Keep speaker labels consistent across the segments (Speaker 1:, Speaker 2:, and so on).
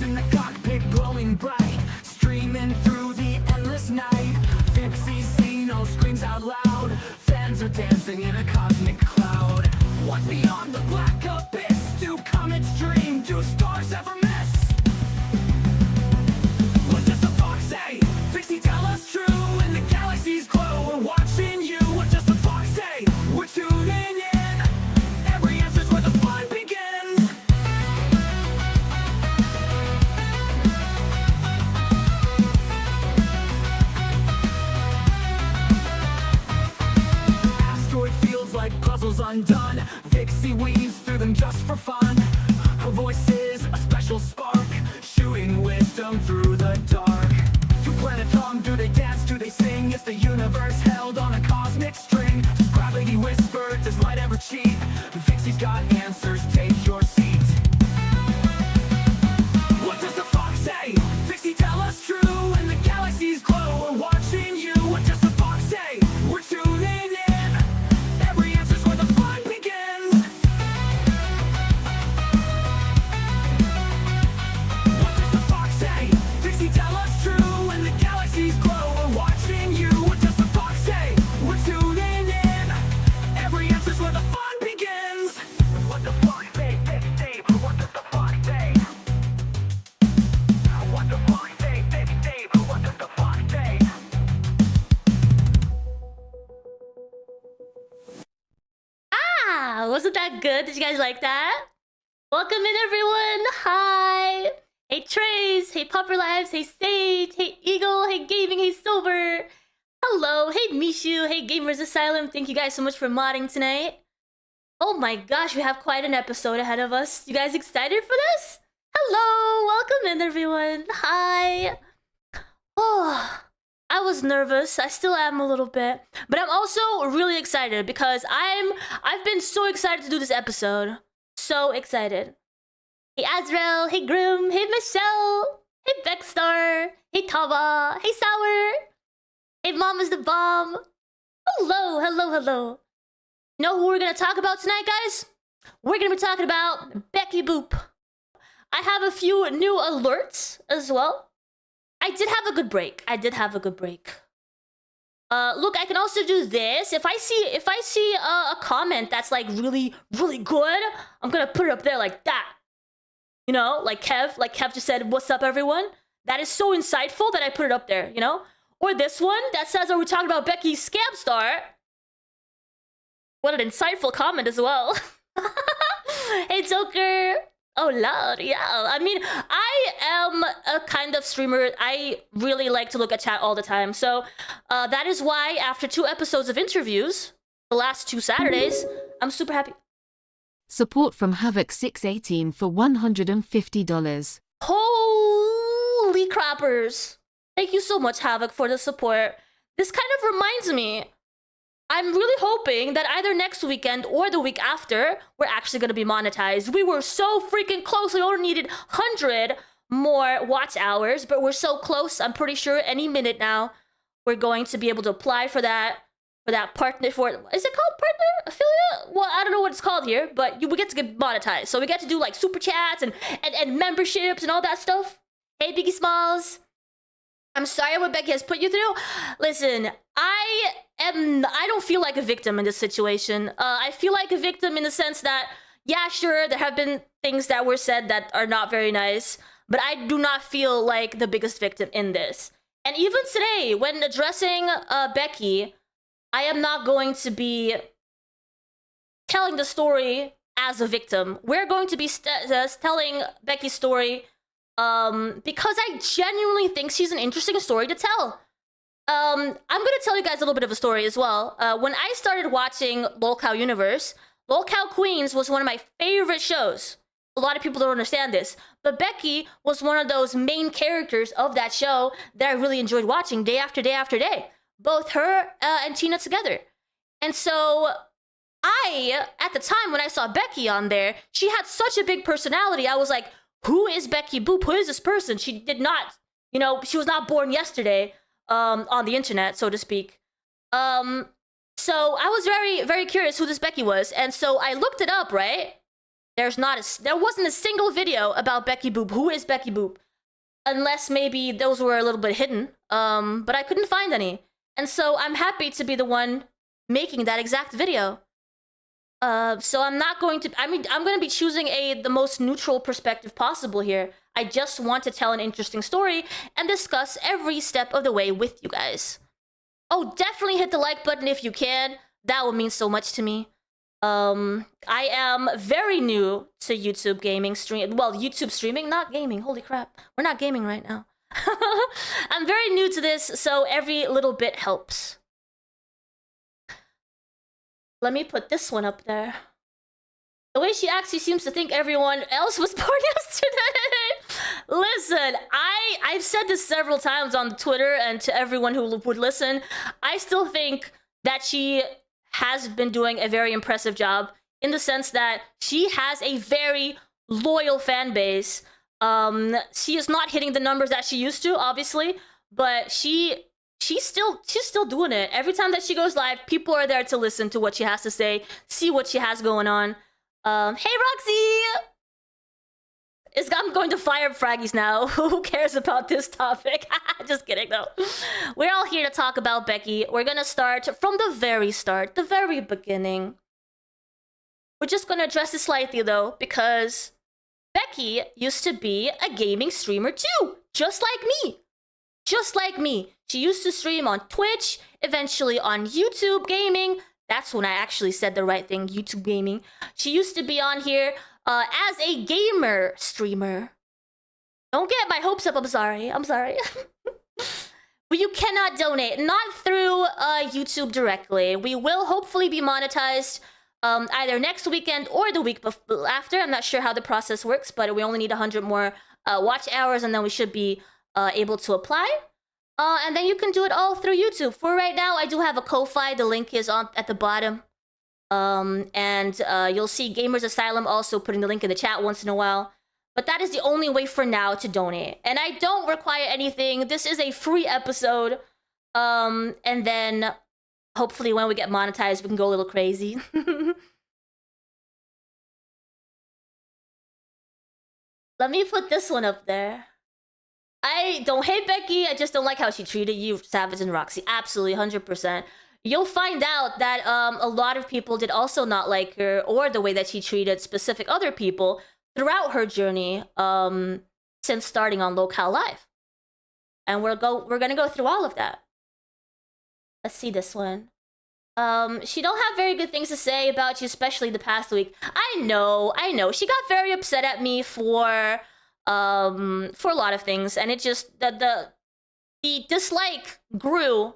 Speaker 1: in the cockpit glowing bright, streaming through the endless night. Vixey Zeno screams out loud, fans are dancing in a cosmic cloud. What's beyond the black abyss? Do comets dream? Do stars ever miss? What does the fox say? Vixey, tell us true. In the galaxy's glow, we're watching you. What does the fox say? We're tuning in. Every answer's where the fun begins. Asteroid fields like puzzles undone. Vixey weaves through them just for fun. Her voice is a special spark, shooting wisdom through the dark. To planet Tom, do they dance, do they sing? Is the universe held on a cosmic string? Does gravity whisper, does light ever cheat? Vixey's got answers, take your seat. What does the fox say? Vixey, tell us true. In the galaxy's glow, we're watching you. What does the fox say? We're tuning in. Every answer's where the fun begins. What does the fox say? Vixey, tell us true. In the galaxy's glow, we're watching you. What does the fox say? We're tuning in. Every answer's where the fun begins. What the fox say? What does the fox say? What the fox say? What does the fox say?
Speaker 2: Ah, wasn't that good? Did you guys like that? Welcome in, everyone. Hi. Hey, Trace. Hey, Popper Lives. Hey, Sage. Hey, Eagle. Hey, Gaming. Hey, Silver. Hello. Hey, Mishu. Hey, Gamers Asylum. Thank you guys so much for modding tonight. Oh my gosh, we have quite an episode ahead of us. You guys excited for this? Hello. Welcome in, everyone. Hi. Oh, I was nervous. I still am a little bit, but I'm also really excited because I've been so excited to do this episode. So excited. Hey Azrael, hey Grim, hey Michelle, hey Beckstar, hey Tava, hey Sour, hey Mama's the Bomb. Hello, hello, hello. You know who we're gonna talk about tonight, guys? We're gonna be talking about Becky Boop. I have a few new alerts as well. I did have a good break. Look, I can also do this. If I see a comment that's like really good, I'm gonna put it up there like that. You know, like Kev just said, "What's up, everyone?" That is so insightful that I put it up there. You know, or this one that says, "Are we talking about Becky's Keemstar?" What an insightful comment as well. Hey Joker. Oh lord, yeah. I mean, I am a kind of streamer. I really like to look at chat all the time. So that is why after 2 episodes of interviews, the last 2 Saturdays, I'm super happy.
Speaker 3: Support from Havoc618 for $150.
Speaker 2: Holy crappers. Thank you so much, Havoc, for the support. This kind of reminds me, I'm really hoping that either next weekend or the week after, we're actually going to be monetized. We were so freaking close. We only needed 100 more watch hours, but we're so close. I'm pretty sure any minute now, we're going to be able to apply for that partner, is it called partner affiliate? Well, I don't know what it's called here, but we get to get monetized. So we get to do like super chats and memberships and all that stuff. Hey, Biggie Smalls. I'm sorry what Becky has put you through. Listen, I don't feel like a victim in this situation. I feel like a victim in the sense that, yeah, sure, there have been things that were said that are not very nice, but I do not feel like the biggest victim in this. And even today, when addressing Becky, I am not going to be telling the story as a victim. We're going to be telling Becky's story because I genuinely think she's an interesting story to tell. I'm gonna tell you guys a little bit of a story as well. When I started watching Lolcow Universe, Lolcow Queens was one of my favorite shows. A lot of people don't understand this, but Becky was one of those main characters of that show that I really enjoyed watching day after day after day. Both her and Tina together. And so at the time when I saw Becky on there, she had such a big personality. I was like, who is Becky Boop? Who is this person? She did not, you know, she was not born yesterday on the internet, so to speak. So I was very, very curious who this Becky was. And so I looked it up, right? there wasn't a single video about Becky Boop. Who is Becky Boop? Unless maybe those were a little bit hidden. But I couldn't find any. And so I'm happy to be the one making that exact video. So I'm not going to, I'm going to be choosing the most neutral perspective possible here. I just want to tell an interesting story and discuss every step of the way with you guys. Oh, definitely hit the like button if you can. That would mean so much to me. I am very new to YouTube gaming YouTube streaming, not gaming. Holy crap. We're not gaming right now. I'm very new to this, so every little bit helps. Let me put this one up there. The way she actually seems to think everyone else was born yesterday. Listen, I've said this several times on Twitter and to everyone who would listen. I still think that she has been doing a very impressive job in the sense that she has a very loyal fan base. She is not hitting the numbers that she used to, obviously, but she's still doing it. Every time that she goes live, people are there to listen to what she has to say, see what she has going on. Hey Roxy! I'm going to fire Fraggies now. Who cares about this topic? Just kidding though. We're all here to talk about Becky. We're gonna start from the very start, the very beginning. We're just gonna address it slightly though, because Becky used to be a gaming streamer too, just like me. Just like me. She used to stream on Twitch, eventually on YouTube gaming. That's when I actually said the right thing, YouTube gaming. She used to be on here as a gamer streamer. Don't get my hopes up, I'm sorry. But you cannot donate, not through YouTube directly. We will hopefully be monetized either next weekend or the week after. I'm not sure how the process works, but we only need 100 more watch hours and then we should be able to apply. And then you can do it all through YouTube. For right now, I do have a Ko-Fi. The link is at the bottom. And you'll see Gamers Asylum also putting the link in the chat once in a while. But that is the only way for now to donate. And I don't require anything. This is a free episode. And then hopefully when we get monetized, we can go a little crazy. Let me put this one up there. I don't hate Becky, I just don't like how she treated you, Savage and Roxy. Absolutely, 100%. You'll find out that a lot of people did also not like her or the way that she treated specific other people throughout her journey since starting on Lolcow Live. And we're gonna go through all of that. Let's see this one. She don't have very good things to say about you, especially the past week. I know. She got very upset at me for a lot of things, and it just the dislike grew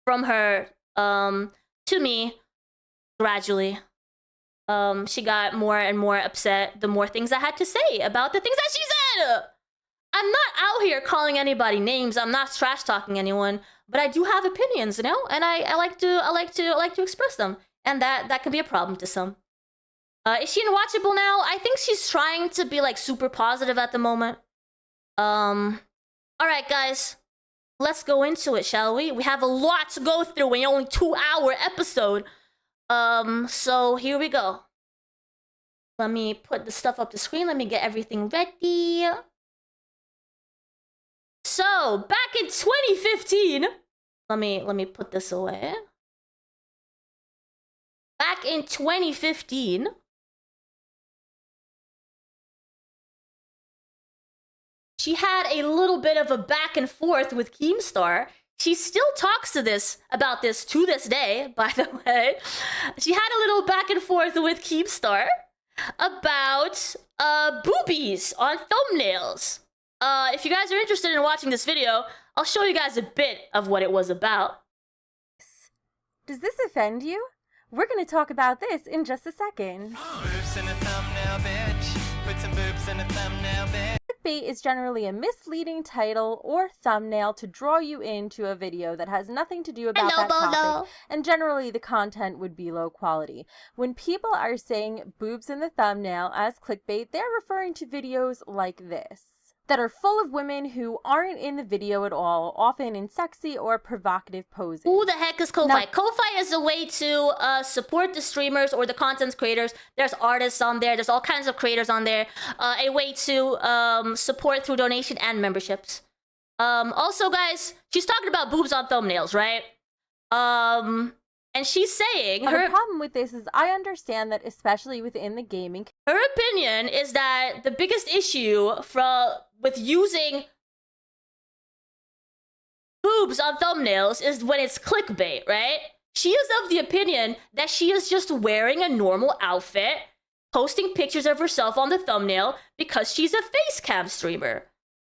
Speaker 2: from her to me gradually. She got more and more upset the more things I had to say about the things that she said. I'm not out here calling anybody names. I'm not trash talking anyone, but I do have opinions, you know, and I like to express them, and that can be a problem to some. Is she unwatchable now? I think she's trying to be like super positive at the moment. Alright guys, let's go into it, shall we? We have a lot to go through in only 2-hour episode. So here we go. Let me put the stuff up the screen. Let me get everything ready. So, back in 2015, let me put this away. Back in 2015, she had a little bit of a back and forth with Keemstar. She still talks about this to this day, by the way. She had a little back and forth with Keemstar about boobies on thumbnails. If you guys are interested in watching this video, I'll show you guys a bit of what it was about.
Speaker 4: Does this offend you? We're going to talk about this in just a second.
Speaker 5: Boobs in a thumbnail, bitch. Put some boobs in a thumbnail, bitch.
Speaker 4: Clickbait is generally a misleading title or thumbnail to draw you into a video that has nothing to do about that topic, and generally the content would be low quality. When people are saying boobs in the thumbnail as clickbait, they're referring to videos like this. that are full of women who aren't in the video at all, often in sexy or provocative poses.
Speaker 2: Who the heck is Ko-Fi?
Speaker 4: Now,
Speaker 2: Ko-Fi is a way to support the streamers or the content creators. There's artists on there. There's all kinds of creators on there. A way to support through donation and memberships. Also, guys, she's talking about boobs on thumbnails, right? And she's saying
Speaker 4: the problem with this is I understand that, especially within the gaming,
Speaker 2: her opinion is that the biggest issue with using boobs on thumbnails is when it's clickbait, right? She is of the opinion that she is just wearing a normal outfit, posting pictures of herself on the thumbnail because she's a face cam streamer.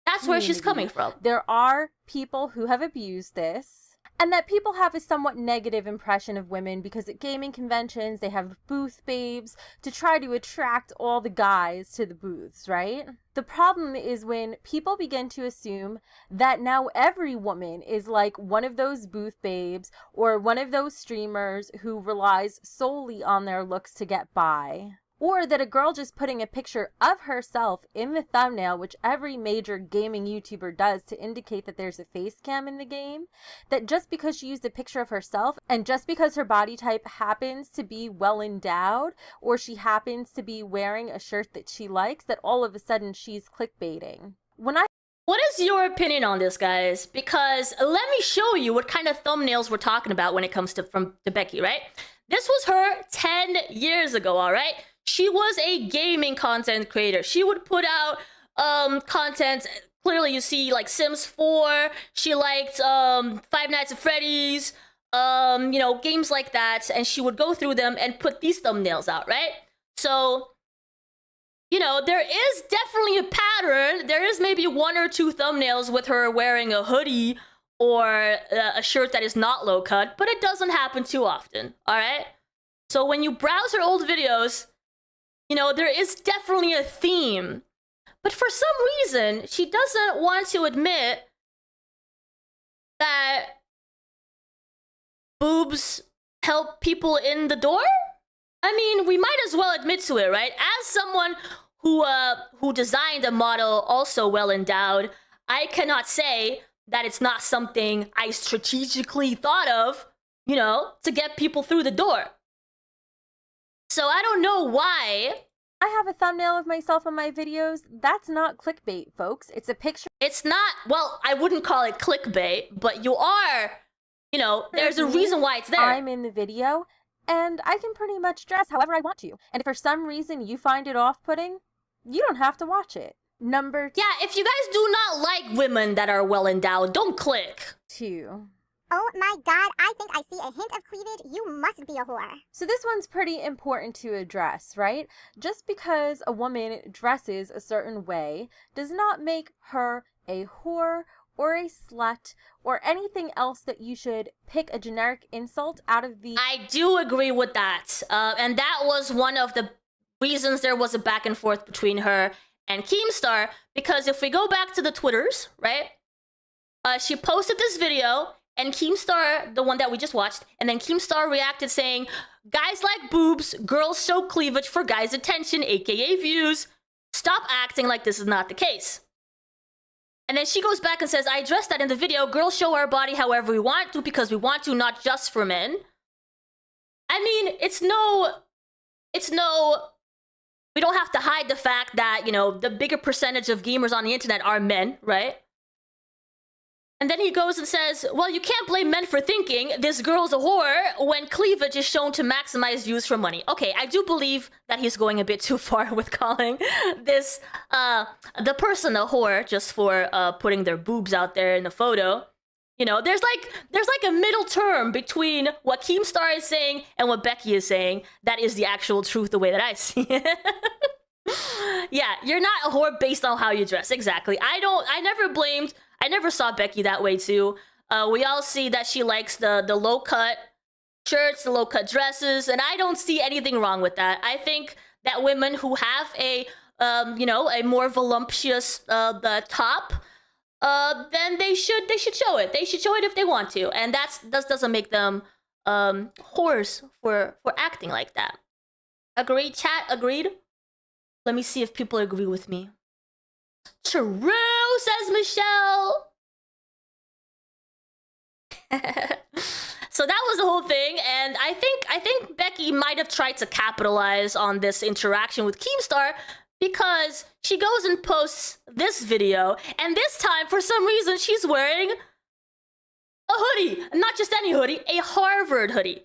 Speaker 2: That's where she's coming from.
Speaker 4: There are people who have abused this, and that people have a somewhat negative impression of women because at gaming conventions they have booth babes to try to attract all the guys to the booths, right? The problem is when people begin to assume that now every woman is like one of those booth babes or one of those streamers who relies solely on their looks to get by. Or that a girl just putting a picture of herself in the thumbnail, which every major gaming YouTuber does to indicate that there's a face cam in the game, that just because she used a picture of herself and just because her body type happens to be well endowed or she happens to be wearing a shirt that she likes, that all of a sudden she's clickbaiting.
Speaker 2: What is your opinion on this, guys? Because let me show you what kind of thumbnails we're talking about when it comes to Becky, right? This was her 10 years ago, all right? She was a gaming content creator. She would put out content. Clearly, you see like Sims 4. She liked Five Nights at Freddy's, you know, games like that. And she would go through them and put these thumbnails out, right? So, you know, there is definitely a pattern. There is maybe 1 or 2 thumbnails with her wearing a hoodie or a shirt that is not low cut, but it doesn't happen too often, all right? So when you browse her old videos, you know, there is definitely a theme. But for some reason, she doesn't want to admit that boobs help people in the door? I mean, we might as well admit to it, right? As someone who designed a model also well endowed, I cannot say that it's not something I strategically thought of, you know, to get people through the door. So I don't know why.
Speaker 4: I have a thumbnail of myself on my videos. That's not clickbait, folks. It's a picture.
Speaker 2: It's not, well, I wouldn't call it clickbait, but you are, you know, there's a reason why it's there.
Speaker 4: I'm in the video, and I can pretty much dress however I want to. And if for some reason you find it off-putting, you don't have to watch it. Number 2.
Speaker 2: Yeah, if you guys do not like women that are well endowed, don't click.
Speaker 6: Oh my god, I think I see a hint of cleavage. You must be a whore.
Speaker 4: So this one's pretty important to address, right? Just because a woman dresses a certain way does not make her a whore or a slut or anything else that you should pick a generic insult out of the...
Speaker 2: I do agree with that. And that was one of the reasons there was a back and forth between her and Keemstar, because if we go back to the Twitters, right? She posted this video, and Keemstar, the one that we just watched, and then Keemstar reacted saying, guys like boobs, girls show cleavage for guys' attention, aka views. Stop acting like this is not the case. And then she goes back and says, I addressed that in the video. Girls show our body however we want to because we want to, not just for men. I mean, we don't have to hide the fact that, you know, the bigger percentage of gamers on the internet are men, right? And then he goes and says, well, you can't blame men for thinking this girl's a whore when cleavage is shown to maximize views for money. Okay, I do believe that he's going a bit too far with calling this, the person a whore just for putting their boobs out there in the photo. You know, there's like a middle term between what Keemstar is saying and what Becky is saying. That is the actual truth, the way that I see it. Yeah, you're not a whore based on how you dress. Exactly. I never saw Becky that way too. We all see that she likes the low cut shirts, the low cut dresses, and I don't see anything wrong with that. I think that women who have a a more voluptuous the top, then they should show it. They should show it if they want to, and that doesn't make them whores for acting like that. Agreed, chat? Agreed? Let me see if people agree with me. True, says Michelle. So that was the whole thing, and I think Becky might have tried to capitalize on this interaction with Keemstar because she goes and posts this video, and this time for some reason she's wearing a hoodie, not just any hoodie, a Harvard hoodie.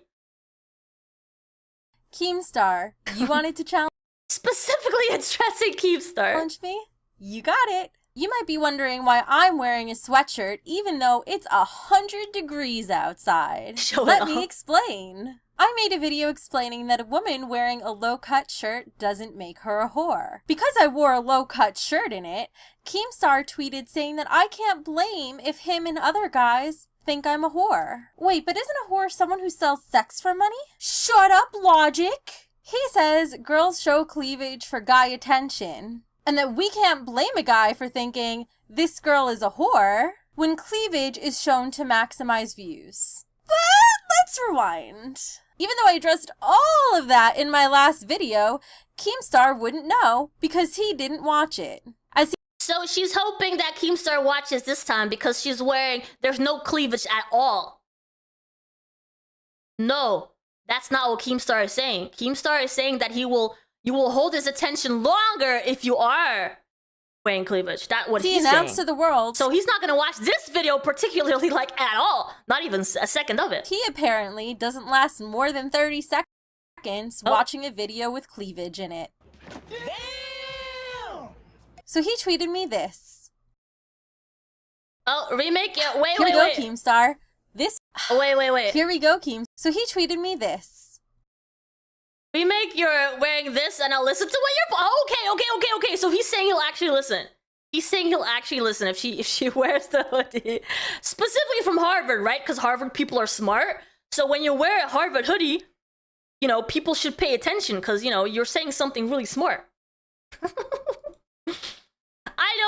Speaker 4: Keemstar, you wanted to challenge
Speaker 2: Specifically addressing Keemstar.
Speaker 4: me? You got it. You might be wondering why I'm wearing a sweatshirt even though it's 100 degrees outside.
Speaker 2: Show it
Speaker 4: Let me
Speaker 2: off.
Speaker 4: explain. I made a video explaining that a woman wearing a low-cut shirt doesn't make her a whore. Because I wore a low-cut shirt in it, Keemstar tweeted saying that I can't blame if him and other guys think I'm a whore. Wait, but isn't a whore someone who sells sex for money? Shut up, Logic! He says girls show cleavage for guy attention, and that we can't blame a guy for thinking this girl is a whore when cleavage is shown to maximize views. But let's rewind. Even though I addressed all of that in my last video, Keemstar wouldn't know because he didn't watch it.
Speaker 2: So she's hoping that Keemstar watches this time because she's wearing, there's no cleavage at all. No, that's not what Keemstar is saying. Keemstar is saying that you will hold his attention longer if you are wearing cleavage. That's what he's
Speaker 4: announced
Speaker 2: saying.
Speaker 4: to the world.
Speaker 2: So he's not going to watch this video particularly, like, at all. Not even a second of it.
Speaker 4: He apparently doesn't last more than 30 seconds watching a video with cleavage in it. Damn! So he tweeted me this.
Speaker 2: Oh, remake it. Wait,
Speaker 4: Here we go,
Speaker 2: wait.
Speaker 4: Keemstar. This.
Speaker 2: Oh, wait.
Speaker 4: Here we go, Keem. So he tweeted me this.
Speaker 2: Remake, you're wearing this and I'll listen to what you're... Oh, okay. So he's saying he'll actually listen. He's saying he'll actually listen if she wears the hoodie. Specifically from Harvard, right? Because Harvard people are smart. So when you wear a Harvard hoodie, you know, people should pay attention because, you know, you're saying something really smart.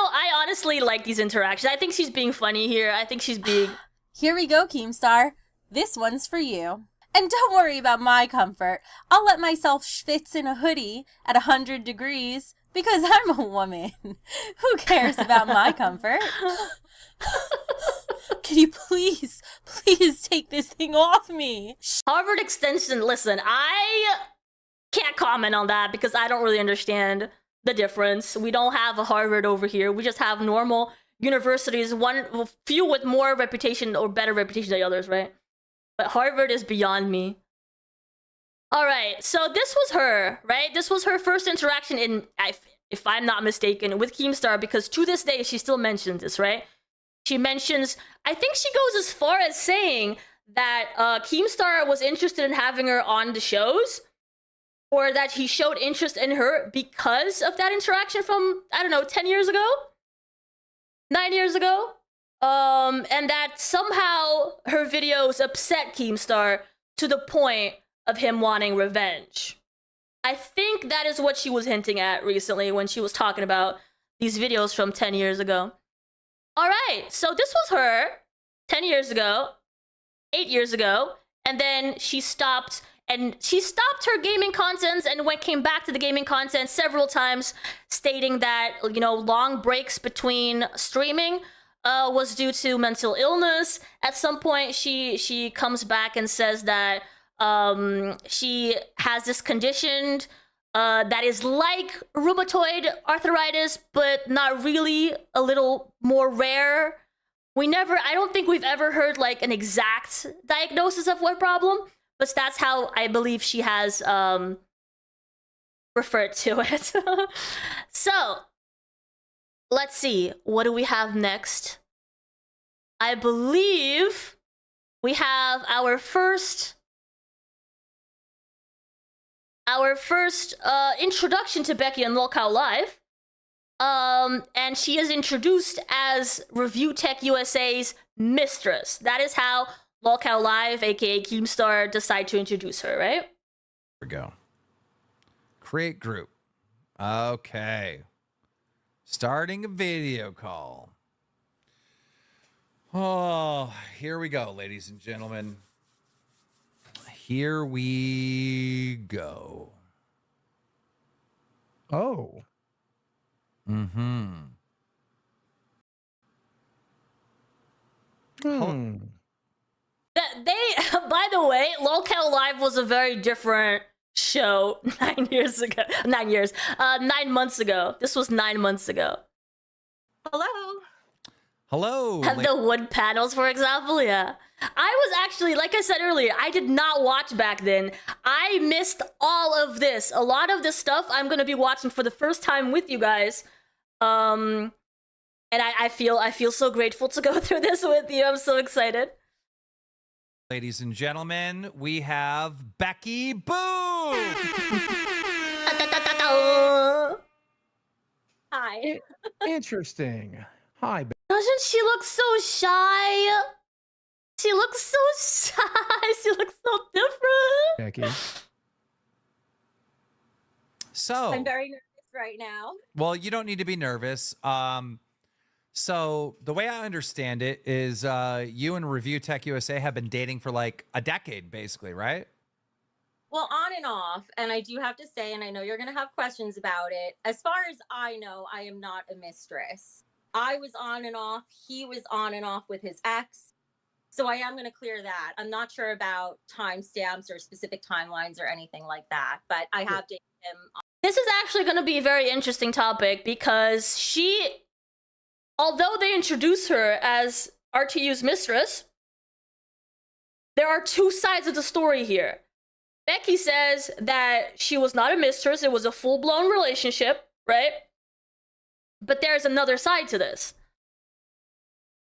Speaker 2: I honestly like these interactions. I think she's being funny here. I think she's being...
Speaker 4: Here we go, Keemstar. This one's for you. And don't worry about my comfort. I'll let myself schwitz in a hoodie at 100 degrees because I'm a woman. Who cares about my comfort? Can you please take this thing off me?
Speaker 2: Harvard Extension, listen, I can't comment on that because I don't really understand the difference. We don't have a Harvard over here. We just have normal universities, few with more reputation or better reputation than others, right? But Harvard is beyond me. All right, so this was her, right? This was her first interaction in, if I'm not mistaken, with Keemstar, because to this day, she still mentions this, right? She mentions, I think she goes as far as saying that Keemstar was interested in having her on the shows, or that he showed interest in her because of that interaction from, I don't know, 10 years ago? 9 years ago? And that somehow her videos upset Keemstar to the point of him wanting revenge. I think that is what she was hinting at recently when she was talking about these videos from 10 years ago. All right, so this was her 10 years ago, 8 years ago, and then she stopped her gaming content and came back to the gaming content several times, stating that, you know, long breaks between streaming was due to mental illness. At some point, she comes back and says that she has this condition that is like rheumatoid arthritis, but not really, a little more rare. I don't think we've ever heard like an exact diagnosis of what problem, but that's how I believe she has referred to it. So, let's see. What do we have next? I believe we have our first introduction to Becky on Lolcow Live. And she is introduced as ReviewTechUSA's mistress. That is how Lolcow Live, aka Keemstar, decide to introduce her, right?
Speaker 7: Here we go. Create group. Okay. Starting a video call. Oh, here we go, ladies and gentlemen. Here we go.
Speaker 8: Oh.
Speaker 7: Mm-hmm.
Speaker 2: By the way, Lolcow Live was a very different show 9 years ago. 9 years. 9 months ago. This was 9 months ago.
Speaker 4: Hello.
Speaker 7: Hello.
Speaker 2: Have the wood panels, for example, yeah. I was actually, like I said earlier, I did not watch back then. I missed all of this. A lot of this stuff I'm gonna be watching for the first time with you guys. And I feel so grateful to go through this with you. I'm so excited.
Speaker 7: Ladies and gentlemen, we have Becky Boop.
Speaker 4: Hi.
Speaker 8: Interesting. Hi,
Speaker 2: Doesn't she look so shy? She looks so shy. She looks so different.
Speaker 8: Becky.
Speaker 7: So,
Speaker 4: I'm very nervous right now.
Speaker 7: well, you don't need to be nervous. So the way I understand it is you and ReviewTechUSA have been dating for like a decade, basically, right?
Speaker 4: Well, on and off. And I do have to say, and I know you're going to have questions about it. As far as I know, I am not a mistress. I was on and off. He was on and off with his ex. So I am going to clear that. I'm not sure about timestamps or specific timelines or anything like that, but I have dated him.
Speaker 2: This is actually going to be a very interesting topic because she, although they introduce her as RTU's mistress, there are two sides of the story here. Becky says that she was not a mistress, it was a full-blown relationship, right? But there's another side to this.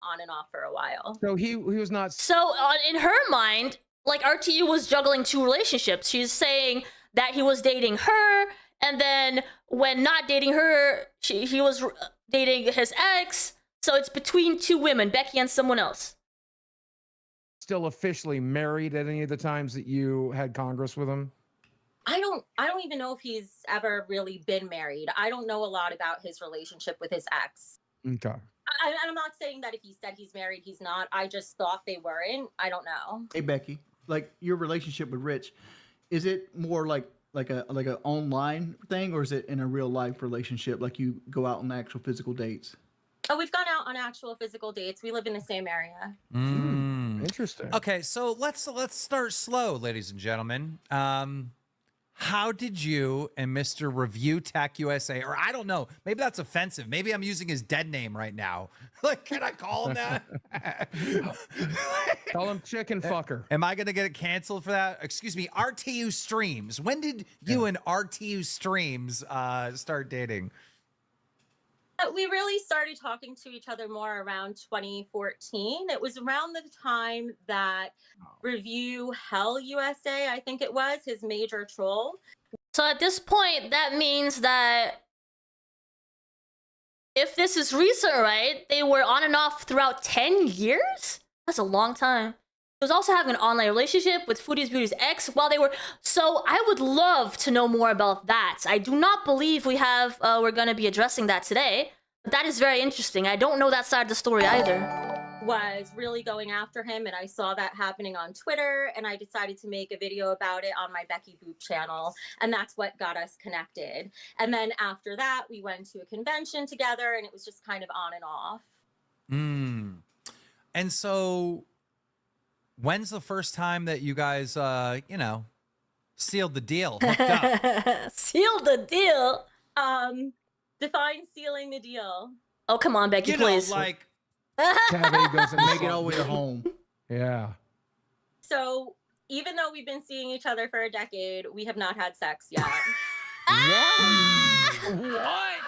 Speaker 4: On and off for a while.
Speaker 8: So he was not.
Speaker 2: So in her mind, like RTU was juggling two relationships. She's saying that he was dating her, and then when not dating her, he was dating his ex. So it's between two women, Becky and someone else.
Speaker 8: Still officially married at any of the times that you had Congress with him?
Speaker 4: I don't even know if he's ever really been married. I don't know a lot about his relationship with his ex.
Speaker 8: Okay.
Speaker 4: I'm not saying that if he said he's married, he's not. I just thought they weren't. I don't know.
Speaker 9: Hey Becky, like your relationship with Rich, is it more like a online thing, or is it in a real life relationship? Like you go out on actual physical dates?
Speaker 4: Oh, we've gone out on actual physical dates. We live in the same area.
Speaker 8: Interesting.
Speaker 7: Okay, so let's start slow, ladies and gentlemen. How did you and Mr. ReviewTechUSA, or I don't know, maybe that's offensive. Maybe I'm using his dead name right now. Like, can I call him that?
Speaker 8: Call him chicken fucker.
Speaker 7: Am I gonna get canceled for that? Excuse me, RTU Streams. When did you and RTU Streams start dating?
Speaker 4: We really started talking to each other more around 2014. It was around the time that ReviewTechUSA, I think it was, his major troll.
Speaker 2: So at this point, that means that if this is recent, right, they were on and off throughout 10 years? That's a long time. He was also having an online relationship with Foodie's Beauty's ex while they were... So I would love to know more about that. I do not believe we're going to be addressing that today. But that is very interesting. I don't know that side of the story either.
Speaker 4: Was really going after him, and I saw that happening on Twitter, and I decided to make a video about it on my Becky Boop channel, and that's what got us connected. And then after that, we went to a convention together, and it was just kind of on and off.
Speaker 7: And so, when's the first time that you guys, sealed the deal, hooked up?
Speaker 2: Sealed the deal?
Speaker 4: Define sealing the deal.
Speaker 2: Oh, come on, Becky, please.
Speaker 7: Like...
Speaker 8: Tabby goes and
Speaker 9: Make it all the way to home.
Speaker 8: Yeah.
Speaker 4: So, even though we've been seeing each other for a decade, we have not had sex yet.
Speaker 8: What?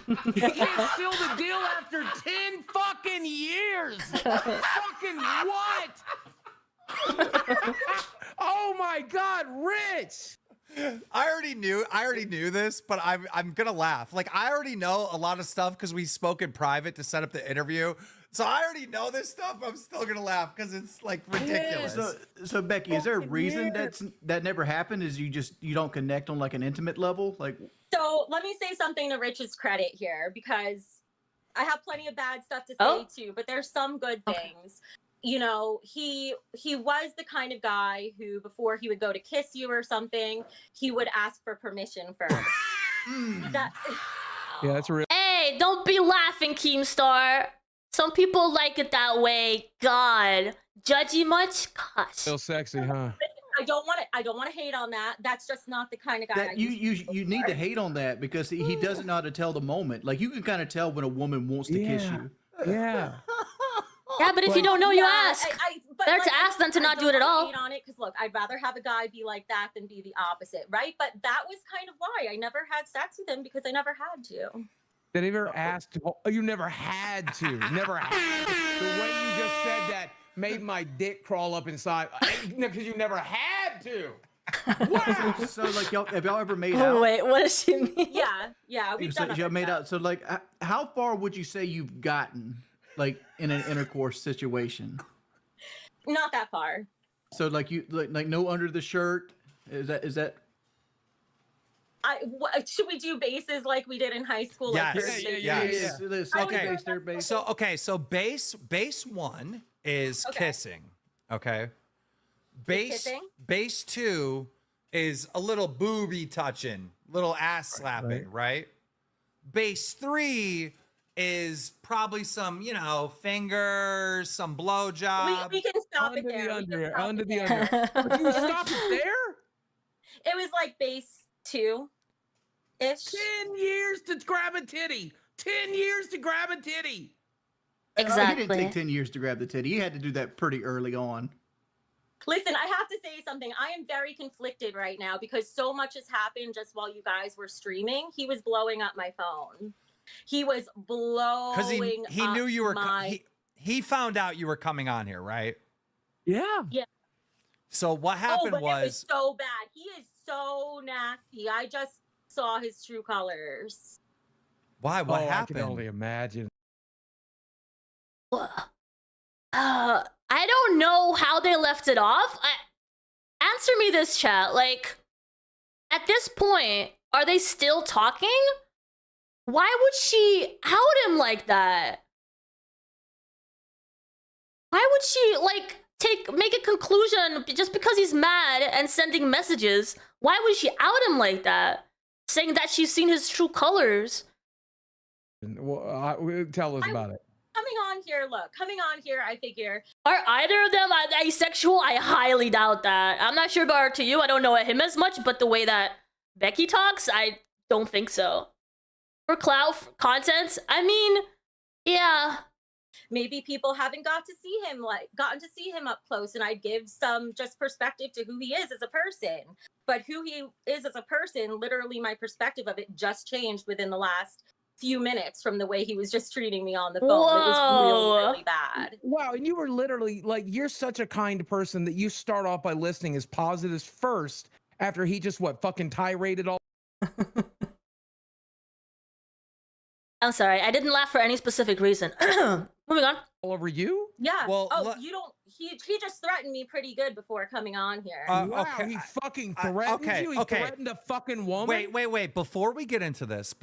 Speaker 8: You can't seal the deal after 10 fucking years. Fucking what? Oh my God, Rich.
Speaker 7: I already knew this, but I'm gonna laugh. Like, I already know a lot of stuff because we spoke in private to set up the interview. So I already know this stuff. I'm still gonna laugh because it's like ridiculous.
Speaker 9: So Becky, is there a reason that never happened? Is you don't connect on like an intimate level? Like,
Speaker 4: so let me say something to Rich's credit here, because I have plenty of bad stuff to say too, but there's some good things. You know, he was the kind of guy who, before he would go to kiss you or something, he would ask for permission first.
Speaker 8: Yeah, that's real.
Speaker 2: Hey, don't be laughing, Keemstar. Some people like it that way. God, judgy much? Gosh.
Speaker 8: Still sexy, huh?
Speaker 10: I don't want to hate on that. That's just not the kind of guy.
Speaker 9: That you need to hate on that because he doesn't know how to tell the moment. Like you can kind of tell when a woman wants to kiss you.
Speaker 8: Yeah.
Speaker 2: Yeah, but if you don't know, you ask.
Speaker 10: But
Speaker 2: Better to ask than to not do it at all.
Speaker 10: Hate on it because look, I'd rather have a guy be like that than be the opposite, right? But that was kind of why I never had sex with him because I never had to.
Speaker 8: Did he ever ask to? Oh, you never had to. Never had to. The way you just said that made my dick crawl up inside because you never had to. Wow.
Speaker 9: So like, have y'all ever made out?
Speaker 2: Wait, what does she mean?
Speaker 10: Yeah, we've done
Speaker 9: Y'all made out. So like, how far would you say you've gotten, like in an intercourse situation?
Speaker 10: Not that far.
Speaker 9: So like you like no under the shirt. Is that?
Speaker 10: Should we do bases like we did in high school?
Speaker 7: Yes.
Speaker 10: Like
Speaker 7: Yes.
Speaker 9: Okay.
Speaker 7: So base 1 is kissing. Okay. Base 2 is a little booby touching, little ass slapping, right? Base 3 is probably some, fingers, some blowjob.
Speaker 10: We can stop it there.
Speaker 8: Under the under. But you stop it there?
Speaker 10: It was like base 2-ish.
Speaker 8: 10 years to grab a titty. 10 years to grab a titty.
Speaker 2: Exactly.
Speaker 9: He didn't take 10 years to grab the titty. He had to do that pretty early on.
Speaker 10: Listen, I have to say something. I am very conflicted right now because so much has happened just while you guys were streaming. He was blowing up my phone. He was blowing
Speaker 7: Because he knew you were.
Speaker 10: my...
Speaker 7: He found out you were coming on here, right?
Speaker 8: Yeah.
Speaker 10: Yeah.
Speaker 7: So what happened
Speaker 10: but it was
Speaker 7: was
Speaker 10: so bad. He is so nasty. I just saw his true colors.
Speaker 7: why? What
Speaker 8: I
Speaker 7: happened?
Speaker 8: can only imagine.
Speaker 2: I don't know how they left it off. Answer me this, chat. Like, at this point, are they still talking? Why would she out him like that? Why would she, like, make a conclusion just because he's mad and sending messages? Why would she out him like that? Saying that she's seen his true colors.
Speaker 8: Well, tell us about it.
Speaker 10: Coming on here, I figure.
Speaker 2: Are either of them asexual? I highly doubt that. I'm not sure about to you. I don't know him as much, but the way that Becky talks, I don't think so. For clout content, I mean, yeah.
Speaker 10: Maybe people haven't gotten to see him up close, and I'd give some just perspective to who he is as a person. But who he is as a person, literally my perspective of it just changed within the last few minutes from the way he was just treating me on the phone.
Speaker 2: Whoa.
Speaker 10: It was really, really bad.
Speaker 8: Wow, and you were literally like, you're such a kind person that you start off by listing his positives first after he just fucking tiraded all.
Speaker 2: I'm sorry, I didn't laugh for any specific reason. Moving on.
Speaker 8: All over you?
Speaker 10: Yeah.
Speaker 7: Well,
Speaker 10: you don't. He just threatened me pretty good before coming on here.
Speaker 8: Wow,
Speaker 7: okay.
Speaker 8: he fucking threatened you. He threatened a fucking woman.
Speaker 7: Wait. Before we get into this,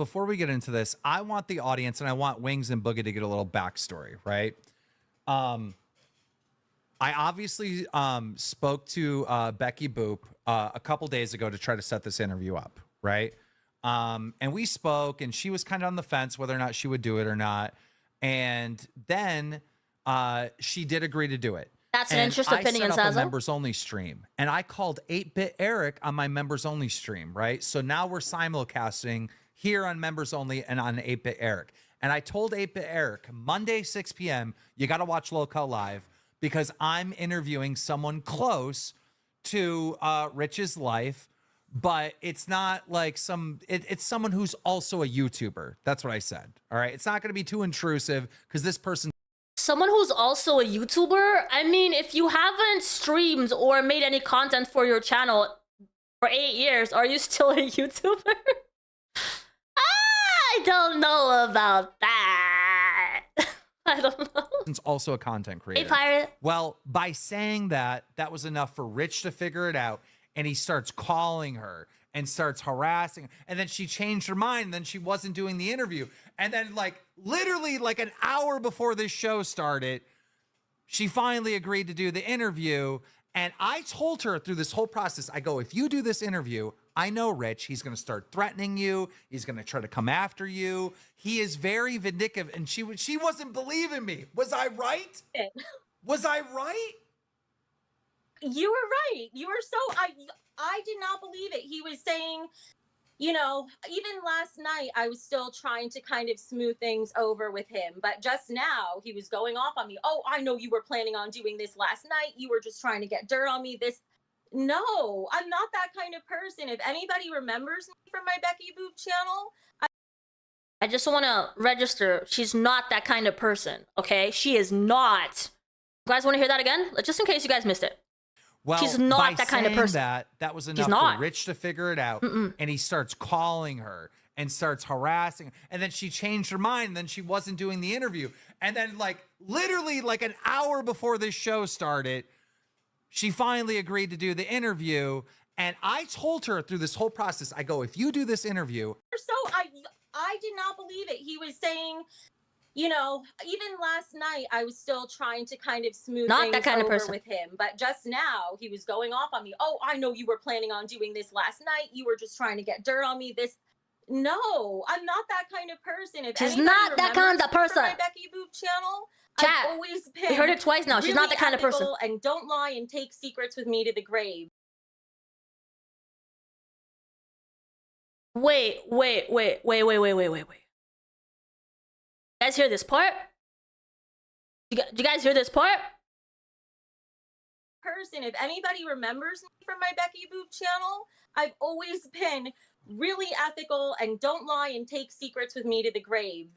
Speaker 7: I want the audience and I want Wings and Boogie to get a little backstory, right? I obviously spoke to Becky Boop a couple days ago to try to set this interview up, right? And we spoke, and she was kind of on the fence whether or not she would do it or not. And then she did agree to do it.
Speaker 2: That's an interesting opinion,
Speaker 7: I set up a
Speaker 2: Zaza.
Speaker 7: members only stream, and I called 8-Bit Eric on my members only stream, right? So now we're simulcasting here on members only and on 8-Bit Eric. And I told 8-Bit Eric, Monday, 6 p.m., you got to watch Lolcow Live because I'm interviewing someone close to Rich's life, but it's not like it's someone who's also a YouTuber. That's what I said. All right. It's not going to be too intrusive because this person.
Speaker 2: Someone who's also a YouTuber? I mean, if you haven't streamed or made any content for your channel for 8 years, are you still a YouTuber? I don't know about that. I don't know.
Speaker 7: It's also a content creator.
Speaker 2: Hey, Pirate.
Speaker 7: Well, by saying that was enough for Rich to figure it out. And he starts calling her and starts harassing her. And then she changed her mind. And then she wasn't doing the interview. And then literally an hour before this show started, she finally agreed to do the interview. And I told her through this whole process, I go, if you do this interview, I know Rich, he's going to start threatening you. He's going to try to come after you. He is very vindictive. And she wasn't believing me. Was I right? Was I right?
Speaker 10: You were right. You were so, I did not believe it. He was saying, you know, even last night, I was still trying to kind of smooth things over with him. But just now, he was going off on me. Oh, I know you were planning on doing this last night. You were just trying to get dirt on me. No, I'm not that kind of person. If anybody remembers me from my Becky Boop channel,
Speaker 2: I just want to register. She's not that kind of person, okay? She is not. You guys want to hear that again? Just in case you guys missed it.
Speaker 7: Well,
Speaker 2: she's not that kind of person.
Speaker 7: That was enough for Rich to figure it out. And he starts calling her and starts harassing her. And then she changed her mind. And then she wasn't doing the interview. And then like literally like an hour before this show started, she finally agreed to do the interview. And I told her through this whole process, I go, if you do this interview.
Speaker 10: So I did not believe it. He was saying, you know, even last night, I was still trying to kind of smooth things over with him. But just now, he was going off on me. Oh, I know you were planning on doing this last night. You were just trying to get dirt on me. No, I'm not that kind of person. If
Speaker 2: she's not that kind of person.
Speaker 10: My Becky Boop channel,
Speaker 2: Chat,
Speaker 10: I've always been.
Speaker 2: We heard it twice now. She's
Speaker 10: really
Speaker 2: not the kind of person.
Speaker 10: And don't lie and take secrets with me to the grave.
Speaker 2: Wait. You guys hear this part? You guys hear this part?
Speaker 10: Person, if anybody remembers me from my Becky Boop channel, I've always been really ethical and don't lie and take secrets with me to the grave.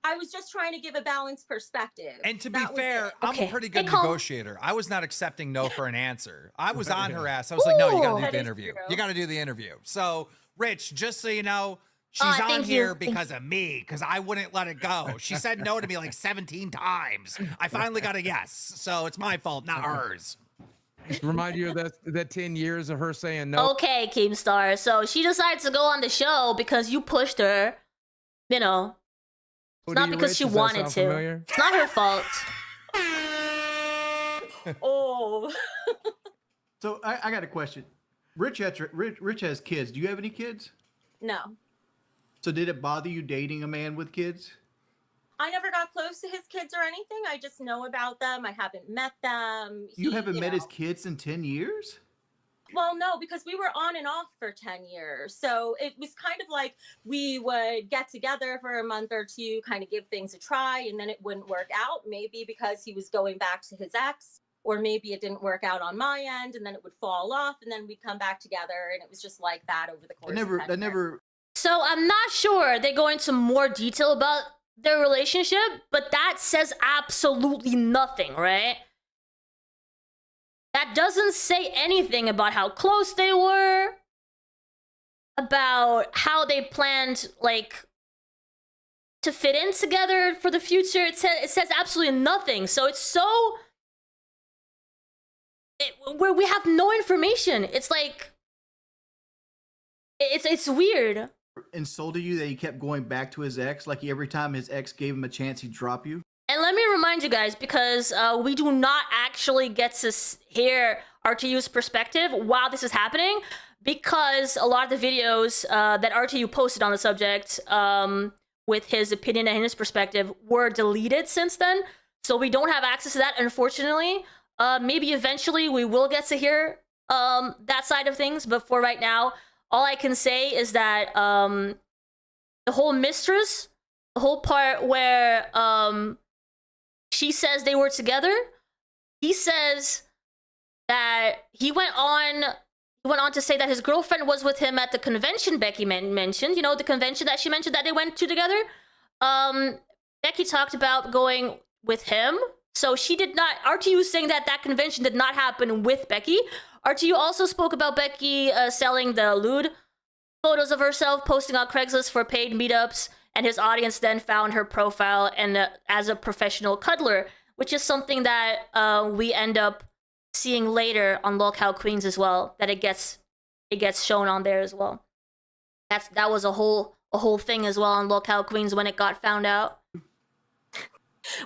Speaker 10: I was just trying to give a balanced perspective.
Speaker 7: And to be fair, I'm a pretty good negotiator. I was not accepting no for an answer. I was on her ass. I was like, no, you got to do the interview. You got to do the interview. So, Rich, just so you know, she's on here because of me, because I wouldn't let it go. She said no to me like 17 times. I finally got a yes. So it's my fault, not hers.
Speaker 8: Remind you of that 10 years of her saying no.
Speaker 2: Okay, Keemstar. So she decides to go on the show because you pushed her. You know, it's not because she wanted to.
Speaker 8: Familiar?
Speaker 2: It's not her fault.
Speaker 10: Oh.
Speaker 9: So I got a question. Rich has kids. Do you have any kids?
Speaker 10: No.
Speaker 9: So did it bother you dating a man with kids?
Speaker 10: I never got close to his kids or anything. I just know about them. I haven't met them.
Speaker 9: You haven't met his kids in 10 years?
Speaker 10: Well, no, because we were on and off for 10 years. So it was kind of like we would get together for a month or two, kind of give things a try, and then it wouldn't work out. Maybe because he was going back to his ex, or maybe it didn't work out on my end, and then it would fall off, and then we'd come back together, and it was just like that over the course of 10 years.
Speaker 2: So I'm not sure they go into more detail about their relationship, but that says absolutely nothing, right? That doesn't say anything about how close they were, about how they planned, like, to fit in together for the future. It says absolutely nothing. So it's so... where we have no information. It's like... It's weird.
Speaker 9: Insulted you that he kept going back to his ex? Like every time his ex gave him a chance, he'd drop you?
Speaker 2: And let me remind you guys, because we do not actually get to hear RTU's perspective while this is happening, because a lot of the videos that RTU posted on the subject with his opinion and his perspective were deleted since then. So we don't have access to that, unfortunately. Maybe eventually we will get to hear that side of things, but for right now, all I can say is that the whole mistress, the whole part where she says they were together, he says that he went on to say that his girlfriend was with him at the convention Becky mentioned, you know, the convention that she mentioned that they went to together. Becky talked about going with him. So she did not, RTU is saying that that convention did not happen with Becky. RTU also spoke about Becky selling the lewd photos of herself, posting on Craigslist for paid meetups, and his audience then found her profile and as a professional cuddler, which is something that we end up seeing later on Lolcow Queens as well, that it gets shown on there as well. That was a whole thing as well on Lolcow Queens when it got found out.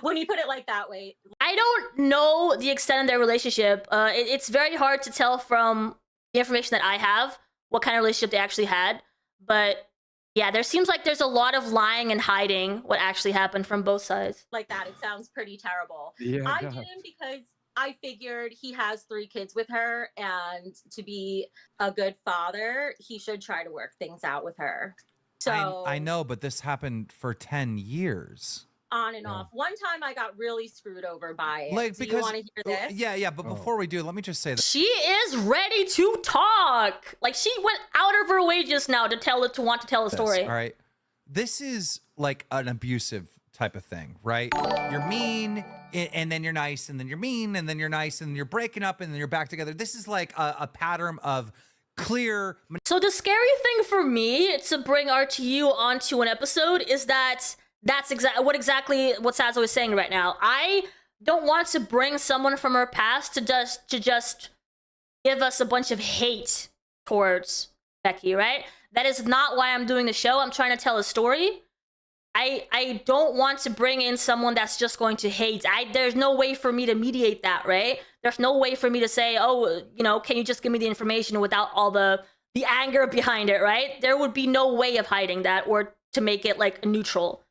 Speaker 10: When you put it like that way.
Speaker 2: I I don't know the extent of their relationship. It's very hard to tell from the information that I have what kind of relationship they actually had. But yeah, there seems like there's a lot of lying and hiding what actually happened from both sides.
Speaker 10: Like that, it sounds pretty terrible.
Speaker 8: Yeah,
Speaker 10: I
Speaker 8: God.
Speaker 10: didn't because I figured he has 3 kids with her, and to be a good father, he should try to work things out with her. So
Speaker 7: I know, but this happened for 10 years.
Speaker 10: on and off. One time I got really screwed over by it.
Speaker 7: Like,
Speaker 10: Do you
Speaker 7: because
Speaker 10: want to hear this?
Speaker 7: yeah, but before we do, let me just say that
Speaker 2: She is ready to talk. Like, she went out of her way just now to want to tell a story.
Speaker 7: all right, this is like an abusive type of thing, right? You're mean, and then you're nice, and then you're mean, and then you're nice, and you're breaking up, and then you're back together. This is like a pattern of clear.
Speaker 2: So the scary thing for me to bring RTU onto an episode is that's exactly what Sazo is saying right now. I don't want to bring someone from her past to just give us a bunch of hate towards Becky, right? That is not why I'm doing the show. I'm trying to tell a story. I don't want to bring in someone that's just going to hate. There's no way for me to mediate that, right? There's no way for me to say, oh, can you just give me the information without all the anger behind it, right? There would be no way of hiding that or to make it like neutral.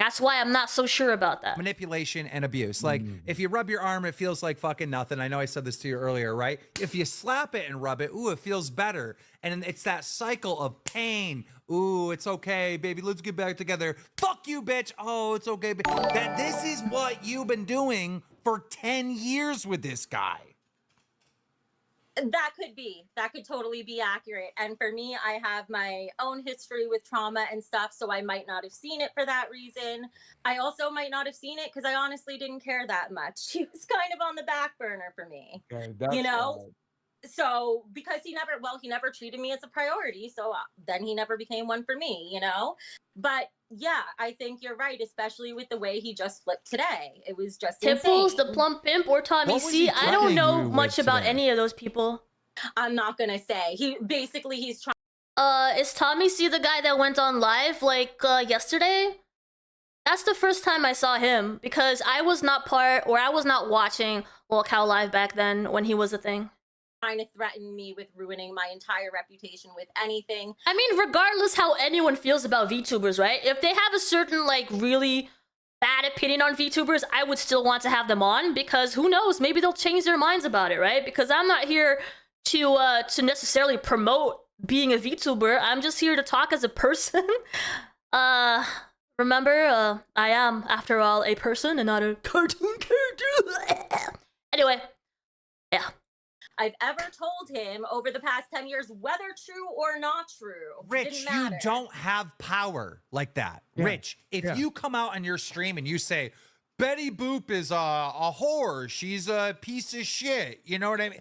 Speaker 2: That's why I'm not so sure about that.
Speaker 7: Manipulation and abuse. Like, if you rub your arm, it feels like fucking nothing. I know I said this to you earlier, right? If you slap it and rub it, ooh, it feels better. And it's that cycle of pain. Ooh, it's okay, baby. Let's get back together. Fuck you, bitch. Oh, it's okay. That this is what you've been doing for 10 years with this guy.
Speaker 10: That could totally be accurate. And for me, I have my own history with trauma and stuff, so I might not have seen it for that reason. I also might not have seen it because I honestly didn't care that much. He was kind of on the back burner for me.
Speaker 8: Okay,
Speaker 10: So because he never treated me as a priority, so then he never became one for me, But yeah, I think you're right, especially with the way he just flipped today. It was just
Speaker 2: Tipples,
Speaker 10: insane.
Speaker 2: the plump pimp, or Tommy
Speaker 7: What was
Speaker 2: C.
Speaker 7: he
Speaker 2: I don't
Speaker 7: threatening
Speaker 2: know
Speaker 7: you
Speaker 2: much
Speaker 7: with
Speaker 2: about
Speaker 7: today?
Speaker 2: any of those people.
Speaker 10: I'm not gonna say. He's trying.
Speaker 2: Is Tommy C the guy that went on live like yesterday? That's the first time I saw him because I was not watching Lolcow live back then when he was a thing.
Speaker 10: Trying to threaten me with ruining my entire reputation with anything.
Speaker 2: I mean, regardless how anyone feels about VTubers, right? If they have a certain like really bad opinion on VTubers, I would still want to have them on because who knows, maybe they'll change their minds about it, right? Because I'm not here to necessarily promote being a VTuber. I'm just here to talk as a person. Remember, I am, after all, a person and not a cartoon character. Anyway, yeah.
Speaker 10: I've ever told him over the past 10 years, whether true or not true.
Speaker 7: Rich,
Speaker 10: Didn't
Speaker 7: you
Speaker 10: matter.
Speaker 7: don't have power like that.
Speaker 8: Yeah.
Speaker 7: Rich, if you come out on your stream and you say, Betty Boop is a whore, she's a piece of shit, you know what I mean?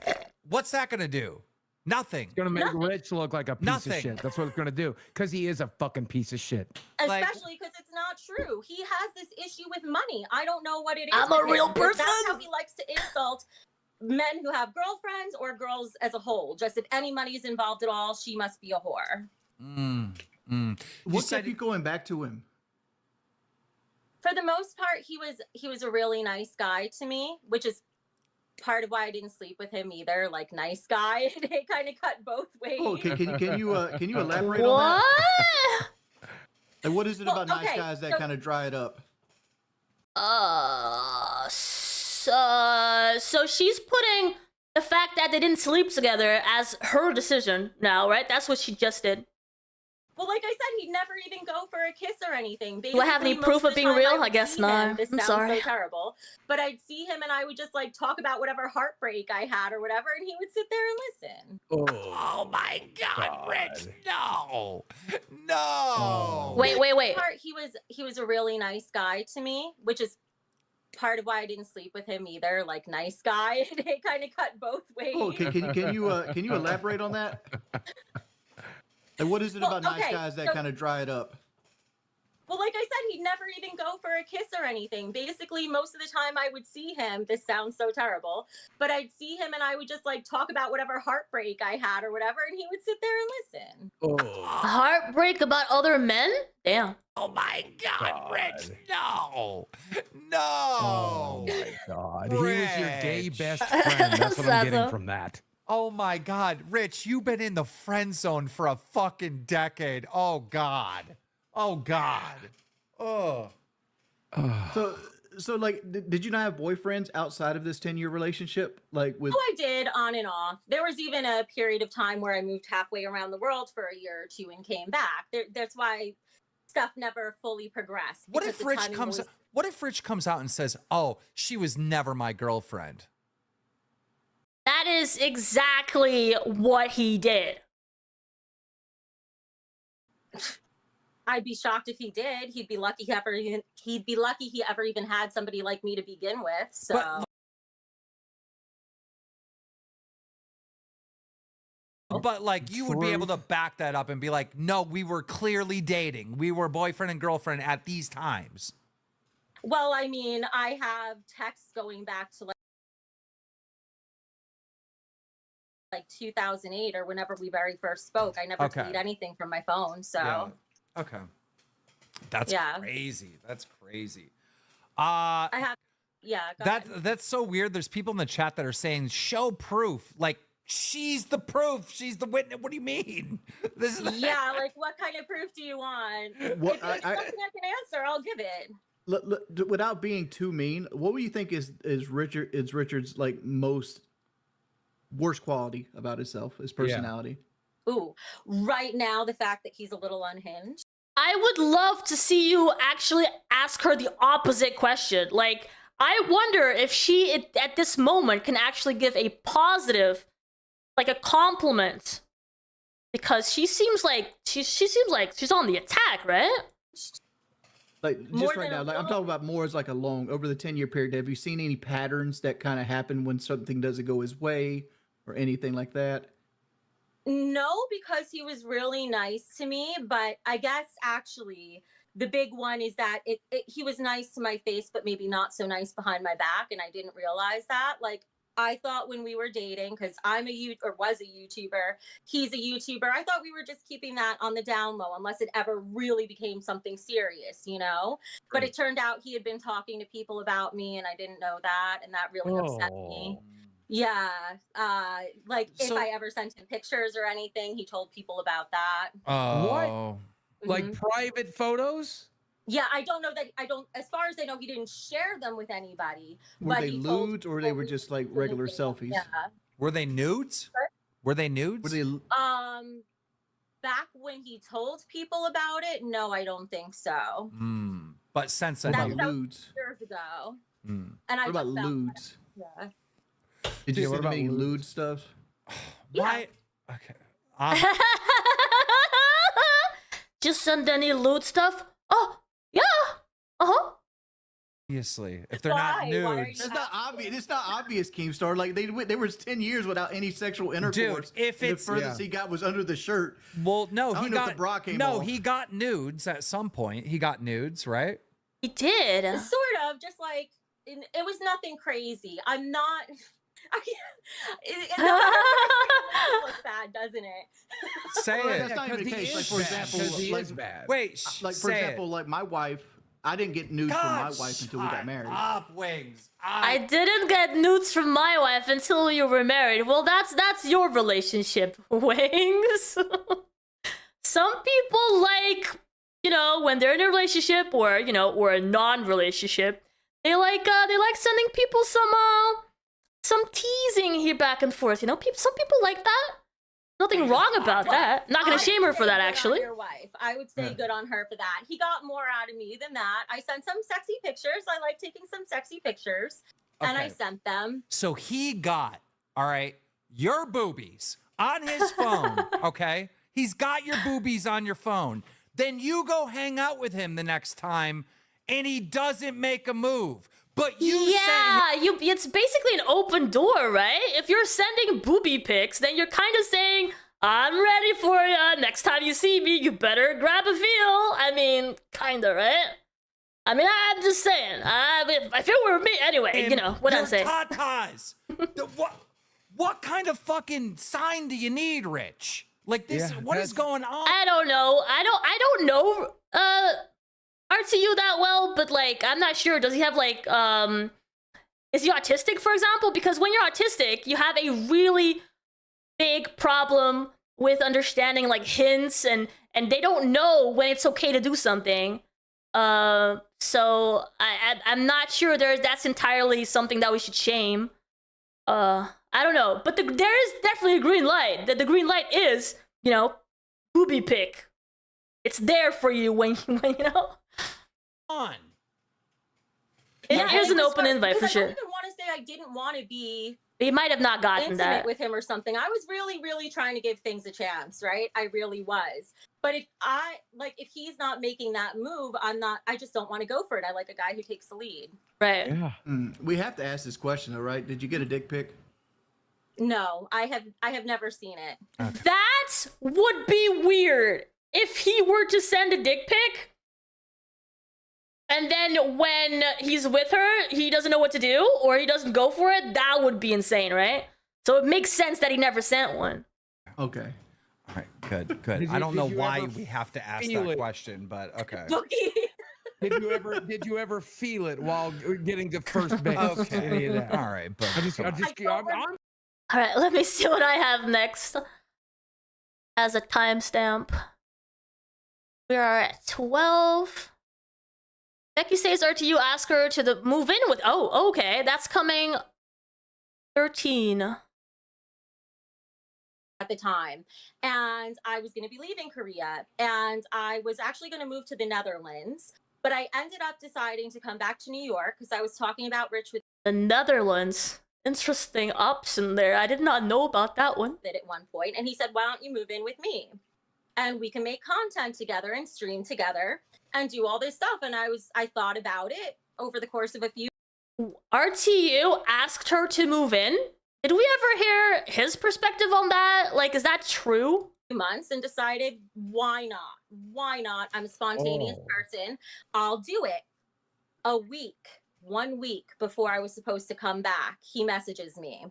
Speaker 7: What's that going to do? Nothing.
Speaker 8: It's gonna make Rich look like a piece
Speaker 7: Nothing.
Speaker 8: of shit. That's what it's gonna do. Because he is a fucking piece of shit.
Speaker 10: Especially because it's not true. He has this issue with money. I don't know what it is.
Speaker 2: I'm a
Speaker 10: with
Speaker 2: real
Speaker 10: him, but
Speaker 2: person.
Speaker 10: That's how he likes to insult men who have girlfriends or girls as a whole. Just if any money is involved at all, she must be a whore.
Speaker 9: What kept you going back to him?
Speaker 10: For the most part, he was a really nice guy to me, which is part of why I didn't sleep with him either. Like, nice guy. It kind of cut both ways.
Speaker 9: Oh, can you elaborate on
Speaker 2: What?
Speaker 9: that? Like, what is it about nice
Speaker 10: okay,
Speaker 9: guys that
Speaker 10: so-
Speaker 9: kind of dry it up?
Speaker 2: So she's putting the fact that they didn't sleep together as her decision now, right? That's what she just did.
Speaker 10: Well, like I said, he'd never even go for a kiss or anything.
Speaker 2: Do I have any
Speaker 10: Basically,
Speaker 2: proof
Speaker 10: most
Speaker 2: of being
Speaker 10: the time
Speaker 2: real?
Speaker 10: would
Speaker 2: I guess
Speaker 10: see
Speaker 2: not.
Speaker 10: him. This
Speaker 2: I'm
Speaker 10: sounds
Speaker 2: sorry.
Speaker 10: so terrible. But I'd see him and I would just like talk about whatever heartbreak I had or whatever, and he would sit there and listen.
Speaker 7: Oh my God, Rich, no. No.
Speaker 2: Wait.
Speaker 10: He was a really nice guy to me, which is part of why I didn't sleep with him either. Like, nice guy. It kind of cut both ways.
Speaker 9: Oh, can you elaborate on that? And what is it about nice guys that kind of dry it up?
Speaker 10: Well, like I said, he'd never even go for a kiss or anything. Basically, most of the time I would see him. This sounds so terrible, but I'd see him and I would just like talk about whatever heartbreak I had or whatever, and he would sit there and listen.
Speaker 8: Oh,
Speaker 2: Heartbreak about other men? Damn.
Speaker 7: Oh my God, Rich, no. No.
Speaker 8: oh my God. He was your gay
Speaker 7: Rich.
Speaker 8: best friend. That's what I'm getting
Speaker 2: Sasso.
Speaker 8: from that.
Speaker 7: Oh my God, Rich, you've been in the friend zone for a fucking decade. Oh God. Oh God. Oh.
Speaker 9: So like, did you not have boyfriends outside of this 10-year relationship? Like with
Speaker 10: Oh, I did on and off. There was even a period of time where I moved halfway around the world for a year or two and came back. That's why stuff never fully progressed.
Speaker 7: What
Speaker 10: because
Speaker 7: if
Speaker 10: the
Speaker 7: Rich
Speaker 10: timing
Speaker 7: comes
Speaker 10: was-
Speaker 7: What if Rich comes out and says, "Oh, she was never my girlfriend"?
Speaker 2: That is exactly what he did.
Speaker 10: I'd be shocked if he did. He'd be lucky he ever even had somebody like me to begin with. So
Speaker 7: But like you would be able to back that up and be like, "No, we were clearly dating. We were boyfriend and girlfriend at these times."
Speaker 10: well, I mean, I have texts going back to like 2008 or whenever we very first spoke. I never
Speaker 7: Okay.
Speaker 10: delete anything from my phone. So
Speaker 7: Yeah. Okay. That's
Speaker 10: Yeah.
Speaker 7: crazy. That's crazy.
Speaker 10: I have, yeah. go ahead.
Speaker 7: That's so weird. There's people in the chat that are saying, "Show proof." Like she's the proof. She's the witness. What do you mean? This is
Speaker 10: Yeah, like what kind of proof do you want?
Speaker 9: What-
Speaker 10: If there's something I can answer, I'll give it.
Speaker 9: without being too mean, what would you think is Richard's like most worst quality about himself, his personality?
Speaker 10: Ooh, right now the fact that he's a little unhinged.
Speaker 2: I would love to see you actually ask her the opposite question. Like, I wonder if she, at this moment, can actually give a positive, like a compliment. Because she seems like she seems like she's on the attack, right?
Speaker 9: Like
Speaker 10: More
Speaker 9: just right
Speaker 10: than
Speaker 9: now,
Speaker 10: a
Speaker 9: like I'm
Speaker 10: little?
Speaker 9: talking about more as like a long over the 10-year period. Have you seen any patterns that kind of happen when something doesn't go his way or anything like that?
Speaker 10: No, because he was really nice to me, but I guess actually the big one is that he was nice to my face, but maybe not so nice behind my back, and I didn't realize that. Like I thought when we were dating, because was a YouTuber, he's a YouTuber. I thought we were just keeping that on the down low, unless it ever really became something serious, you know. But it turned out he had been talking to people about me, and I didn't know that, and that really upset me. Yeah, like if
Speaker 7: So-
Speaker 10: I ever sent him pictures or anything, he told people about that.
Speaker 7: Oh.
Speaker 8: Like
Speaker 10: Mhm.
Speaker 8: private photos?
Speaker 10: Yeah, I don't know that. I don't. As far as I know, he didn't share them with anybody.
Speaker 9: Were
Speaker 10: but
Speaker 9: they
Speaker 10: he told
Speaker 9: lewd or they
Speaker 10: people
Speaker 9: were
Speaker 10: he
Speaker 9: just like
Speaker 10: didn't
Speaker 9: regular
Speaker 10: think them.
Speaker 9: selfies?
Speaker 10: Yeah.
Speaker 7: Were they nudes?
Speaker 10: What?
Speaker 7: Were they nudes?
Speaker 9: Were they?
Speaker 10: Back when he told people about it, no, I don't think so.
Speaker 7: But since
Speaker 9: What
Speaker 7: then,
Speaker 9: about
Speaker 10: That-
Speaker 7: you-
Speaker 10: that was
Speaker 9: lewds?
Speaker 10: Years ago,
Speaker 7: Mm.
Speaker 10: and I
Speaker 9: What about
Speaker 10: just found
Speaker 9: lewds?
Speaker 10: Yeah.
Speaker 9: Did
Speaker 8: Yeah,
Speaker 9: you
Speaker 8: what
Speaker 9: send him
Speaker 8: about
Speaker 9: any
Speaker 8: lewds?
Speaker 9: lewd stuff?
Speaker 7: Why? Okay.
Speaker 2: Just send any loot stuff? Oh, yeah. Uh-huh.
Speaker 7: Obviously, if they're not
Speaker 10: Why? Why are
Speaker 7: nudes.
Speaker 10: you
Speaker 9: It's not obvious. It's not obvious, Keemstar. Like they were 10 years without any sexual intercourse.
Speaker 7: if
Speaker 9: and
Speaker 7: it's-
Speaker 9: the furthest he got was under the shirt.
Speaker 7: Well, no,
Speaker 9: I don't
Speaker 7: he
Speaker 9: know if
Speaker 7: got
Speaker 9: the bra came
Speaker 7: no,
Speaker 9: off.
Speaker 7: he got nudes at some point. He got nudes, right?
Speaker 2: He did.
Speaker 10: Sort of, just like it was nothing crazy. I'm not. It looks bad, doesn't it?
Speaker 7: Say
Speaker 9: Well,
Speaker 7: it.
Speaker 9: that's not even the
Speaker 8: 'cause he
Speaker 9: case. Like
Speaker 8: is
Speaker 9: for
Speaker 8: bad,
Speaker 9: example,
Speaker 8: 'cause he
Speaker 9: like,
Speaker 8: is bad.
Speaker 7: Wait,
Speaker 9: like for
Speaker 7: say
Speaker 9: example,
Speaker 7: it.
Speaker 9: like my wife, I didn't get nudes from my wife until we got
Speaker 7: shut
Speaker 9: married.
Speaker 7: Up, Wings.
Speaker 2: I didn't get nudes from my wife until you were married. Well, that's your relationship, Wings. Some people like, when they're in a relationship or, or a non-relationship, they like sending people some teasing here back and forth. Some people like that. Nothing wrong about that. Not gonna
Speaker 10: I
Speaker 2: shame
Speaker 10: would
Speaker 2: her for
Speaker 10: say
Speaker 2: that,
Speaker 10: good on
Speaker 2: actually.
Speaker 10: Your wife, I would say
Speaker 8: Yeah.
Speaker 10: good on her for that. He got more out of me than that. I sent some sexy pictures. I like taking some sexy pictures, and I
Speaker 7: Okay.
Speaker 10: sent them.
Speaker 7: So he got, all right, your boobies on his phone, okay? He's got your boobies on your phone. Then you go hang out with him the next time, and he doesn't make a move. But you say,
Speaker 2: it's basically an open door, right? If you're sending booby pics, then you're kind of saying, I'm ready for ya. Next time you see me, you better grab a feel. I mean, kinda, right? I mean, I'm just saying. If it were me, anyway, you know what I'm saying.
Speaker 7: Tatas. What kind of fucking sign do you need, Rich? Like this, what is going on?
Speaker 2: I don't know. I don't know RTU that well, but like I'm not sure. Does he have like is he autistic, for example? Because when you're autistic, you have a really big problem with understanding like hints and they don't know when it's okay to do something. So I'm not sure that's entirely something that we should shame. I don't know, but there is definitely a green light. The green light is, you know, booby pick. It's there for you when you know.
Speaker 7: On.
Speaker 2: It is an open invite for sure.
Speaker 10: I don't even want to say I didn't want to be
Speaker 2: He might have not gotten
Speaker 10: intimate
Speaker 2: that
Speaker 10: with him or something. I was really, really trying to give things a chance, right? I really was. But if he's not making that move, I just don't want to go for it. I like a guy who takes the lead.
Speaker 2: Right.
Speaker 8: Yeah.
Speaker 9: We have to ask this question, though, right? Did you get a dick pic?
Speaker 10: No, I have never seen it.
Speaker 7: Okay.
Speaker 2: That would be weird if he were to send a dick pic and then when he's with her, he doesn't know what to do or he doesn't go for it. That would be insane, right? So it makes sense that he never sent one.
Speaker 9: Okay.
Speaker 7: All right, good. I don't know why we have to ask that question, but okay.
Speaker 8: Did you ever feel it while getting to first base?
Speaker 7: Okay. All right, but
Speaker 2: All right, let me see what I have next as a timestamp. We are at 12. Becky says RTU ask her to move in with. Oh, okay, that's coming 13.
Speaker 10: At the time, and I was going to be leaving Korea, and I was actually going to move to the Netherlands, but I ended up deciding to come back to New York because I was talking about Rich with
Speaker 2: The Netherlands. Interesting option there. I did not know about that one.
Speaker 10: it at one point, and he said, why don't you move in with me and we can make content together and stream together and do all this stuff. And I thought about it over the course of a few
Speaker 2: RTU asked her to move in. Did we ever hear his perspective on that? Like, is that true?
Speaker 10: months and decided, why not? I'm a spontaneous person. I'll do it. 1 week before I was supposed to come back, he messages me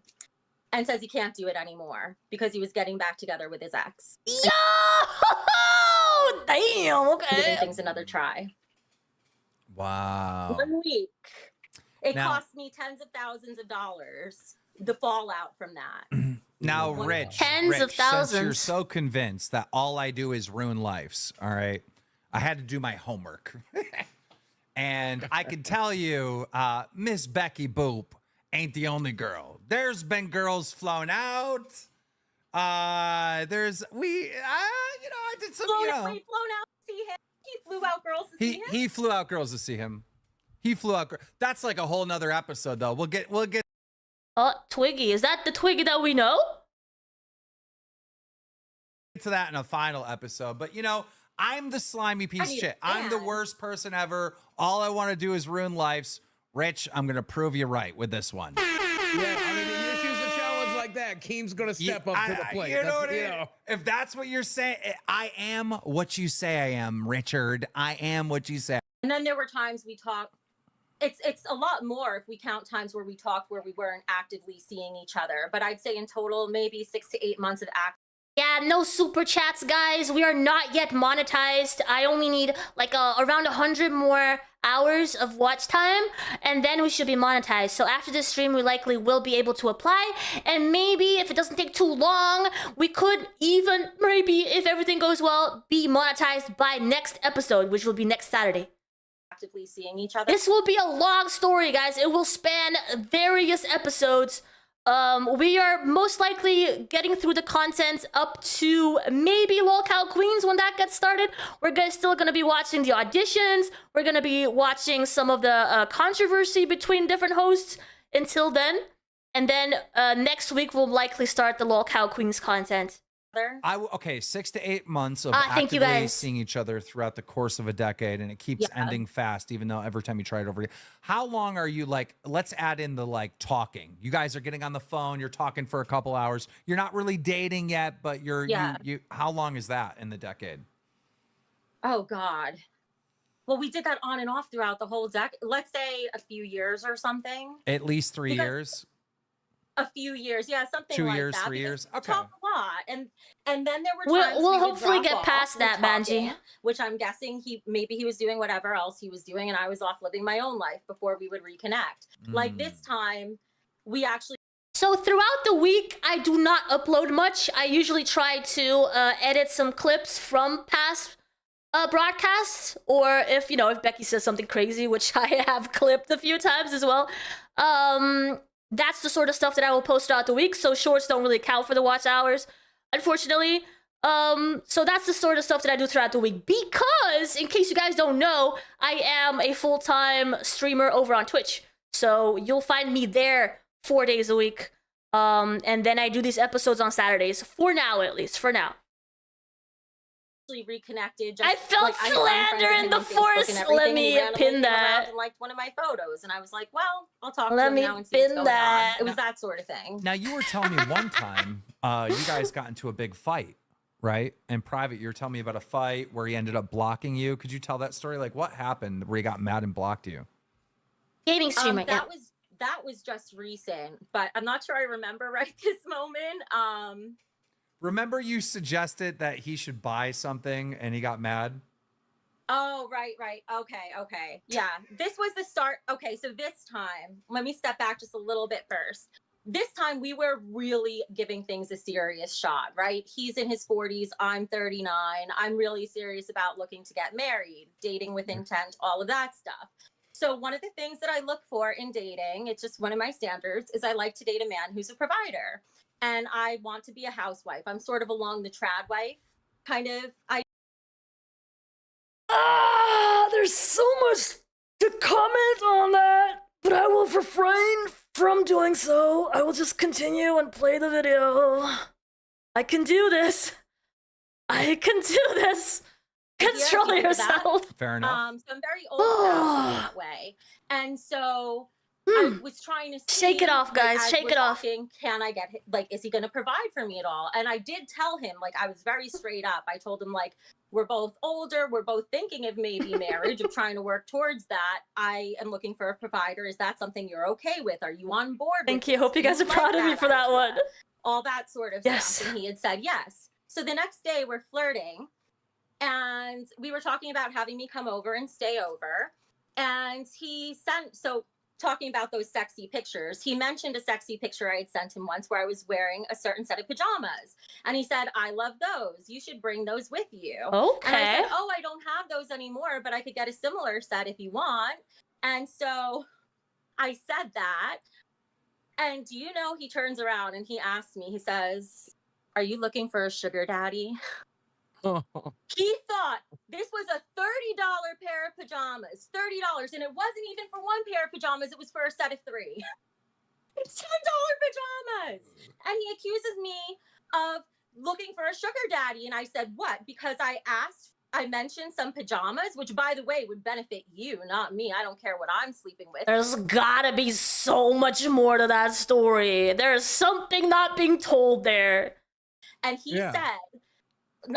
Speaker 10: and says he can't do it anymore because he was getting back together with his ex.
Speaker 2: Yo! Damn, okay.
Speaker 10: Giving things another try.
Speaker 7: Wow.
Speaker 10: 1 week. It
Speaker 7: Now-
Speaker 10: cost me tens of thousands of dollars. The fallout from that.
Speaker 7: Now, Rich,
Speaker 2: Tens of
Speaker 7: since you're
Speaker 2: thousands.
Speaker 7: so convinced that all I do is ruin lives, all right, I had to do my homework. And I can tell you, Miss Becky Boop ain't the only girl. There's been girls flown out. I did some,
Speaker 10: Flown out to see him. He flew out girls to see him.
Speaker 7: He flew out girls to see him. He flew out. That's like a whole nother episode, though. We'll get.
Speaker 2: Twiggy. Is that the Twiggy that we know?
Speaker 7: To that in a final episode, but I'm the slimy piece of shit. I'm the worst person ever. All I want to do is ruin lives. Rich, I'm gonna prove you right with this one.
Speaker 8: Yeah, I mean, if you choose a challenge like that, Keem's gonna step up to the plate.
Speaker 7: You know what I mean? If that's what you're saying, I am what you say I am, Richard. I am what you say.
Speaker 10: And then there were times we talked. It's a lot more if we count times where we talked where we weren't actively seeing each other. But I'd say in total, maybe 6 to 8 months of active.
Speaker 2: Yeah, no super chats, guys. We are not yet monetized. I only need like around 100 more hours of watch time, and then we should be monetized. So after this stream, we likely will be able to apply, and maybe if it doesn't take too long, we could even, maybe if everything goes well, be monetized by next episode, which will be next Saturday.
Speaker 10: Actively seeing each other.
Speaker 2: This will be a long story, guys. It will span various episodes. We are most likely getting through the content up to maybe Lolcow Queens when that gets started. We're still going to be watching the auditions. We're going to be watching some of the controversy between different hosts until then. And then next week we'll likely start the Lolcow Queens content.
Speaker 7: Okay, 6 to 8 months of
Speaker 2: Thank you,
Speaker 7: actively
Speaker 2: guys.
Speaker 7: seeing each other throughout the course of a decade, and it keeps ending fast, even though every time you try it over again. How long are you like? Let's add in the like talking. You guys are getting on the phone. You're talking for a couple hours. You're not really dating yet, but you're you. How long is that in the decade?
Speaker 10: Oh God. Well, we did that on and off throughout the whole decade. Let's say a few years or something.
Speaker 7: At least 3 years.
Speaker 10: A few years, yeah, something
Speaker 7: 2
Speaker 10: like
Speaker 7: years,
Speaker 10: that.
Speaker 7: 3 years.
Speaker 10: We
Speaker 7: Okay.
Speaker 10: talk a lot, and then there were times
Speaker 2: We'll
Speaker 10: we would
Speaker 2: hopefully
Speaker 10: drop
Speaker 2: get
Speaker 10: off
Speaker 2: past
Speaker 10: from
Speaker 2: that, Manji.
Speaker 10: talking, which I'm guessing maybe he was doing whatever else he was doing, and I was off living my own life before we would reconnect. Like this time, we actually.
Speaker 2: So throughout the week, I do not upload much. I usually try to edit some clips from past broadcasts, or if Becky says something crazy, which I have clipped a few times as well. That's the sort of stuff that I will post throughout the week. So shorts don't really count for the watch hours, unfortunately. So that's the sort of stuff that I do throughout the week. Because, in case you guys don't know, I am a full-time streamer over on Twitch. So you'll find me there 4 days a week. And then I do these episodes on Saturdays. For now, at least. For now.
Speaker 10: Reconnected.
Speaker 2: I felt slander in the force. Let me pin that.
Speaker 10: And liked one of my photos, and I was like, "Well, I'll talk to him now and see
Speaker 2: pin
Speaker 10: what's going
Speaker 2: that.
Speaker 10: on." It was that sort of thing.
Speaker 7: Now, you were telling me one time you guys got into a big fight, right? In private, you were telling me about a fight where he ended up blocking you. Could you tell that story? Like, what happened where he got mad and blocked you?
Speaker 2: Gaming streamer.
Speaker 10: That was just recent, but I'm not sure I remember right this moment.
Speaker 7: Remember you suggested that he should buy something and he got mad?
Speaker 10: Oh, right. Okay. Yeah, this was the start. Okay, so this time, let me step back just a little bit first. This time we were really giving things a serious shot, right? He's in his 40s, I'm 39. I'm really serious about looking to get married, dating with intent, all of that stuff. So one of the things that I look for in dating, it's just one of my standards, is I like to date a man who's a provider. And I want to be a housewife. I'm sort of along the trad wife kind of.
Speaker 2: There's so much to comment on that, but I will refrain from doing so. I will just continue and play the video. I can do this. Control yourself.
Speaker 7: Fair enough.
Speaker 10: So I'm very old in that way. And so I was trying to see,
Speaker 2: shake it off, guys.
Speaker 10: Like,
Speaker 2: shake it off.
Speaker 10: Can I get, like, is he going to provide for me at all? And I did tell him, like, I was very straight up. I told him, like, we're both older. We're both thinking of maybe marriage, of trying to work towards that. I am looking for a provider. Is that something you're okay with? Are you on board?
Speaker 2: Thank you. Hope you guys are proud of me for that one.
Speaker 10: All that sort of stuff. And he had said yes. So the next day we're flirting, and we were talking about having me come over and stay over. And he sent, talking about those sexy pictures, he mentioned a sexy picture I had sent him once where I was wearing a certain set of pajamas. And he said, I love those. You should bring those with you.
Speaker 2: Okay.
Speaker 10: And I said, oh, I don't have those anymore, but I could get a similar set if you want. And so I said that. And do you know, he turns around and he asks me, he says, are you looking for a sugar daddy? He thought this was a $30 pair of pajamas, $30, and it wasn't even for one pair of pajamas, it was for a set of 3. $10 pajamas. And he accuses me of looking for a sugar daddy, and I said, what? Because I mentioned some pajamas, which, by the way, would benefit you, not me. I don't care what I'm sleeping with.
Speaker 2: There's gotta be so much more to that story. There's something not being told there.
Speaker 10: And he said,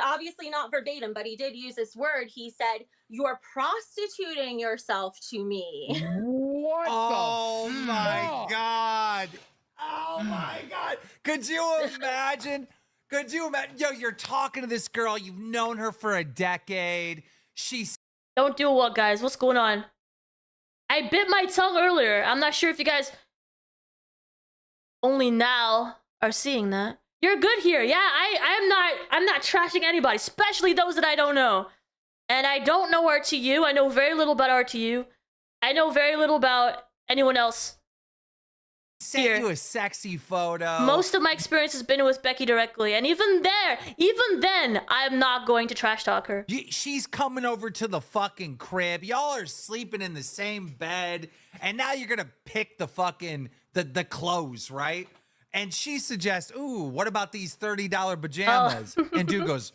Speaker 10: obviously not verbatim, but he did use this word. He said, you're prostituting yourself to me.
Speaker 8: What
Speaker 7: oh my God. Oh my God. Could you imagine? Could you imagine? Yo, you're talking to this girl. You've known her for a decade. She's.
Speaker 2: Don't do what, guys? What's going on? I bit my tongue earlier. I'm not sure if you guys only now are seeing that. You're good here. Yeah, I'm not trashing anybody, especially those that I don't know. And I don't know RTU. I know very little about RTU. I know very little about anyone else.
Speaker 7: Sent you a sexy photo.
Speaker 2: Most of my experience has been with Becky directly, and even then, I'm not going to trash talk her.
Speaker 7: She's coming over to the fucking crib. Y'all are sleeping in the same bed, and now you're gonna pick the fucking the clothes, right? and she suggests, "Ooh, what about these $30 pajamas?" And dude goes,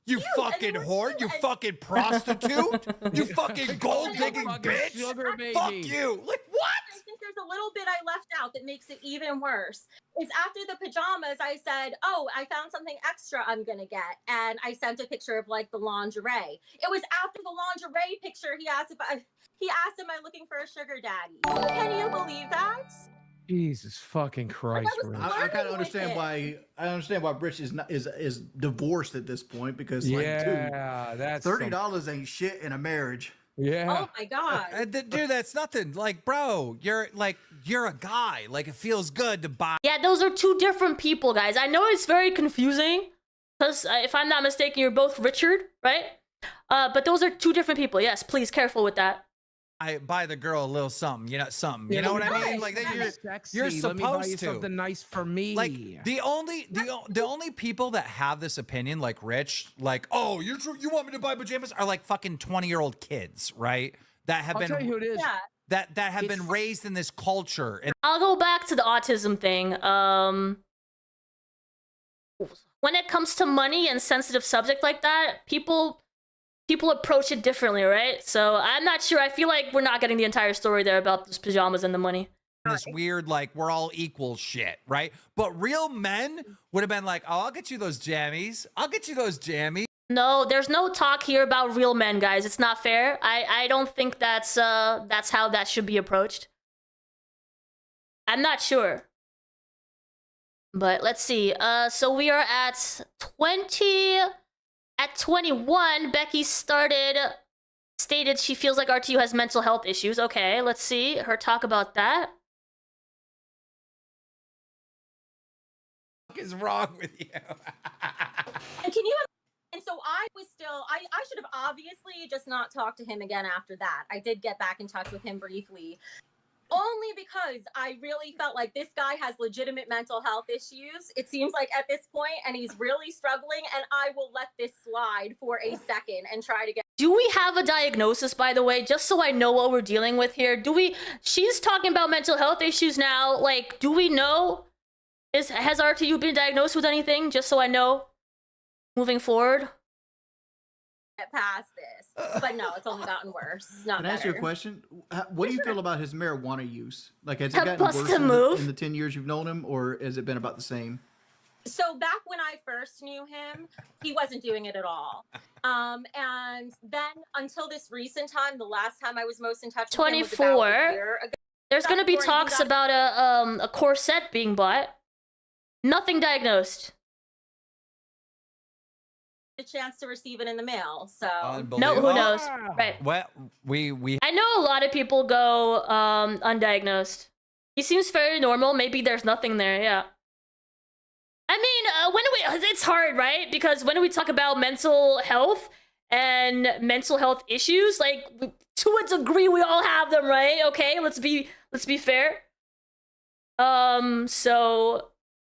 Speaker 7: "You fucking whore, you fucking prostitute, you fucking gold digging bitch,
Speaker 8: Sugar baby.
Speaker 7: fuck you!" Like what?
Speaker 10: I think there's a little bit I left out that makes it even worse. Is after the pajamas, I said, "Oh, I found something extra I'm gonna get," and I sent a picture of like the lingerie. It was after the lingerie picture he asked "Am I looking for a sugar daddy?" Can you believe that?
Speaker 8: Jesus fucking Christ,
Speaker 10: was
Speaker 8: Rich.
Speaker 9: I kind
Speaker 10: flirting
Speaker 9: of
Speaker 10: with
Speaker 9: understand
Speaker 10: him.
Speaker 9: why. I understand why Rich is divorced at this point because like,
Speaker 8: Yeah, that's
Speaker 9: dude, $30 ain't shit in a marriage.
Speaker 8: Yeah.
Speaker 10: Oh my god.
Speaker 7: Dude, that's nothing. Like, bro, you're a guy. Like, it feels good to buy.
Speaker 2: Yeah, those are two different people, guys. I know it's very confusing because if I'm not mistaken, you're both Richard, right? But those are two different people. Yes, please, careful with that.
Speaker 7: I buy the girl a little something, something. You know what I mean? Like that you're
Speaker 8: Let me buy you
Speaker 7: supposed to.
Speaker 8: something nice for me.
Speaker 7: Like the only people that have this opinion, like Rich, like, "Oh, you want me to buy pajamas?" are like fucking 20-year-old kids, right? That have
Speaker 8: I'll tell you who it is.
Speaker 10: Yeah.
Speaker 7: that have been raised in this culture. And
Speaker 2: I'll go back to the autism thing. When it comes to money and sensitive subject like that, people approach it differently, right? So I'm not sure. I feel like we're not getting the entire story there about those pajamas and the money.
Speaker 7: this weird, like, we're all equal shit, right? But real men would have been like, "Oh, I'll get you those jammies. I'll get you those jammies."
Speaker 2: No, there's no talk here about real men, guys. It's not fair. I don't think that's how that should be approached. I'm not sure. But let's see. So we are at 20. At 21, Becky stated she feels like RTU has mental health issues. Okay, let's see her talk about that.
Speaker 7: What is wrong with you?
Speaker 10: And can you? And so I was still. I should have obviously just not talked to him again after that. I did get back in touch with him briefly, only because I really felt like this guy has legitimate mental health issues. It seems like at this point, and he's really struggling. And I will let this slide for a second and try to get.
Speaker 2: Do we have a diagnosis, by the way, just so I know what we're dealing with here? She's talking about mental health issues now. Like, do we know? Has RTU been diagnosed with anything? Just so I know, moving forward.
Speaker 10: Get past this, but no, it's only gotten worse. It's not
Speaker 9: Can I ask you a
Speaker 10: better.
Speaker 9: question? What do you feel about his marijuana use? Like, has it
Speaker 2: Help
Speaker 9: gotten
Speaker 2: us
Speaker 9: worse
Speaker 2: to
Speaker 9: in
Speaker 2: move.
Speaker 9: the 10 years you've known him, or has it been about the same?
Speaker 10: So back when I first knew him, he wasn't doing it at all. And then until this recent time, the last time I was most in touch with him was about
Speaker 2: 24.
Speaker 10: a year ago.
Speaker 2: There's gonna be
Speaker 10: Before he
Speaker 2: talks
Speaker 10: got-
Speaker 2: about a corset being bought. Nothing diagnosed.
Speaker 10: A chance to receive it in the mail. So
Speaker 2: No, who
Speaker 7: Unbelievable.
Speaker 2: knows? Right.
Speaker 7: Well, we
Speaker 2: I know a lot of people go undiagnosed. He seems very normal. Maybe there's nothing there. Yeah. I mean, it's hard, right? Because when we talk about mental health and mental health issues, like to a degree, we all have them, right? Okay, let's be fair. So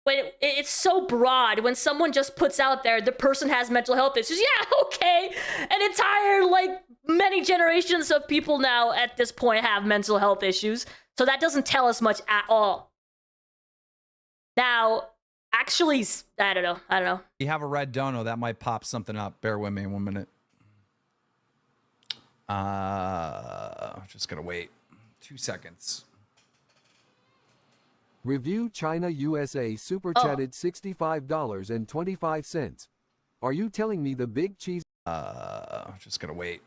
Speaker 2: when it's so broad, when someone just puts out there the person has mental health issues, yeah, okay, an entire like many generations of people now at this point have mental health issues, so that doesn't tell us much at all. Now, actually, I don't know.
Speaker 7: You have a red dono that might pop something up. Bear with me 1 minute. Just gonna wait 2 seconds.
Speaker 11: Review China USA super chatted $65.25. Are you telling me the Big Cheese?
Speaker 7: Just gonna wait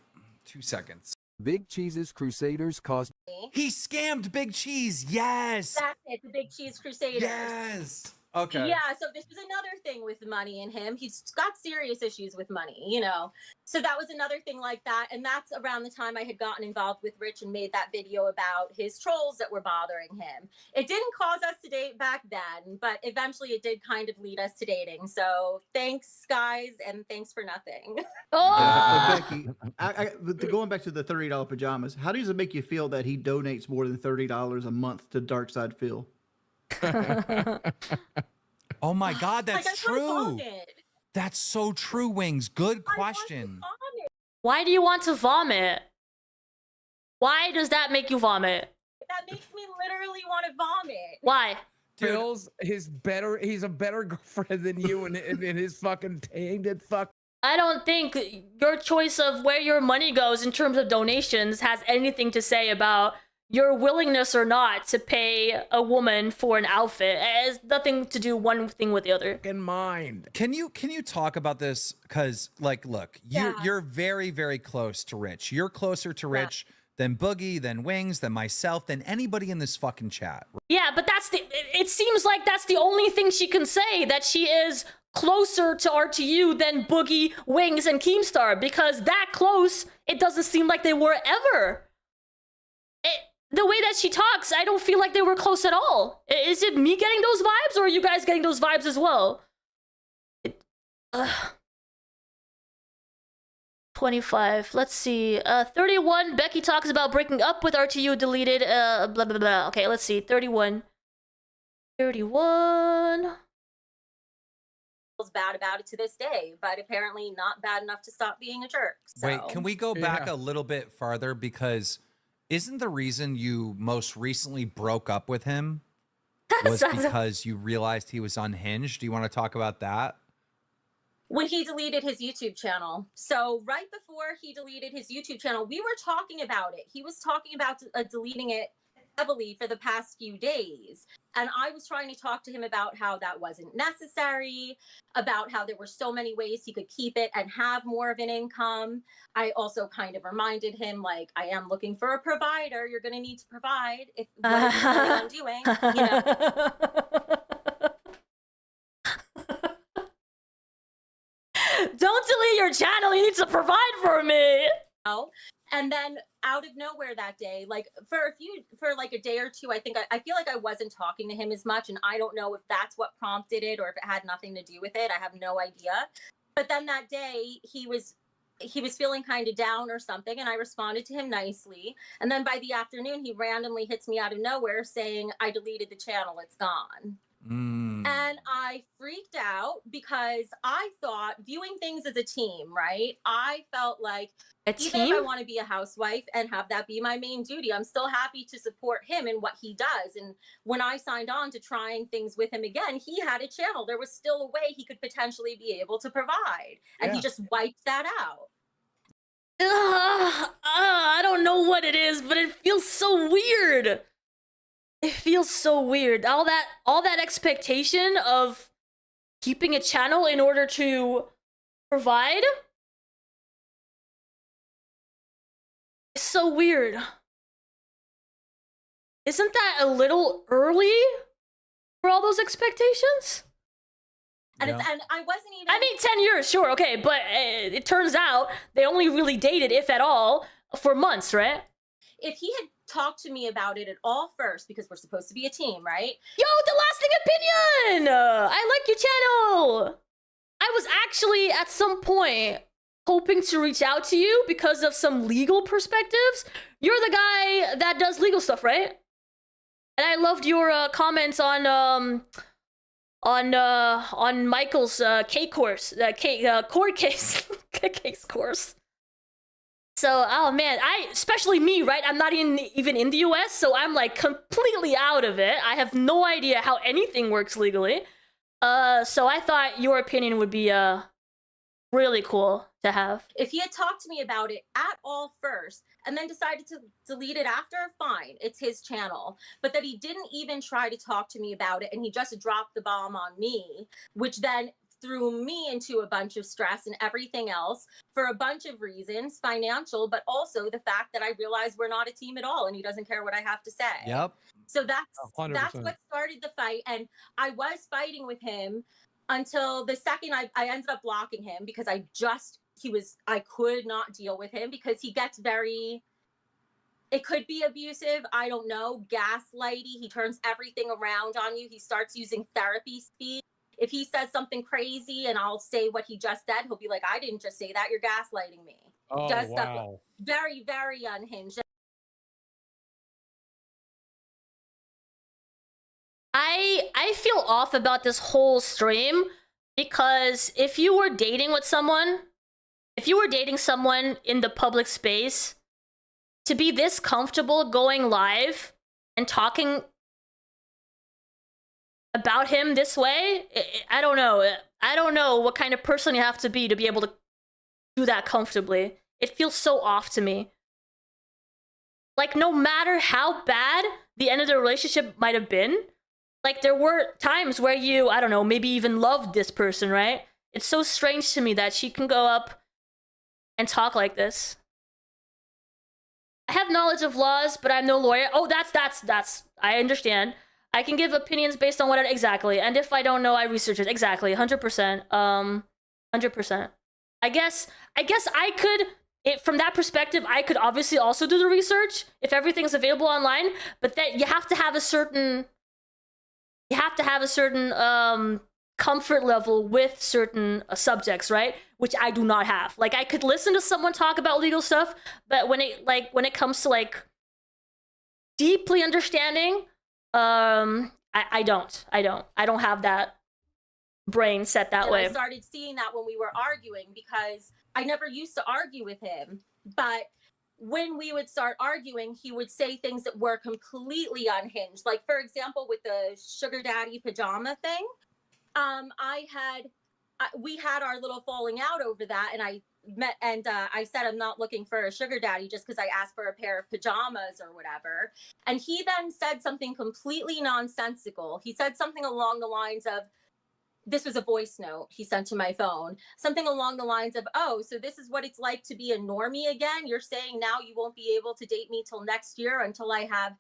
Speaker 7: 2 seconds.
Speaker 11: Big Cheese's Crusaders cost.
Speaker 7: He scammed Big Cheese. Yes.
Speaker 10: that's it. The Big Cheese Crusaders.
Speaker 7: Yes. Okay.
Speaker 10: Yeah, so this was another thing with money in him. He's got serious issues with money, you know. So that was another thing like that. And that's around the time I had gotten involved with Rich and made that video about his trolls that were bothering him. It didn't cause us to date back then, but eventually it did kind of lead us to dating. So thanks, guys, and thanks for nothing.
Speaker 9: Becky, going back to the $30 pajamas, how does it make you feel that he donates more than $30 a month to Dark Side Phil?
Speaker 7: Oh my God, that's
Speaker 10: Like, I wanna
Speaker 7: true.
Speaker 10: vomit.
Speaker 7: That's so true, Wings. Good
Speaker 10: I want to
Speaker 7: question.
Speaker 10: vomit.
Speaker 2: Why do you want to vomit? Why does that make you vomit?
Speaker 10: That makes me literally want to vomit.
Speaker 2: Why?
Speaker 8: Phil's he's a better girlfriend than you and his fucking tainted fuck.
Speaker 2: I don't think your choice of where your money goes in terms of donations has anything to say about your willingness or not to pay a woman for an outfit. It has nothing to do one thing with the other.
Speaker 8: In mind.
Speaker 7: Can you talk about this? Because like, look, you're very, very close to Rich. You're closer to Rich than Boogie, than Wings, than myself, than anybody in this fucking chat.
Speaker 2: Yeah, but it seems like that's the only thing she can say, that she is closer to RTU than Boogie, Wings, and Keemstar, because that close, it doesn't seem like they were ever. The way that she talks, I don't feel like they were close at all. Is it me getting those vibes, or are you guys getting those vibes as well? 25. Let's see. 31. Becky talks about breaking up with RTU. Deleted. Blah blah blah. Okay, let's see. 31. 31.
Speaker 10: Feels bad about it to this day, but apparently not bad enough to stop being a jerk. So.
Speaker 7: Wait, can we go back a little bit farther? Because isn't the reason you most recently broke up with him was because you realized he was unhinged? Do you want to talk about that?
Speaker 10: When he deleted his YouTube channel. So right before he deleted his YouTube channel, we were talking about it. He was talking about deleting it heavily for the past few days. And I was trying to talk to him about how that wasn't necessary, about how there were so many ways he could keep it and have more of an income. I also kind of reminded him, like, I am looking for a provider. You're going to need to provide if what are you planning on doing, you know.
Speaker 2: Don't delete your channel. You need to provide for me.
Speaker 10: And then out of nowhere that day, like for like a day or two, I feel like I wasn't talking to him as much, and I don't know if that's what prompted it or if it had nothing to do with it. I have no idea. But then that day he was feeling kind of down or something, and I responded to him nicely. And then by the afternoon, he randomly hits me out of nowhere saying, I deleted the channel, it's gone. And I freaked out because I thought, viewing things as a team, right? I felt like even if I want to be a housewife and have that be my main duty, I'm still happy to support him in what he does. And when I signed on to trying things with him again, he had a channel. There was still a way he could potentially be able to provide. And he just wiped that out.
Speaker 2: I don't know what it is, but it feels so weird. It feels so weird. All that expectation of keeping a channel in order to provide. It's so weird. Isn't that a little early for all those expectations?
Speaker 10: And I wasn't even.
Speaker 2: I mean, 10 years, sure, okay, but it turns out they only really dated, if at all, for months, right?
Speaker 10: If he had talked to me about it at all first, because we're supposed to be a team, right?
Speaker 2: Yo, the lasting opinion! I like your channel! I was actually, at some point, hoping to reach out to you because of some legal perspectives. You're the guy that does legal stuff, right? And I loved your comments on Michael's court case case course. So, oh man, especially me, right? I'm not even in the US, so I'm like completely out of it. I have no idea how anything works legally. So I thought your opinion would be really cool to have.
Speaker 10: If he had talked to me about it at all first and then decided to delete it after, fine, it's his channel. But that he didn't even try to talk to me about it and he just dropped the bomb on me, which then threw me into a bunch of stress and everything else for a bunch of reasons, financial, but also the fact that I realized we're not a team at all and he doesn't care what I have to say.
Speaker 7: Yep.
Speaker 10: So that's
Speaker 8: 100%.
Speaker 10: what started the fight. And I was fighting with him until the second I ended up blocking him because I could not deal with him because he gets it could be abusive. I don't know. Gaslighty. He turns everything around on you. He starts using therapy speak. If he says something crazy and I'll say what he just said, he'll be like, I didn't just say that. You're gaslighting me.
Speaker 8: Oh,
Speaker 10: Does
Speaker 8: wow.
Speaker 10: stuff very, very unhinged.
Speaker 2: I feel off about this whole stream because if you were dating someone in the public space, to be this comfortable going live and talking about him this way, I don't know. I don't know what kind of person you have to be able to do that comfortably. It feels so off to me. Like, no matter how bad the end of the relationship might have been, like, there were times where you, I don't know, maybe even loved this person, right? It's so strange to me that she can go up and talk like this. I have knowledge of laws, but I'm no lawyer. Oh, that's, I understand. I can give opinions based on what exactly, and if I don't know, I research it. Exactly, 100%. 100%. I guess I could, from that perspective, I could obviously also do the research if everything's available online, but that you have to have a certain comfort level with certain subjects, right? Which I do not have. Like, I could listen to someone talk about legal stuff, but when it comes to like deeply understanding, I don't have that brain set that way.
Speaker 10: I started seeing that when we were arguing, because I never used to argue with him, but when we would start arguing, he would say things that were completely unhinged. Like, for example, with the sugar daddy pajama thing, we had our little falling out over that, and I said I'm not looking for a sugar daddy just because I asked for a pair of pajamas or whatever. And he then said something completely nonsensical. He said something along the lines of, this was a voice note he sent to my phone, something along the lines of, oh, so this is what it's like to be a normie again? You're saying now you won't be able to date me till next year until I have,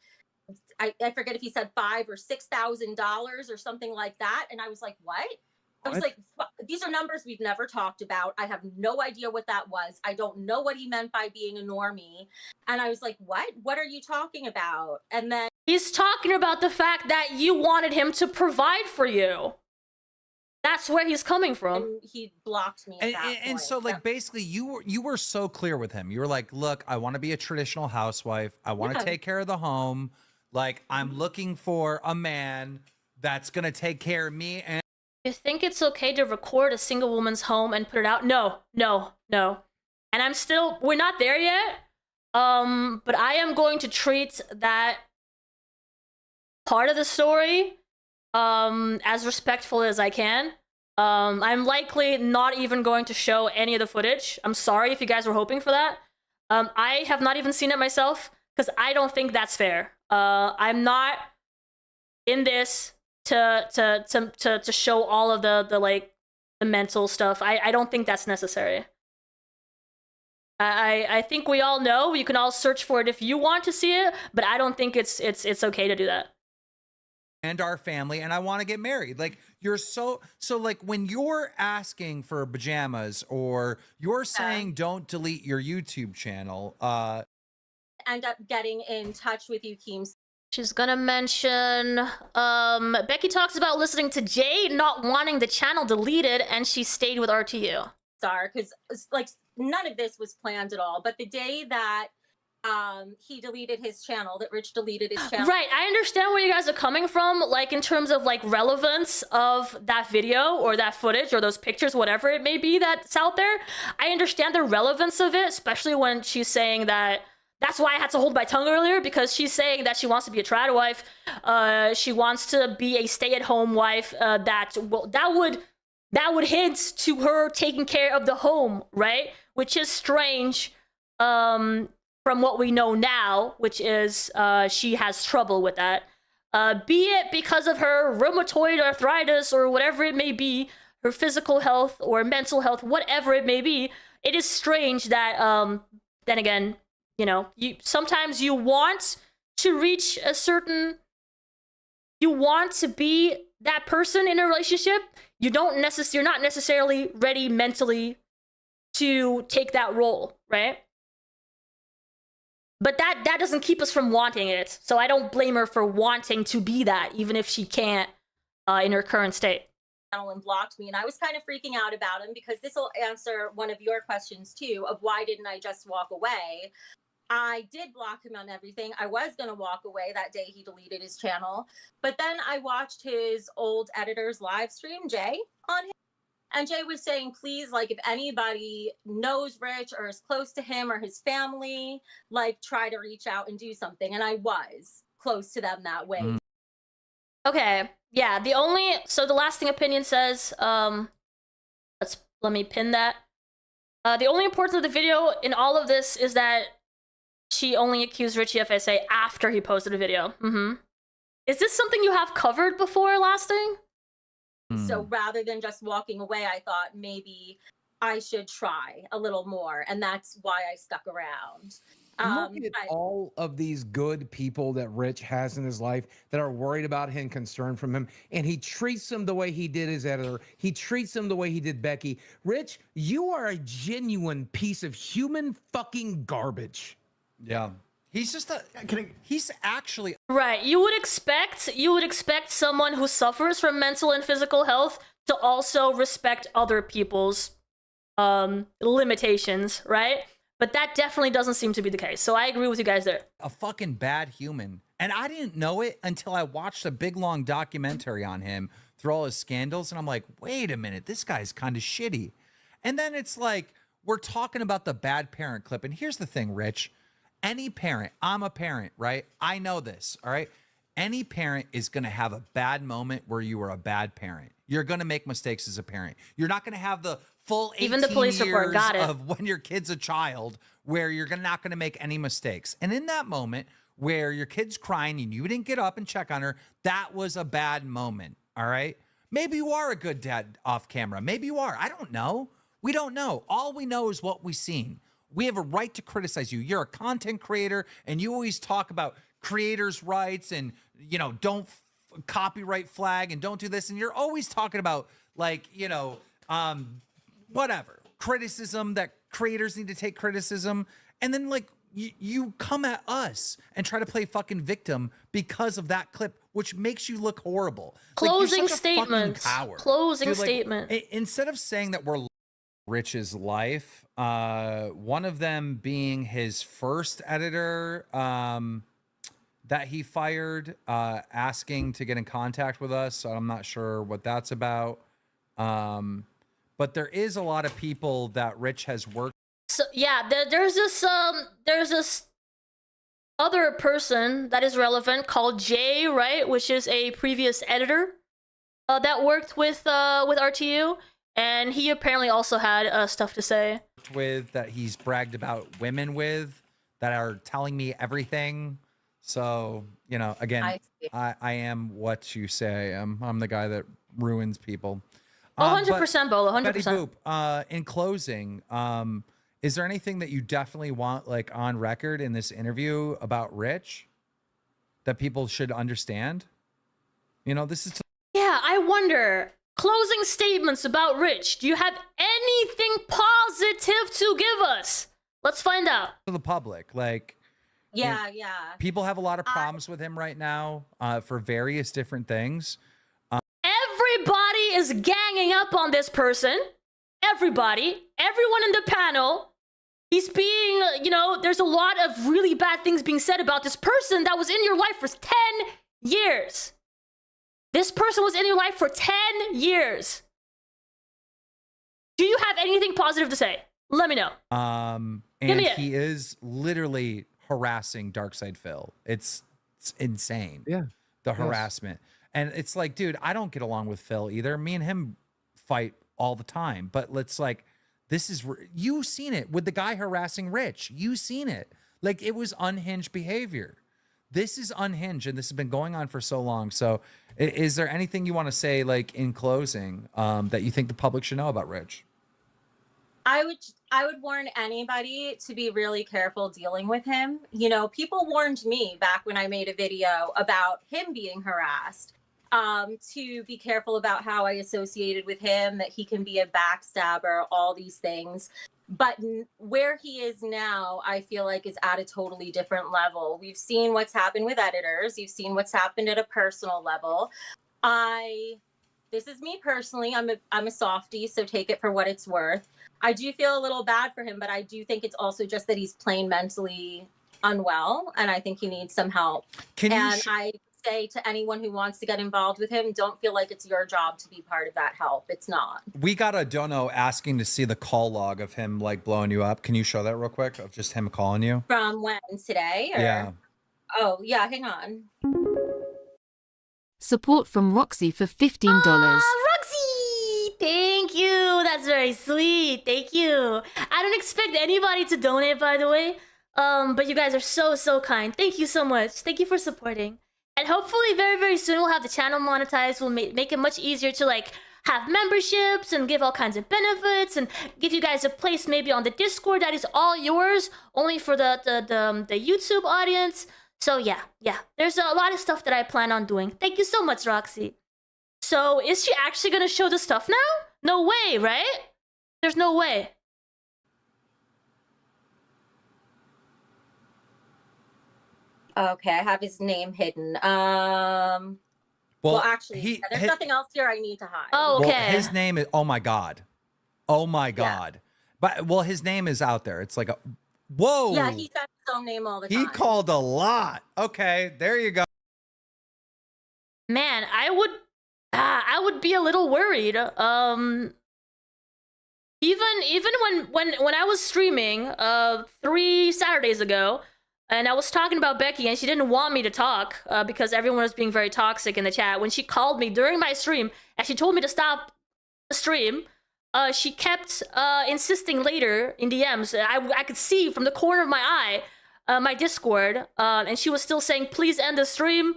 Speaker 10: I forget if he said $5,000 or $6,000 or something like that. And I was like, what? I was like, these are numbers we've never talked about. I have no idea what that was. I don't know what he meant by being a normie. And I was like, what? What are you talking about? And then
Speaker 2: he's talking about the fact that you wanted him to provide for you. That's where he's coming from.
Speaker 10: And he blocked me at that point.
Speaker 7: And so, like, basically, you were so clear with him. You were like, look, I want to be a traditional housewife. I want to take care of the home. Like, I'm looking for a man that's going to take care of me. And
Speaker 2: you think it's okay to record a single woman's home and put it out? No. And we're not there yet. But I am going to treat that part of the story as respectful as I can. I'm likely not even going to show any of the footage. I'm sorry if you guys were hoping for that. I have not even seen it myself because I don't think that's fair. I'm not in this to show all of the mental stuff. I don't think that's necessary. I think we all know. You can all search for it if you want to see it, but I don't think it's okay to do that.
Speaker 7: And our family, and I want to get married. Like, you're so like, when you're asking for pajamas or you're saying don't delete your YouTube channel,
Speaker 10: end up getting in touch with you, Keemstar.
Speaker 2: She's gonna mention Becky talks about listening to Jay not wanting the channel deleted, and she stayed with RTU.
Speaker 10: Because like none of this was planned at all, but the day that he deleted his channel, that Rich deleted his channel.
Speaker 2: Right, I understand where you guys are coming from, like in terms of like relevance of that video or that footage or those pictures, whatever it may be that's out there. I understand the relevance of it, especially when she's saying that. That's why I had to hold my tongue earlier, because she's saying that she wants to be a trad wife. She wants to be a stay-at-home wife. That would hint to her taking care of the home, right? Which is strange. From what we know now, which is she has trouble with that. Be it because of her rheumatoid arthritis or whatever it may be, her physical health or mental health, whatever it may be, it is strange that, then again, you know, sometimes you want to reach a certain, you want to be that person in a relationship. You're not necessarily ready mentally to take that role, right? But that doesn't keep us from wanting it. So I don't blame her for wanting to be that, even if she can't in her current state.
Speaker 10: And blocked me, and I was kind of freaking out about him, because this will answer one of your questions too, of why didn't I just walk away. I did block him on everything. I was going to walk away that day he deleted his channel, but then I watched his old editor's live stream, Jay, on him. And Jay was saying, please, like, if anybody knows Rich or is close to him or his family, like, try to reach out and do something. And I was close to them that way.
Speaker 2: Okay. Yeah, the lasting opinion says, let me pin that. The only importance of the video in all of this is that she only accused Richie FSA after he posted a video. Is this something you have covered before, lasting?
Speaker 10: So rather than just walking away, I thought maybe I should try a little more, and that's why I stuck around.
Speaker 8: Look at all of these good people that Rich has in his life that are worried about him, concerned from him, and he treats them the way he did his editor. He treats them the way he did Becky. Rich, you are a genuine piece of human fucking garbage.
Speaker 7: Yeah. He's just he's actually
Speaker 2: right. You would expect someone who suffers from mental and physical health to also respect other people's limitations, right? But that definitely doesn't seem to be the case. So I agree with you guys there.
Speaker 7: a fucking bad human. And I didn't know it until I watched a big long documentary on him through all his scandals. And I'm like, wait a minute, this guy's kind of shitty. And then it's like, we're talking about the bad parent clip. And here's the thing, Rich. Any parent, I'm a parent, right? I know this, all right? Any parent is going to have a bad moment where you are a bad parent. You're going to make mistakes as a parent. You're not going to have the full 18
Speaker 2: Even the police report, got it.
Speaker 7: of when your kid's a child where you're not going to make any mistakes. And in that moment where your kid's crying and you didn't get up and check on her, that was a bad moment, all right? Maybe you are a good dad off camera. Maybe you are. I don't know. We don't know. All we know is what we've seen. We have a right to criticize you. You're a content creator, and you always talk about creators' rights and, you know, don't copyright flag and don't do this. And you're always talking about, like, you know, whatever, criticism, that creators need to take criticism. And then, like, you come at us and try to play fucking victim because of that clip, which makes you look horrible.
Speaker 2: Closing
Speaker 7: like, you're such a fucking
Speaker 2: statements.
Speaker 7: coward.
Speaker 2: Closing
Speaker 7: Dude, like,
Speaker 2: statement.
Speaker 7: Instead of saying that we're Rich's life, one of them being his first editor that he fired, asking to get in contact with us. So I'm not sure what that's about. But there is a lot of people that Rich has worked.
Speaker 2: So yeah, there's this other person that is relevant called Jay, right? Which is a previous editor that worked with RTU. And he apparently also had stuff to say.
Speaker 7: With that he's bragged about women with that are telling me everything. So, you know, again, I am what you say I am. I'm the guy that ruins people.
Speaker 2: 100%, Bolo, 100%.
Speaker 7: Betty Boop, in closing, is there anything that you definitely want, like, on record in this interview about Rich that people should understand? You know, this is...
Speaker 2: Yeah, I wonder... Closing statements about Rich. Do you have anything positive to give us? Let's find out.
Speaker 7: To the public, like,
Speaker 10: Yeah.
Speaker 7: people have a lot of problems with him right now for various different things.
Speaker 2: Everybody is ganging up on this person. Everybody. Everyone in the panel. He's being, you know, there's a lot of really bad things being said about this person that was in your life for 10 years. This person was in your life for 10 years. Do you have anything positive to say? Let me know.
Speaker 7: And he is literally harassing Darkside Phil. It's insane.
Speaker 8: Yeah.
Speaker 7: The harassment. And it's like, dude, I don't get along with Phil either. Me and him fight all the time. But let's, like, this is... You seen it with the guy harassing Rich. You seen it. Like, it was unhinged behavior. This is unhinged, and this has been going on for so long. So is there anything you want to say, like, in closing, that you think the public should know about Rich?
Speaker 10: I would warn anybody to be really careful dealing with him. You know, people warned me back when I made a video about him being harassed, to be careful about how I associated with him, that he can be a backstabber, all these things. But where he is now, I feel like is at a totally different level. We've seen what's happened with editors. You've seen what's happened at a personal level. This is me personally. I'm a softie, so take it for what it's worth. I do feel a little bad for him, but I do think it's also just that he's plain mentally unwell, and I think he needs some help. I say to anyone who wants to get involved with him, don't feel like it's your job to be part of that help. It's not.
Speaker 7: We got a dono asking to see the call log of him, like, blowing you up. Can you show that real quick, of just him calling you?
Speaker 10: From when? Today? Or...
Speaker 7: Yeah.
Speaker 10: Oh, yeah, hang on.
Speaker 3: Support from Roxy for $15.
Speaker 2: Roxy! Thank you. That's very sweet. Thank you. I don't expect anybody to donate, by the way. But you guys are so kind. Thank you so much. Thank you for supporting. And hopefully very soon we'll have the channel monetized. We'll make it much easier to like have memberships and give all kinds of benefits and give you guys a place maybe on the Discord that is all yours, only for the YouTube audience. So yeah. There's a lot of stuff that I plan on doing. Thank you so much, Roxy. So is she actually gonna show the stuff now? No way, right? There's no way.
Speaker 10: Okay, I have his name hidden. Well, actually, there's nothing else here I need to hide.
Speaker 2: Oh, okay.
Speaker 7: Well, his name is, oh my God. But, well, his name is out there. It's like a, whoa.
Speaker 10: Yeah, he says his own name all the time.
Speaker 7: He called a lot. Okay, there you go.
Speaker 2: Man, I would be a little worried. Even when I was streaming 3 Saturdays ago, and I was talking about Becky, and she didn't want me to talk because everyone was being very toxic in the chat. When she called me during my stream, and she told me to stop the stream, she kept insisting later in DMs. I could see from the corner of my eye my Discord, and she was still saying, "Please end the stream.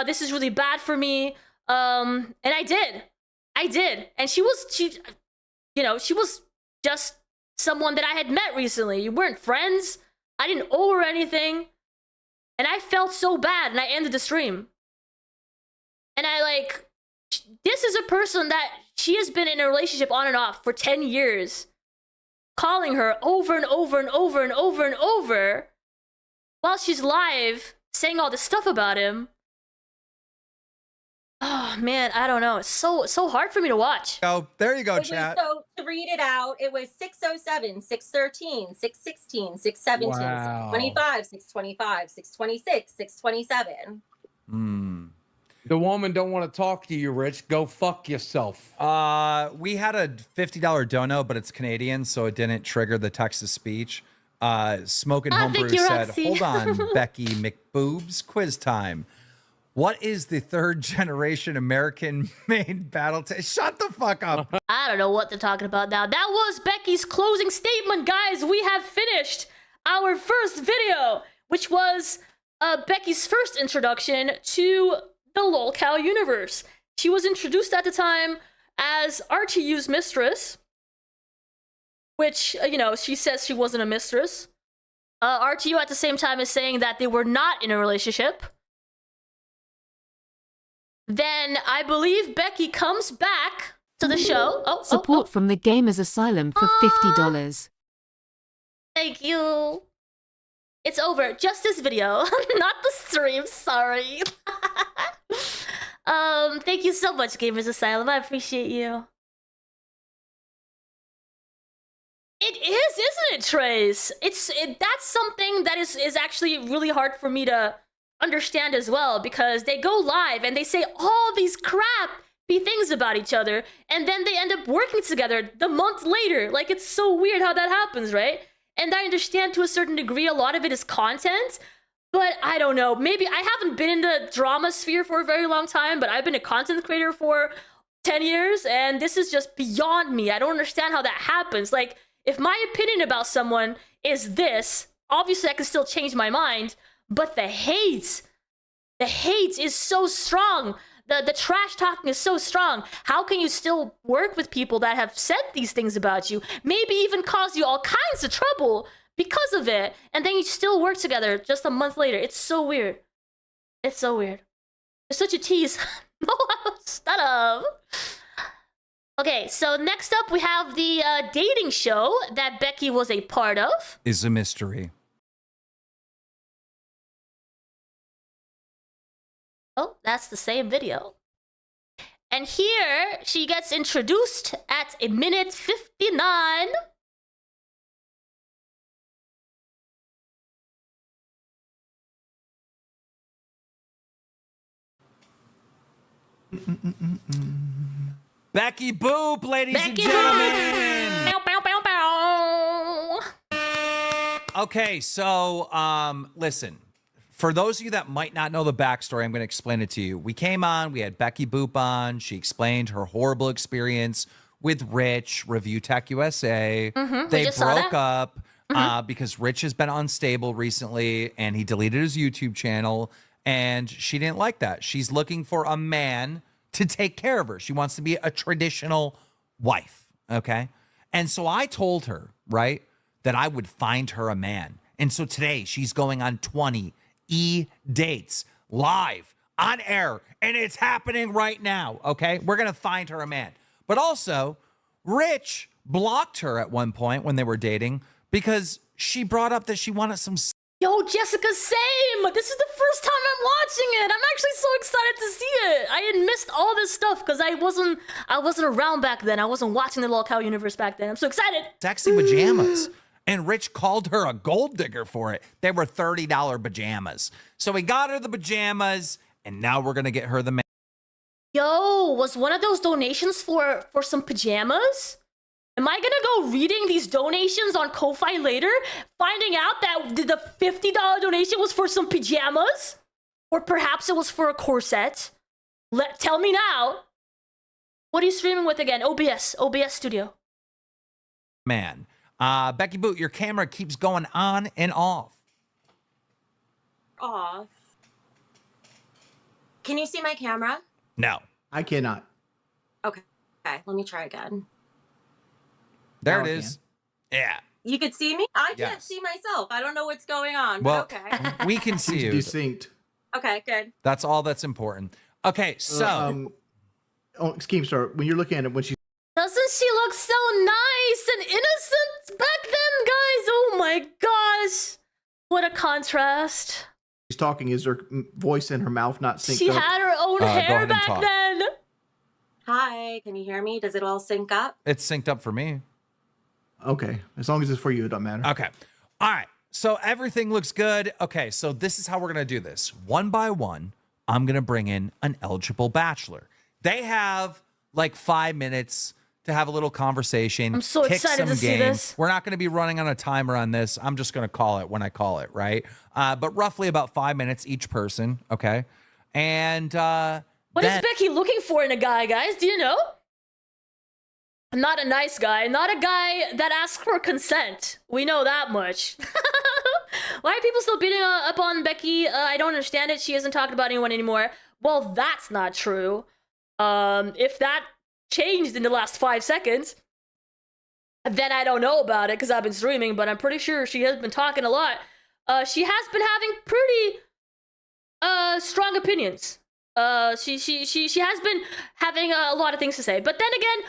Speaker 2: This is really bad for me." And I did, and she was just someone that I had met recently. You weren't friends. I didn't owe her anything. And I felt so bad, and I ended the stream. And this is a person that she has been in a relationship on and off for 10 years. Calling her over and over and over and over and over while she's live saying all this stuff about him. Oh man, I don't know. It's so hard for me to watch.
Speaker 7: Oh, there you go, chat.
Speaker 10: So to read it out, it was 607, 613, 616, 617,
Speaker 8: Wow.
Speaker 10: 625, 625, 626, 627.
Speaker 8: The woman don't want to talk to you, Rich. Go fuck yourself.
Speaker 7: We had a $50 dono, but it's Canadian, so it didn't trigger the text to speech. Smoking Homebrew said, "Hold on, Becky McBoobs, quiz time. What is the third generation American made battle tank?" Shut the fuck up.
Speaker 2: I don't know what they're talking about now. That was Becky's closing statement, guys. We have finished our first video, which was Becky's first introduction to the Lolcow universe. She was introduced at the time as RTU's mistress, which, she says she wasn't a mistress. RTU at the same time is saying that they were not in a relationship. Then I believe Becky comes back to the show.
Speaker 3: Support from the Gamers Asylum for $50.
Speaker 2: Thank you. It's over. Just this video, not the stream. Sorry. Thank you so much, Gamers Asylum. I appreciate you. It is, isn't it, Trace? That's something that is actually really hard for me to understand as well, because they go live and they say all these crappy things about each other, and then they end up working together the month later. Like, it's so weird how that happens, right? And I understand to a certain degree a lot of it is content, but I don't know. Maybe I haven't been in the drama sphere for a very long time, but I've been a content creator for 10 years, and this is just beyond me. I don't understand how that happens. Like, if my opinion about someone is this, obviously I can still change my mind, but the hate is so strong. The trash talking is so strong. How can you still work with people that have said these things about you? Maybe even cause you all kinds of trouble because of it. And then you still work together just a month later. It's so weird. It's so weird. It's such a tease. Shut up. Okay, so next up we have the dating show that Becky was a part of.
Speaker 7: Is a mystery.
Speaker 2: Oh, that's the same video. And here she gets introduced at a minute 59.
Speaker 7: Becky Boop, ladies and gentlemen.
Speaker 2: Bow, bow, bow, bow.
Speaker 7: Okay, so listen. for those of you that might not know the backstory, I'm going to explain it to you. We came on, we had Becky Boop on. She explained her horrible experience with Rich, ReviewTechUSA. They broke up because Rich has been unstable recently and he deleted his YouTube channel, and she didn't like that. She's looking for a man to take care of her. She wants to be a traditional wife, okay? And so I told her, right, that I would find her a man. And so today she's going on 20 dates live on air, and it's happening right now, okay? We're going to find her a man. But also, Rich blocked her at one point when they were dating because she brought up that she wanted some.
Speaker 2: Yo, Jessica, same. This is the first time I'm watching it. I'm actually so excited to see it. I had missed all this stuff because I wasn't around back then. I wasn't watching the Lolcow universe back then. I'm so excited.
Speaker 7: Sexy pajamas. And Rich called her a gold digger for it. They were $30 pajamas. So we got her the pajamas, and now we're going to get her the man.
Speaker 2: Yo, was one of those donations for some pajamas? Am I gonna go reading these donations on Ko-Fi later, finding out that the $50 donation was for some pajamas? Or perhaps it was for a corset? Tell me now. What are you streaming with again? OBS Studio.
Speaker 7: Man. Becky Boop, your camera keeps going on and off.
Speaker 10: Off. Can you see my camera?
Speaker 7: No.
Speaker 9: I cannot.
Speaker 10: Okay, let me try again.
Speaker 7: There
Speaker 9: Now
Speaker 7: it
Speaker 9: I
Speaker 7: is. Yeah.
Speaker 10: You could see me? I can't
Speaker 7: Yes.
Speaker 10: see myself. I don't know what's going on.
Speaker 7: Well,
Speaker 10: But okay.
Speaker 7: we can see
Speaker 9: She's
Speaker 7: you.
Speaker 9: distinct.
Speaker 10: Okay, good.
Speaker 7: That's all that's important. Okay, so
Speaker 9: Keemstar, when you're looking at it, when she's
Speaker 2: Doesn't she look so nice and innocent back then, guys? Oh my gosh. What a contrast.
Speaker 9: talking, is her voice and her mouth not synced
Speaker 2: She
Speaker 9: up?
Speaker 2: had her own
Speaker 7: Go ahead
Speaker 2: hair
Speaker 7: and
Speaker 2: back
Speaker 7: talk.
Speaker 2: then.
Speaker 10: Hi, can you hear me? Does it all sync up?
Speaker 7: it's synced up for me.
Speaker 9: Okay, as long as it's for you, it doesn't matter.
Speaker 7: Okay. All right. So everything looks good. Okay. So this is how we're going to do this. One by one, I'm going to bring in an eligible bachelor. They have like 5 minutes to have a little conversation.
Speaker 2: I'm so
Speaker 7: kick
Speaker 2: excited
Speaker 7: some
Speaker 2: to see
Speaker 7: games.
Speaker 2: this.
Speaker 7: We're not going to be running on a timer on this. I'm just going to call it when I call it, right? But roughly about 5 minutes each person. Okay. And
Speaker 2: What is Becky looking for in a guy, guys? Do you know? Not a nice guy. Not a guy that asks for consent. We know that much. Why are people still beating up on Becky? I don't understand it. She hasn't talked about anyone anymore. Well, that's not true. If that changed in the last 5 seconds, then I don't know about it because I've been streaming, but I'm pretty sure she has been talking a lot. She has been having pretty strong opinions. She has been having a lot of things to say. But then again,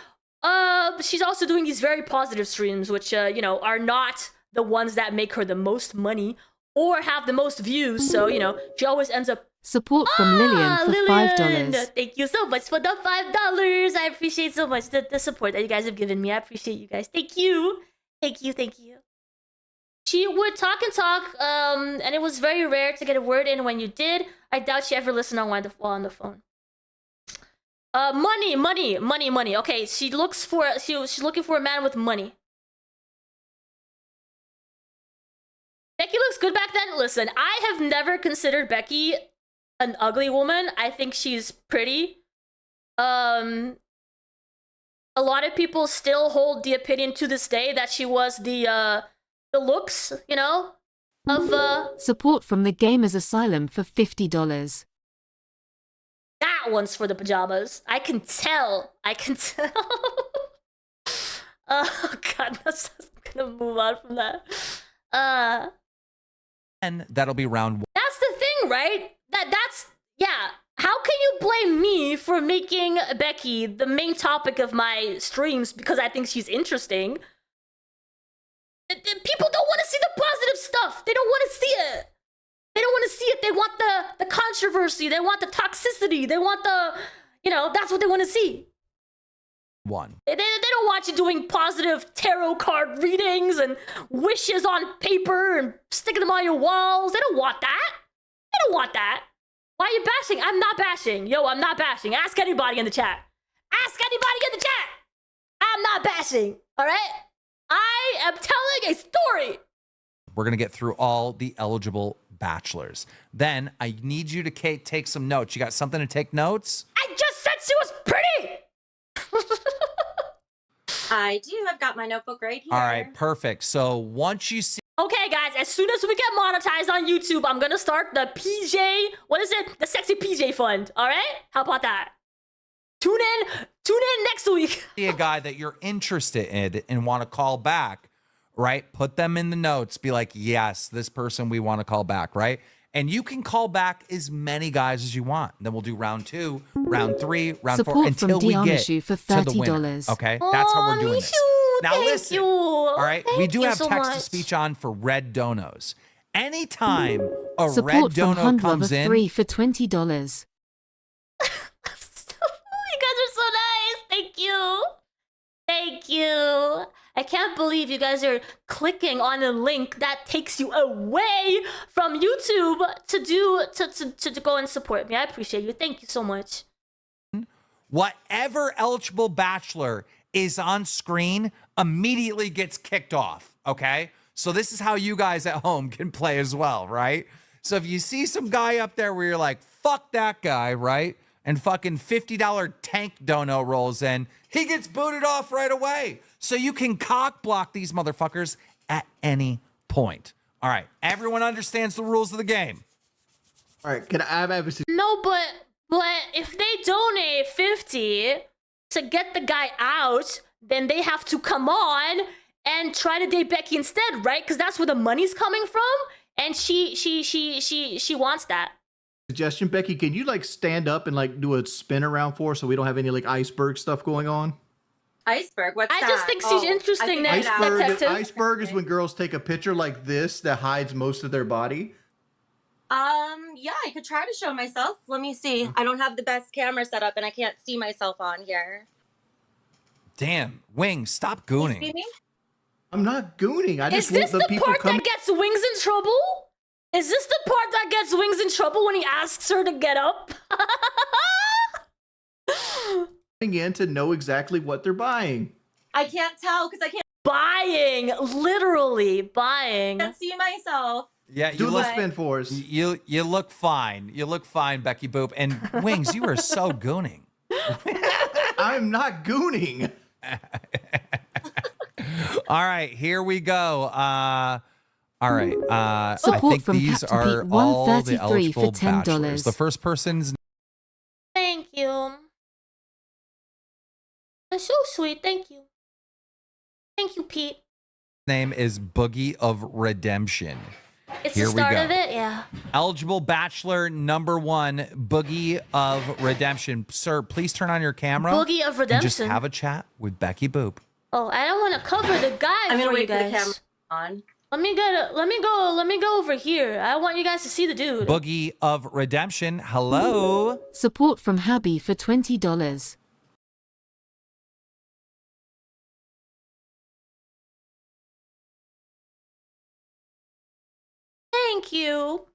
Speaker 2: she's also doing these very positive streams, which, you know, are not the ones that make her the most money or have the most views. So, you know, she always ends up...
Speaker 3: Support from Lillian for
Speaker 2: Lillian!
Speaker 3: $5.
Speaker 2: Thank you so much for the $5. I appreciate so much the support that you guys have given me. I appreciate you guys. Thank you. Thank you. Thank you. She would talk and talk, and it was very rare to get a word in when you did. I doubt she ever listened on while on the phone. Money. Okay, she's looking for a man with money. Becky looks good back then. Listen, I have never considered Becky an ugly woman. I think she's pretty. A lot of people still hold the opinion to this day that she was the looks, you know, of
Speaker 3: Support from the Gamers Asylum for $50.
Speaker 2: that one's for the pajamas. I can tell. Oh god, that's just gonna move on from that.
Speaker 7: And that'll be round one.
Speaker 2: That's the thing, right? That's yeah. How can you blame me for making Becky the main topic of my streams because I think she's interesting? People don't want to see the positive stuff. They don't want to see it. They don't want to see it. They want the controversy. They want the toxicity. They want the, you know, that's what they want to see.
Speaker 7: One.
Speaker 2: They don't want you doing positive tarot card readings and wishes on paper and sticking them on your walls. They don't want that. They don't want that. Why are you bashing? I'm not bashing. Yo, I'm not bashing. Ask anybody in the chat. Ask anybody in the chat. I'm not bashing. All right? I am telling a story.
Speaker 7: We're going to get through all the eligible bachelors. Then I need you to take some notes. You got something to take notes?
Speaker 2: I just said she was pretty.
Speaker 10: I do. I've got my notebook right here.
Speaker 7: All right, perfect. So once you see
Speaker 2: Okay, guys, as soon as we get monetized on YouTube, I'm gonna start the PJ, what is it? The Sexy PJ Fund, all right? How about that? Tune in next week.
Speaker 7: a guy that you're interested in and want to call back, right? Put them in the notes. Be like, yes, this person we want to call back, right? And you can call back as many guys as you want. Then we'll do round 2, round 3, round 4
Speaker 3: Support
Speaker 7: until
Speaker 3: from
Speaker 7: we get
Speaker 3: Diamishu for
Speaker 7: to the winner.
Speaker 3: $30.
Speaker 7: Okay, that's how we're doing this. Now
Speaker 2: Thank
Speaker 7: listen.
Speaker 2: you.
Speaker 7: All right, we
Speaker 2: Thank
Speaker 7: do
Speaker 2: you
Speaker 7: have
Speaker 2: so
Speaker 7: text to
Speaker 2: much.
Speaker 7: speech on for red donos. Anytime a red
Speaker 3: Support from
Speaker 7: dono
Speaker 3: Hundlove
Speaker 7: comes in,
Speaker 3: 3 for $20.
Speaker 2: You guys are so nice. Thank you. Thank you. I can't believe you guys are clicking on a link that takes you away from YouTube to go and support me. I appreciate you. Thank you so much.
Speaker 7: whatever eligible bachelor is on screen immediately gets kicked off, okay? So this is how you guys at home can play as well, right? So if you see some guy up there where you're like, fuck that guy, right? And fucking $50 tank dono rolls in, he gets booted off right away. So you can cock block these motherfuckers at any point. All right, everyone understands the rules of the game.
Speaker 9: All right, can I have evidence?
Speaker 2: No, but if they donate 50 to get the guy out, then they have to come on and try to date Becky instead, right? Because that's where the money's coming from, and she wants that.
Speaker 9: Suggestion, Becky, can you like stand up and like do a spin around for us so we don't have any like iceberg stuff going on?
Speaker 10: Iceberg, what's
Speaker 2: I
Speaker 10: that?
Speaker 2: just think she's interesting now.
Speaker 9: Iceberg is when girls take a picture like this that hides most of their body.
Speaker 10: Yeah, I could try to show myself. Let me see. I don't have the best camera set up and I can't see myself on here.
Speaker 7: Damn, Wings, stop
Speaker 10: You
Speaker 7: gooning.
Speaker 10: see me?
Speaker 9: I'm not gooning. I
Speaker 2: Is
Speaker 9: just
Speaker 2: this
Speaker 9: want the
Speaker 2: the
Speaker 9: people
Speaker 2: part
Speaker 9: coming.
Speaker 2: that gets Wings in trouble? Is this the part that gets Wings in trouble when he asks her to get up?
Speaker 9: In to know exactly what they're buying.
Speaker 10: I can't tell because I can't
Speaker 2: Buying, literally buying.
Speaker 10: see myself.
Speaker 7: Yeah,
Speaker 9: Do
Speaker 7: you
Speaker 9: a
Speaker 7: look,
Speaker 9: spin for us.
Speaker 7: you look fine. You look fine, Becky Boop. And Wings, you are so gooning.
Speaker 9: I'm not gooning.
Speaker 7: All right, here we go. All right. I
Speaker 3: Support
Speaker 7: think
Speaker 3: from
Speaker 7: these
Speaker 3: Captain
Speaker 7: are
Speaker 3: Pete,
Speaker 7: all the
Speaker 3: 133
Speaker 7: eligible
Speaker 3: for $10.
Speaker 7: bachelors. The first person's
Speaker 2: Thank you. That's so sweet. Thank you. Thank you, Pete.
Speaker 7: name is Boogie of Redemption.
Speaker 2: It's
Speaker 7: Here
Speaker 2: the
Speaker 7: we
Speaker 2: start
Speaker 7: go.
Speaker 2: of it, yeah.
Speaker 7: Eligible bachelor number 1, Boogie of Redemption. Sir, please turn on your camera.
Speaker 2: Boogie of
Speaker 7: And just
Speaker 2: Redemption.
Speaker 7: have a chat with Becky Boop.
Speaker 2: Oh, I don't want to cover the guy
Speaker 10: I'm gonna
Speaker 2: for you
Speaker 10: wait for the
Speaker 2: guys.
Speaker 10: camera on.
Speaker 2: Let me go over here. I want you guys to see the dude.
Speaker 7: Boogie of Redemption. Hello.
Speaker 3: Support from Habby for $20.
Speaker 2: Thank you.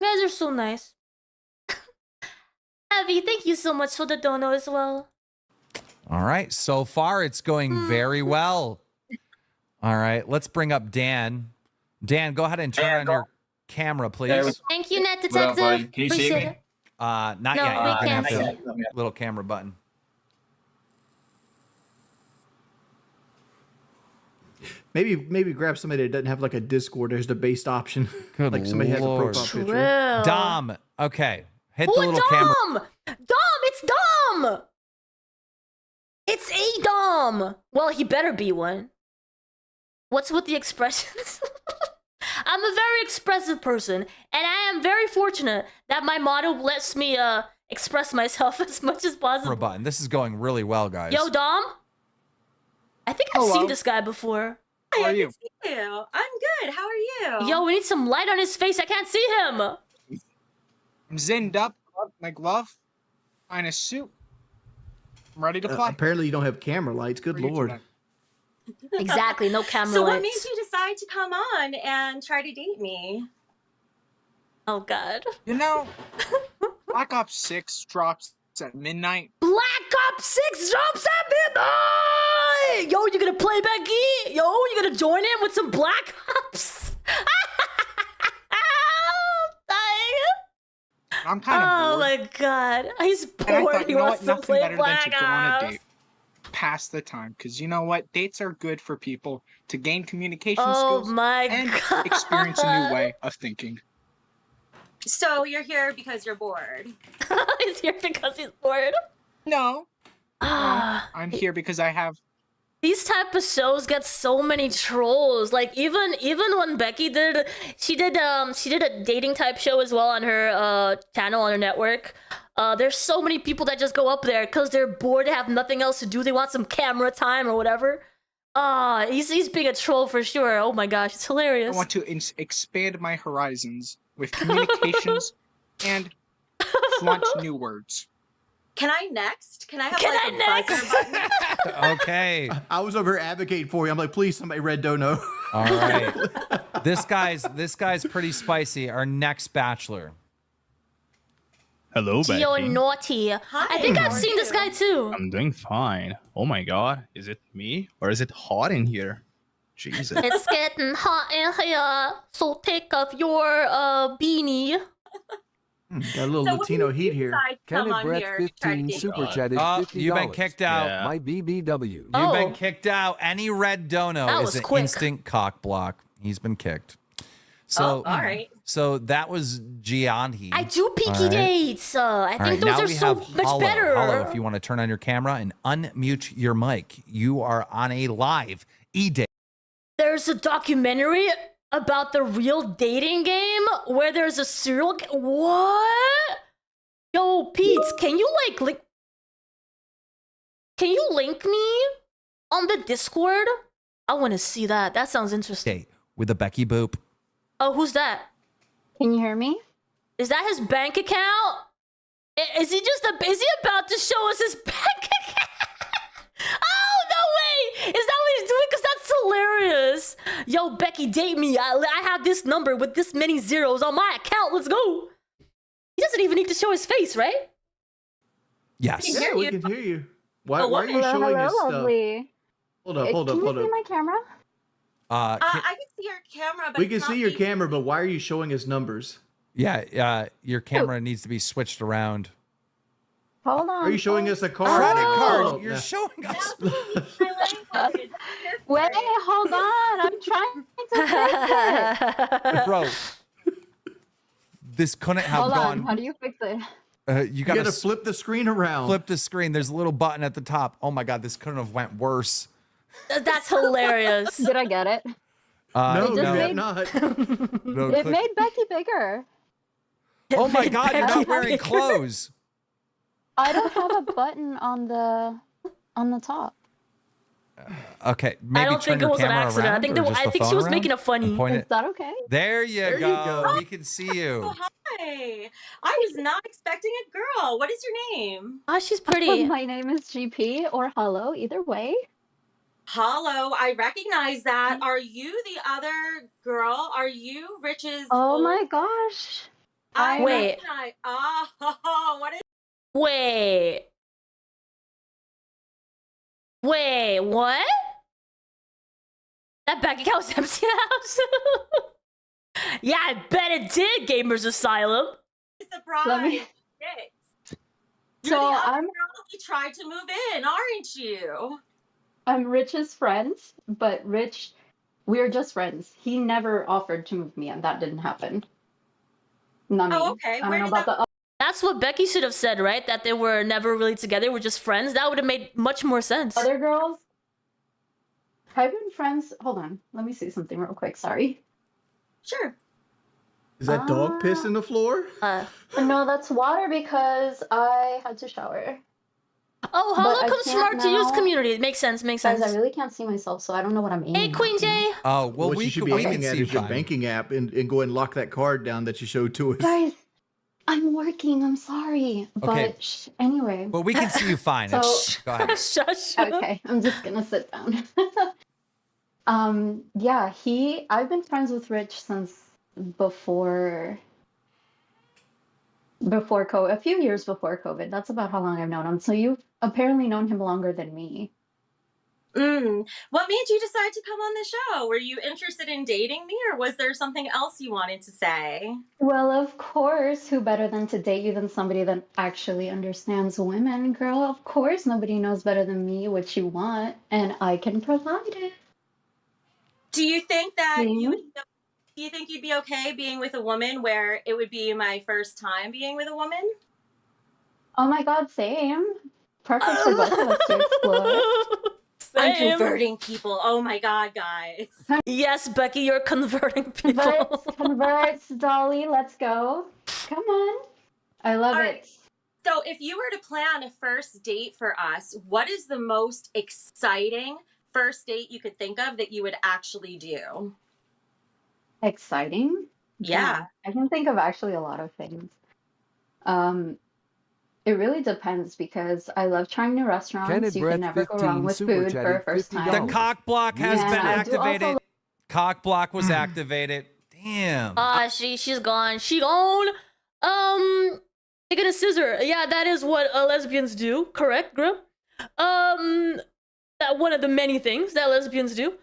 Speaker 2: You guys are so nice. Abby, thank you so much for the dono as well.
Speaker 7: All right. So far, it's going very well. All right. Let's bring up Dan. Dan, go ahead and turn on your camera, please.
Speaker 2: Thank you, Net
Speaker 12: What up,
Speaker 2: Detective.
Speaker 12: buddy? Can you see
Speaker 2: Appreciate
Speaker 12: me?
Speaker 2: it.
Speaker 7: Not
Speaker 2: No,
Speaker 7: yet. You're
Speaker 2: we
Speaker 7: gonna
Speaker 2: can't
Speaker 7: have
Speaker 2: see.
Speaker 7: the little camera button.
Speaker 9: Maybe grab somebody that doesn't have like a Discord. There's the based option.
Speaker 7: Good
Speaker 9: like somebody has a
Speaker 7: Lord.
Speaker 9: profile
Speaker 2: True.
Speaker 9: picture.
Speaker 7: Dom. Okay. Hit
Speaker 2: Oh,
Speaker 7: the little camera.
Speaker 2: Dom! It's Dom! It's a Dom! Well, he better be one. What's with the expressions? I'm a very expressive person, and I am very fortunate that my motto lets me express myself as much as possible.
Speaker 7: Camera button. This is going really well, guys.
Speaker 2: Yo, Dom? I think I've seen this guy before.
Speaker 12: How are you?
Speaker 10: See you. I'm good. How are you?
Speaker 2: Yo, we need some light on his face. I can't see him.
Speaker 12: I'm zinned up, my glove, and a suit. I'm ready to fly.
Speaker 9: Apparently you don't have camera lights. Good lord.
Speaker 2: Exactly, no camera
Speaker 10: So what
Speaker 2: lights.
Speaker 10: made you decide to come on and try to date me?
Speaker 2: Oh, God.
Speaker 12: You know, Black Ops 6 drops at midnight.
Speaker 2: Black Ops 6 drops at it! Yo, you gonna play Becky? Yo, you gonna join in with some Black Ops?
Speaker 12: I'm kind of
Speaker 2: Oh
Speaker 12: bored.
Speaker 2: my god, he's
Speaker 12: And I
Speaker 2: bored.
Speaker 12: thought,
Speaker 2: He
Speaker 12: you know
Speaker 2: wants
Speaker 12: what?
Speaker 2: to
Speaker 12: Nothing
Speaker 2: play
Speaker 12: better than
Speaker 2: Black
Speaker 12: to go on a
Speaker 2: Ops.
Speaker 12: date. Pass the time. Because you know what? Dates are good for people to gain communication
Speaker 2: Oh
Speaker 12: skills
Speaker 2: my
Speaker 12: and
Speaker 2: god.
Speaker 12: experience a new way of thinking.
Speaker 10: So you're here because you're bored.
Speaker 2: He's here because he's bored.
Speaker 12: No.
Speaker 2: Ah,
Speaker 12: I'm here because I have...
Speaker 2: these type of shows get so many trolls. Like even when Becky did, she did a dating type show as well on her channel on her network. There's so many people that just go up there because they're bored, they have nothing else to do, they want some camera time or whatever. He's being a troll for sure. Oh my gosh, it's hilarious.
Speaker 12: I want to expand my horizons with communications and flaunt new words.
Speaker 10: Can I next? Can I have
Speaker 2: Can
Speaker 10: like
Speaker 2: I
Speaker 10: a
Speaker 2: next?
Speaker 10: buzzer button?
Speaker 7: Okay.
Speaker 9: I was over here advocating for you. I'm like, please, somebody red dono.
Speaker 7: All right. This guy's pretty spicy. Our next bachelor.
Speaker 13: Hello, Becky.
Speaker 2: Gio Naughty. I think I've seen this guy too.
Speaker 13: I'm doing fine. Oh my god, is it me or is it hot in here? Jesus.
Speaker 2: It's getting hot in here, so take off your beanie.
Speaker 9: Got a little
Speaker 10: So when
Speaker 9: Latino
Speaker 10: did
Speaker 9: heat
Speaker 10: you
Speaker 9: here.
Speaker 10: decide to come
Speaker 11: Kenneth
Speaker 10: on
Speaker 11: Brett
Speaker 10: here to try to
Speaker 11: 15
Speaker 10: date
Speaker 11: super
Speaker 10: me?
Speaker 11: chatted
Speaker 7: Oh,
Speaker 11: $50.
Speaker 7: you've been kicked out.
Speaker 13: Yeah.
Speaker 11: My BBW.
Speaker 7: You've
Speaker 2: Oh.
Speaker 7: been kicked out. Any red dono
Speaker 2: That
Speaker 7: is
Speaker 2: was
Speaker 7: an
Speaker 2: quick.
Speaker 7: instant cock block. He's been kicked. So,
Speaker 10: Oh, all right.
Speaker 7: So that was Gianni.
Speaker 2: I do peaky
Speaker 7: All right.
Speaker 2: dates. I
Speaker 7: All
Speaker 2: think
Speaker 7: right,
Speaker 2: those
Speaker 7: now
Speaker 2: are
Speaker 7: we
Speaker 2: so
Speaker 7: have
Speaker 2: much
Speaker 7: Hollow.
Speaker 2: better.
Speaker 7: Hollow, if you want to turn on your camera and unmute your mic, you are on a live e-date.
Speaker 2: There's a documentary about the real dating game where there's a serial. What? Yo, Pete, can you link? Can you link me on the Discord? I want to see that. That sounds interesting.
Speaker 7: Date with a Becky Boop.
Speaker 2: Oh, who's that?
Speaker 14: Can you hear me?
Speaker 2: Is that his bank account? Is he about to show us his bank account? Oh, no way! Is that what he's doing? Because that's hilarious. Yo, Becky, date me. I have this number with this many zeros on my account. Let's go. He doesn't even need to show his face, right?
Speaker 7: Yes.
Speaker 9: Yeah, we can hear you. Why
Speaker 10: Oh,
Speaker 9: are you
Speaker 14: Hello,
Speaker 9: showing us stuff?
Speaker 14: lovely.
Speaker 9: Hold up, hold
Speaker 14: Can
Speaker 9: up, hold
Speaker 14: you see
Speaker 9: up.
Speaker 14: my camera?
Speaker 10: I can see your camera, but
Speaker 9: We
Speaker 10: it's
Speaker 9: can
Speaker 10: not
Speaker 9: see your
Speaker 10: being-
Speaker 9: camera, but why are you showing us numbers?
Speaker 7: Yeah, your camera needs to be switched around.
Speaker 14: Hold on.
Speaker 9: Are you showing us a card?
Speaker 7: Credit
Speaker 9: Oh,
Speaker 7: card. You're
Speaker 9: yeah.
Speaker 7: showing us.
Speaker 10: My language.
Speaker 14: Wait, hold on. I'm trying to fix it.
Speaker 7: Bro, this couldn't have
Speaker 14: Hold on. How
Speaker 7: gone.
Speaker 14: do you fix it?
Speaker 7: You
Speaker 9: You
Speaker 7: gotta
Speaker 9: gotta flip the screen around.
Speaker 7: flip the screen. There's a little button at the top. Oh my god, this couldn't have went worse.
Speaker 2: That's hilarious.
Speaker 14: Did I get it?
Speaker 9: No,
Speaker 14: just
Speaker 9: you have
Speaker 14: made-
Speaker 9: not.
Speaker 7: No,
Speaker 14: It
Speaker 7: click-
Speaker 14: made Becky bigger.
Speaker 7: Oh my
Speaker 2: made
Speaker 7: god, you're
Speaker 2: Becky
Speaker 7: not wearing
Speaker 2: bigger.
Speaker 7: clothes.
Speaker 14: I don't have a button on the top.
Speaker 7: Okay, maybe
Speaker 2: I don't
Speaker 7: turn
Speaker 2: think it
Speaker 7: your
Speaker 2: was an
Speaker 7: camera
Speaker 2: accident.
Speaker 7: around,
Speaker 2: I think
Speaker 7: or
Speaker 2: that
Speaker 7: just
Speaker 2: I
Speaker 7: the
Speaker 2: think she
Speaker 7: phone
Speaker 2: was
Speaker 7: around
Speaker 2: making a funny.
Speaker 7: and point
Speaker 14: Is
Speaker 7: it-
Speaker 14: that okay?
Speaker 7: There you
Speaker 9: There you
Speaker 7: go.
Speaker 9: go.
Speaker 7: We can see you.
Speaker 10: Oh, hi. I was not expecting a girl. What is your name?
Speaker 2: Oh, she's pretty.
Speaker 14: My name is GP or Hello, either way.
Speaker 10: Hollow. I recognize that. Are you the other girl? Are you Rich's?
Speaker 14: Oh my gosh.
Speaker 10: I
Speaker 2: Wait.
Speaker 10: recognize. Oh, what is?
Speaker 2: Wait. Wait, what? That bank account was empty house? Yeah, I bet it did, Gamers Asylum.
Speaker 10: Surprise!
Speaker 14: Let me-
Speaker 10: Shit.
Speaker 14: So
Speaker 10: You're the other
Speaker 14: I'm
Speaker 10: girl you tried to move in, aren't you?
Speaker 14: Rich's friends, but Rich, we're just friends. He never offered to move me, and that didn't happen. Not me.
Speaker 10: Oh, okay.
Speaker 14: I don't
Speaker 10: Where
Speaker 14: know
Speaker 10: did
Speaker 14: about
Speaker 10: that-
Speaker 14: the
Speaker 2: That's what Becky should have said, right? That they were never really together, we're just friends. That would have made much more sense.
Speaker 14: other girls. I've been friends. Hold on. Let me see something real quick. Sorry.
Speaker 10: Sure.
Speaker 9: Is that dog piss in the floor?
Speaker 14: No, that's water because I had to shower.
Speaker 2: Oh,
Speaker 14: But
Speaker 2: Hollow
Speaker 14: I
Speaker 2: comes from our
Speaker 14: can't
Speaker 2: to use
Speaker 14: now-
Speaker 2: community. It makes sense, makes
Speaker 14: Guys,
Speaker 2: sense.
Speaker 14: I really can't see myself, so I don't know what I'm aiming
Speaker 2: Hey,
Speaker 14: at
Speaker 2: Queen
Speaker 14: now.
Speaker 2: Jay.
Speaker 7: Oh, well,
Speaker 9: what
Speaker 7: we
Speaker 9: you should
Speaker 7: can,
Speaker 9: be
Speaker 7: we can
Speaker 9: aiming at
Speaker 7: see
Speaker 9: is your
Speaker 7: fine.
Speaker 9: banking app and go and lock that card down that you showed to us.
Speaker 14: Guys, I'm working. I'm sorry.
Speaker 7: Okay.
Speaker 14: But anyway.
Speaker 7: Well, we can see you fine.
Speaker 14: So-
Speaker 7: It's- Go ahead.
Speaker 2: Shush.
Speaker 14: Okay, I'm just gonna sit down. Yeah, I've been friends with Rich since before COVID, a few years before COVID. That's about how long I've known him. So you've apparently known him longer than me.
Speaker 10: What made you decide to come on the show? Were you interested in dating me, or was there something else you wanted to say?
Speaker 14: Well, of course, who better than to date you than somebody that actually understands women, girl? Of course, nobody knows better than me what you want, and I can provide it.
Speaker 10: Do you think that you would?
Speaker 14: Mhm.
Speaker 10: Do you think you'd be okay being with a woman where it would be my first time being with a woman?
Speaker 14: Oh my god, same. Perfect for both of us to explore.
Speaker 10: I'm
Speaker 2: Same.
Speaker 10: converting people. Oh my god, guys.
Speaker 2: Yes, Becky, you're converting people.
Speaker 14: Converts, Dolly, let's go. Come on. I love
Speaker 10: All
Speaker 14: it.
Speaker 10: right. So if you were to plan a first date for us, what is the most exciting first date you could think of that you would actually do?
Speaker 14: Exciting?
Speaker 10: Yeah.
Speaker 14: I can think of actually a lot of things. It really depends because I love trying new restaurants.
Speaker 11: Kenneth
Speaker 14: You
Speaker 11: Breath
Speaker 14: can never go wrong
Speaker 11: 15
Speaker 14: with
Speaker 11: super
Speaker 14: food for a
Speaker 11: chatted
Speaker 14: first
Speaker 11: $50.
Speaker 14: time.
Speaker 7: The cock block has
Speaker 14: Yeah,
Speaker 7: been
Speaker 14: I do also
Speaker 7: activated. Cock block was activated. Damn.
Speaker 2: She's gone. She gone. They're gonna scissor. Yeah, that is what lesbians do. Correct, Grim? That one of the many things that lesbians do.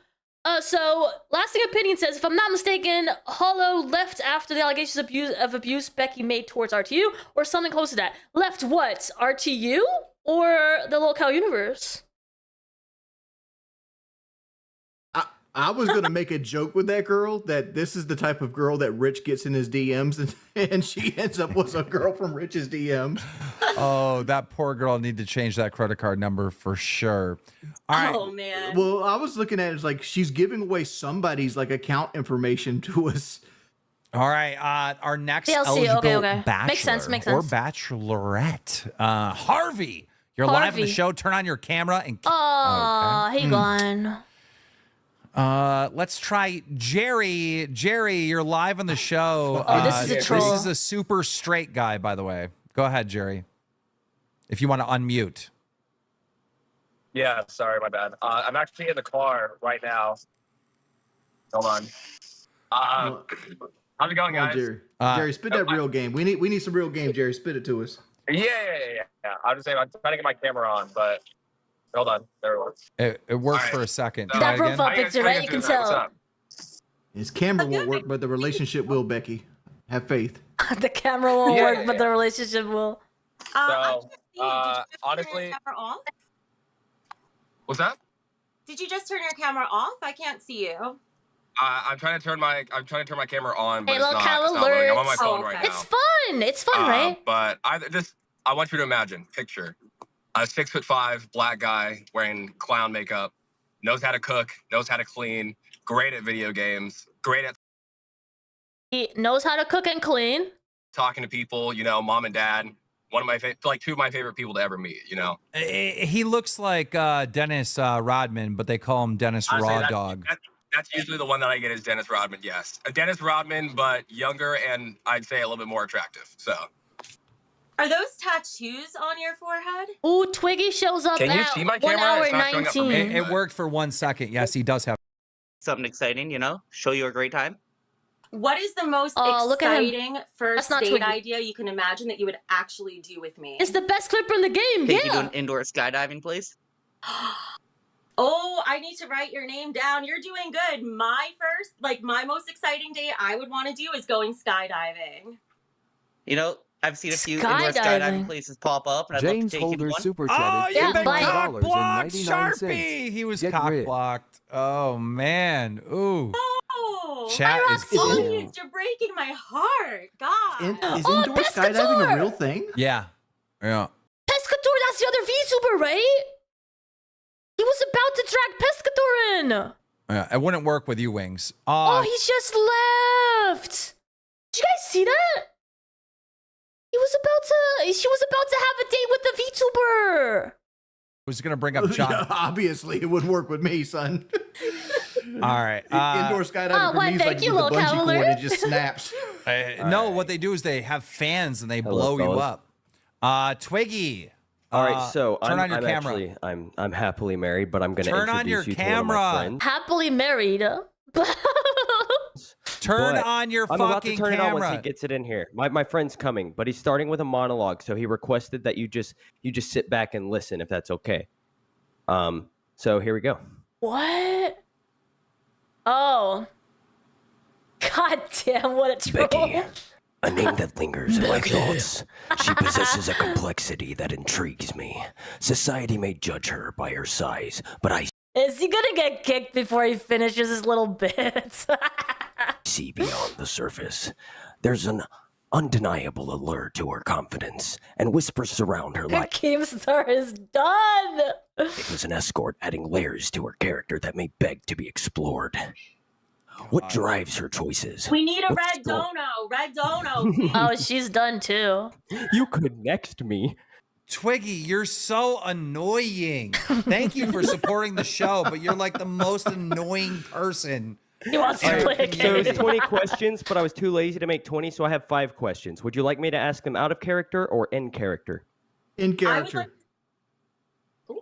Speaker 2: So lasting opinion says, if I'm not mistaken, Hollow left after the allegations of abuse Becky made towards RTU, or something close to that. Left what? RTU or the Lolcow universe?
Speaker 9: I was gonna make a joke with that girl that this is the type of girl that Rich gets in his DMs, and she ends up with a girl from Rich's DMs.
Speaker 7: Oh, that poor girl need to change that credit card number for sure. All right.
Speaker 10: Oh man.
Speaker 9: Well, I was looking at it as like she's giving away somebody's like account information to us.
Speaker 7: All right. Our next
Speaker 2: DLC,
Speaker 7: eligible
Speaker 2: okay.
Speaker 7: bachelor
Speaker 2: Makes sense, makes
Speaker 7: or
Speaker 2: sense.
Speaker 7: bachelorette. Harvey, you're live on the
Speaker 2: Harvey.
Speaker 7: show. Turn on your camera and.
Speaker 2: He gone.
Speaker 7: Let's try Jerry. Jerry, you're live on the show.
Speaker 2: Oh, this is a troll.
Speaker 7: This is a super straight guy, by the way. Go ahead, Jerry. If you want to unmute.
Speaker 15: Yeah, sorry, my bad. I'm actually in the car right now. Hold on. How's it going,
Speaker 9: Come on,
Speaker 15: guys?
Speaker 9: Jerry. Jerry, spit that real game. We need some real game, Jerry. Spit it to us.
Speaker 15: Yeah. I'm just saying, I'm trying to get my camera on, but hold on. There we go.
Speaker 7: It worked for a second.
Speaker 15: So-
Speaker 7: Try
Speaker 2: That
Speaker 7: it again.
Speaker 2: profile
Speaker 15: How you
Speaker 2: picture,
Speaker 15: guys
Speaker 2: right?
Speaker 15: doing
Speaker 2: You can
Speaker 15: tonight? What's
Speaker 2: tell.
Speaker 15: up?
Speaker 9: His camera won't work, but the relationship will, Becky. Have faith.
Speaker 2: The camera won't
Speaker 15: Yeah,
Speaker 2: work,
Speaker 15: yeah,
Speaker 2: but the relationship will.
Speaker 15: So,
Speaker 10: Did you just turn
Speaker 15: honestly,
Speaker 10: your camera off?
Speaker 15: what's that?
Speaker 10: Did you just turn your camera off? I can't see you.
Speaker 15: I'm trying to turn my camera on, but
Speaker 2: Hey,
Speaker 15: it's not
Speaker 2: Lolcow
Speaker 15: loading. I'm on my
Speaker 2: alerts.
Speaker 15: phone
Speaker 10: Oh,
Speaker 15: right
Speaker 10: okay.
Speaker 15: now.
Speaker 2: It's fun. It's fun, right?
Speaker 15: But I want you to imagine, picture a 6'5" black guy wearing clown makeup, knows how to cook, knows how to clean, great at video games, great at
Speaker 2: He knows how to cook and clean.
Speaker 15: talking to people, mom and dad. One of my two of my favorite people to ever meet,
Speaker 7: He looks like Dennis Rodman, but they call him Dennis
Speaker 15: Honestly,
Speaker 7: Raw
Speaker 15: that-
Speaker 7: Dog.
Speaker 15: That's usually the one that I get is Dennis Rodman, yes. A Dennis Rodman, but younger and I'd say a little bit more attractive. So
Speaker 10: Are those tattoos on your forehead?
Speaker 2: Ooh, Twiggy shows up
Speaker 15: Can you
Speaker 2: at
Speaker 15: see my
Speaker 2: 1
Speaker 15: camera?
Speaker 2: hour
Speaker 15: It's not showing up for
Speaker 2: 19.
Speaker 15: me.
Speaker 7: It worked for 1 second. Yes, he does have.
Speaker 16: Something exciting, show you a great time.
Speaker 10: What is the most
Speaker 2: Oh, look at him.
Speaker 10: exciting first
Speaker 2: not
Speaker 10: date
Speaker 2: Twiggy.
Speaker 10: idea you can imagine that you would actually do with me?
Speaker 2: It's the best clipper in the game.
Speaker 16: Take you to
Speaker 2: Yeah.
Speaker 16: an indoor skydiving place.
Speaker 10: Oh, I need to write your name down. You're doing good. My most exciting date I would want to do is going skydiving.
Speaker 16: I've seen a few indoor
Speaker 2: Skydiving.
Speaker 16: skydiving places pop up, and I'd love
Speaker 11: James
Speaker 16: to take you to
Speaker 11: Holder
Speaker 16: one.
Speaker 11: super
Speaker 7: Oh,
Speaker 11: chatted
Speaker 2: Yeah,
Speaker 7: you've been
Speaker 2: but-
Speaker 7: cock blocked,
Speaker 11: $50.99.
Speaker 7: Sharpie. He was
Speaker 11: Get
Speaker 7: cock
Speaker 11: rid.
Speaker 7: blocked. Oh man. Ooh.
Speaker 10: Oh,
Speaker 7: Chat
Speaker 10: my
Speaker 7: is
Speaker 10: Roxanne,
Speaker 7: cool.
Speaker 10: you're breaking my heart. God.
Speaker 9: Is
Speaker 2: Oh,
Speaker 9: indoor skydiving a real thing?
Speaker 7: Yeah. Yeah.
Speaker 2: Pescator, that's the other VTuber, right? He was about to drag Pescator in.
Speaker 7: Yeah. It wouldn't work with you, Wings.
Speaker 2: Oh, he just left. Did you guys see that? She was about to have a date with the VTuber.
Speaker 7: was gonna bring up John.
Speaker 9: Yeah, obviously, it would work with me, son.
Speaker 7: All right.
Speaker 9: Indoor skydiving for
Speaker 2: why,
Speaker 9: me is
Speaker 2: thank
Speaker 9: like
Speaker 2: you,
Speaker 9: with the
Speaker 2: Lolcow
Speaker 9: bungee cord,
Speaker 2: alert.
Speaker 9: it just snaps.
Speaker 7: No, what they do is they have fans and they
Speaker 17: Hello,
Speaker 7: blow you
Speaker 17: fellas.
Speaker 7: up. Twiggy.
Speaker 17: All right, so
Speaker 7: turn
Speaker 17: I'm,
Speaker 7: on your
Speaker 17: I'm
Speaker 7: camera.
Speaker 17: actually I'm happily married, but I'm gonna
Speaker 7: Turn on
Speaker 17: introduce
Speaker 7: your
Speaker 17: you to one of my
Speaker 7: camera.
Speaker 17: friends.
Speaker 2: Happily married.
Speaker 7: Turn
Speaker 17: But
Speaker 7: on your
Speaker 17: I'm about to
Speaker 7: fucking
Speaker 17: turn it on once
Speaker 7: camera.
Speaker 17: he gets it in here. My friend's coming, but he's starting with a monologue, so he requested that you just sit back and listen, if that's okay. So here we go.
Speaker 2: What? Oh. God damn, what a troll.
Speaker 18: Becky, a name that lingers in my thoughts. She possesses a complexity that intrigues me. Society may judge her by her size, but I
Speaker 2: Is he gonna get kicked before he finishes his little bit?
Speaker 18: see beyond the surface. There's an undeniable allure to her confidence, and whispers surround her like
Speaker 2: Keemstar is done.
Speaker 18: it was an escort, adding layers to her character that may beg to be explored. What drives her choices?
Speaker 10: We need a
Speaker 18: What's
Speaker 10: red dono. Red dono.
Speaker 2: Oh, she's done too.
Speaker 17: You could next me.
Speaker 7: Twiggy, you're so annoying. Thank you for supporting the show, but you're like the most annoying person.
Speaker 2: He wants to play a
Speaker 17: So
Speaker 2: game.
Speaker 17: it's 20 questions, but I was too lazy to make 20, so I have 5 questions. Would you like me to ask them out of character or in character?
Speaker 9: In character.
Speaker 17: All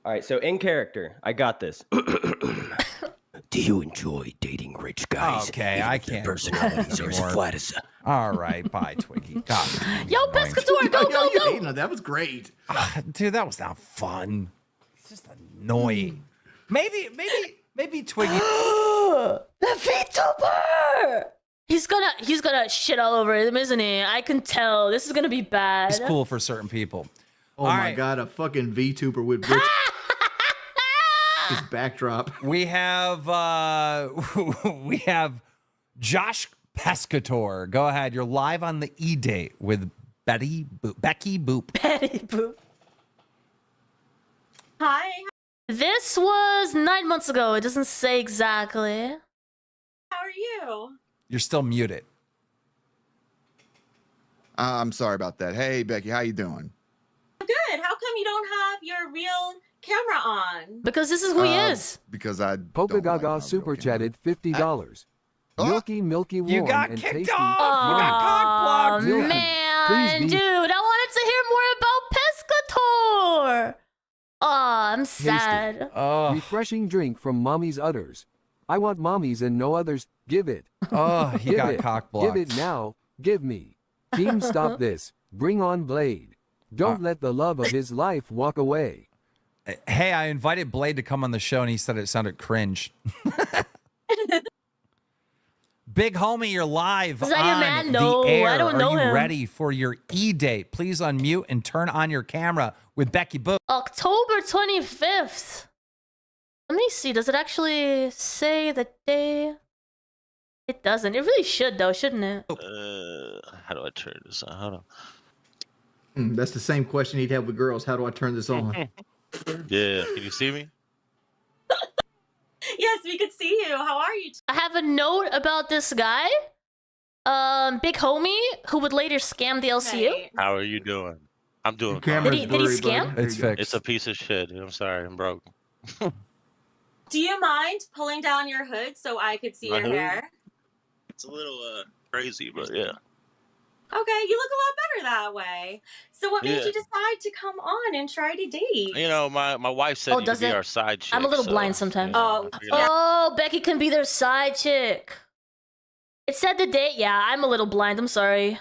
Speaker 17: right, so in character, I got this.
Speaker 18: Do you enjoy dating rich guys?
Speaker 7: Okay,
Speaker 18: even
Speaker 7: I
Speaker 18: if their
Speaker 7: can't.
Speaker 18: personalities are as
Speaker 7: anymore.
Speaker 18: flat as
Speaker 7: All right, bye, Twiggy. God,
Speaker 2: Yo, Pescator, go, go, go.
Speaker 9: No, that was great.
Speaker 7: dude, that was not fun. It's just annoying. Maybe Twiggy.
Speaker 2: The VTuber. He's gonna shit all over him, isn't he? I can tell. This is gonna be bad.
Speaker 7: It's cool for certain people.
Speaker 9: Oh
Speaker 7: All
Speaker 9: my
Speaker 7: right.
Speaker 9: god, a fucking VTuber with rich his backdrop.
Speaker 7: We have Josh Pescator. Go ahead. You're live on the E-Date with Becky Boop.
Speaker 2: Betty Boop.
Speaker 10: Hi.
Speaker 2: This was 9 months ago. It doesn't say exactly.
Speaker 10: How are you?
Speaker 7: You're still muted.
Speaker 19: I'm sorry about that. Hey, Becky, how you doing?
Speaker 10: Good. How come you don't have your real camera on?
Speaker 2: Because this is who he is.
Speaker 19: Because I
Speaker 11: Polka Gaga super chatted $50. Milky Warm
Speaker 7: You got
Speaker 11: and
Speaker 7: kicked
Speaker 11: tasty.
Speaker 7: off. You got cock blocked.
Speaker 11: Milky,
Speaker 2: Man,
Speaker 11: please be-
Speaker 2: dude, I wanted to hear more about Pescator. Oh, I'm sad.
Speaker 11: Refreshing drink from Mommy's Udders. I want Mommy's and no others. Give it.
Speaker 7: Oh, he
Speaker 11: Give
Speaker 7: got
Speaker 11: it.
Speaker 7: cock blocked.
Speaker 11: Give it now. Give me. Team, stop this. Bring on Blade. Don't let the love of his life walk away.
Speaker 7: Hey, I invited Blade to come on the show, and he said it sounded cringe. Big homie, you're live
Speaker 2: Is that your
Speaker 7: on
Speaker 2: man? No,
Speaker 7: the air.
Speaker 2: I don't know
Speaker 7: Are you
Speaker 2: him.
Speaker 7: ready for your E-Date? Please unmute and turn on your camera with Becky Boop.
Speaker 2: October 25th. Let me see. Does it actually say the day? It doesn't. It really should, though, shouldn't it?
Speaker 20: How do I turn this on? Hold on.
Speaker 9: That's the same question he'd have with girls. How do I turn this on?
Speaker 20: Yeah, can you see me?
Speaker 10: Yes, we could see you. How are you?
Speaker 2: I have a note about this guy. Big homie who would later scam the LCU.
Speaker 20: How are you doing? I'm doing fine.
Speaker 2: Did he scam?
Speaker 7: It's fixed.
Speaker 20: It's a piece of shit. I'm sorry, I'm broke.
Speaker 10: Do you mind pulling down your hood so I could see
Speaker 20: My
Speaker 10: your
Speaker 20: hood?
Speaker 10: hair?
Speaker 20: It's a little crazy, but yeah.
Speaker 10: Okay, you look a lot better that way. So what made
Speaker 20: Yeah.
Speaker 10: you decide to come on and try to date?
Speaker 20: You know, my wife said
Speaker 2: Oh,
Speaker 20: you could
Speaker 2: does
Speaker 20: be
Speaker 2: it?
Speaker 20: our side chick.
Speaker 2: I'm a little
Speaker 20: so,
Speaker 2: blind sometimes.
Speaker 20: you know,
Speaker 10: Oh,
Speaker 20: I figured
Speaker 2: Oh, Becky can be their side chick. It said the date. Yeah, I'm a little blind. I'm sorry.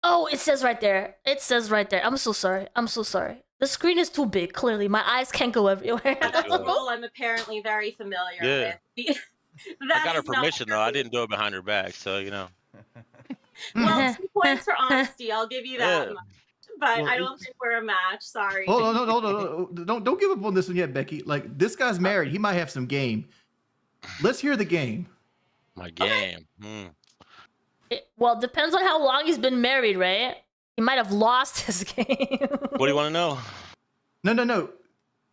Speaker 2: Oh, it says right there. It says right there. I'm so sorry. I'm so sorry. The screen is too big, clearly. My eyes can't go everywhere.
Speaker 10: That's a role I'm apparently very familiar
Speaker 20: Yeah.
Speaker 10: with.
Speaker 20: I got her permission though. I didn't do it behind her back, so you know.
Speaker 10: Well, 2 points for honesty. I'll give you that
Speaker 20: Yeah.
Speaker 10: much. But
Speaker 9: Well,
Speaker 10: I don't think we're a match. Sorry.
Speaker 9: Hold on, no, don't give up on this one yet, Becky. Like this guy's married. He might have some game. Let's hear the game.
Speaker 20: My game.
Speaker 2: Well, depends on how long he's been married, right? He might have lost his game.
Speaker 20: What do you want to know?
Speaker 9: No.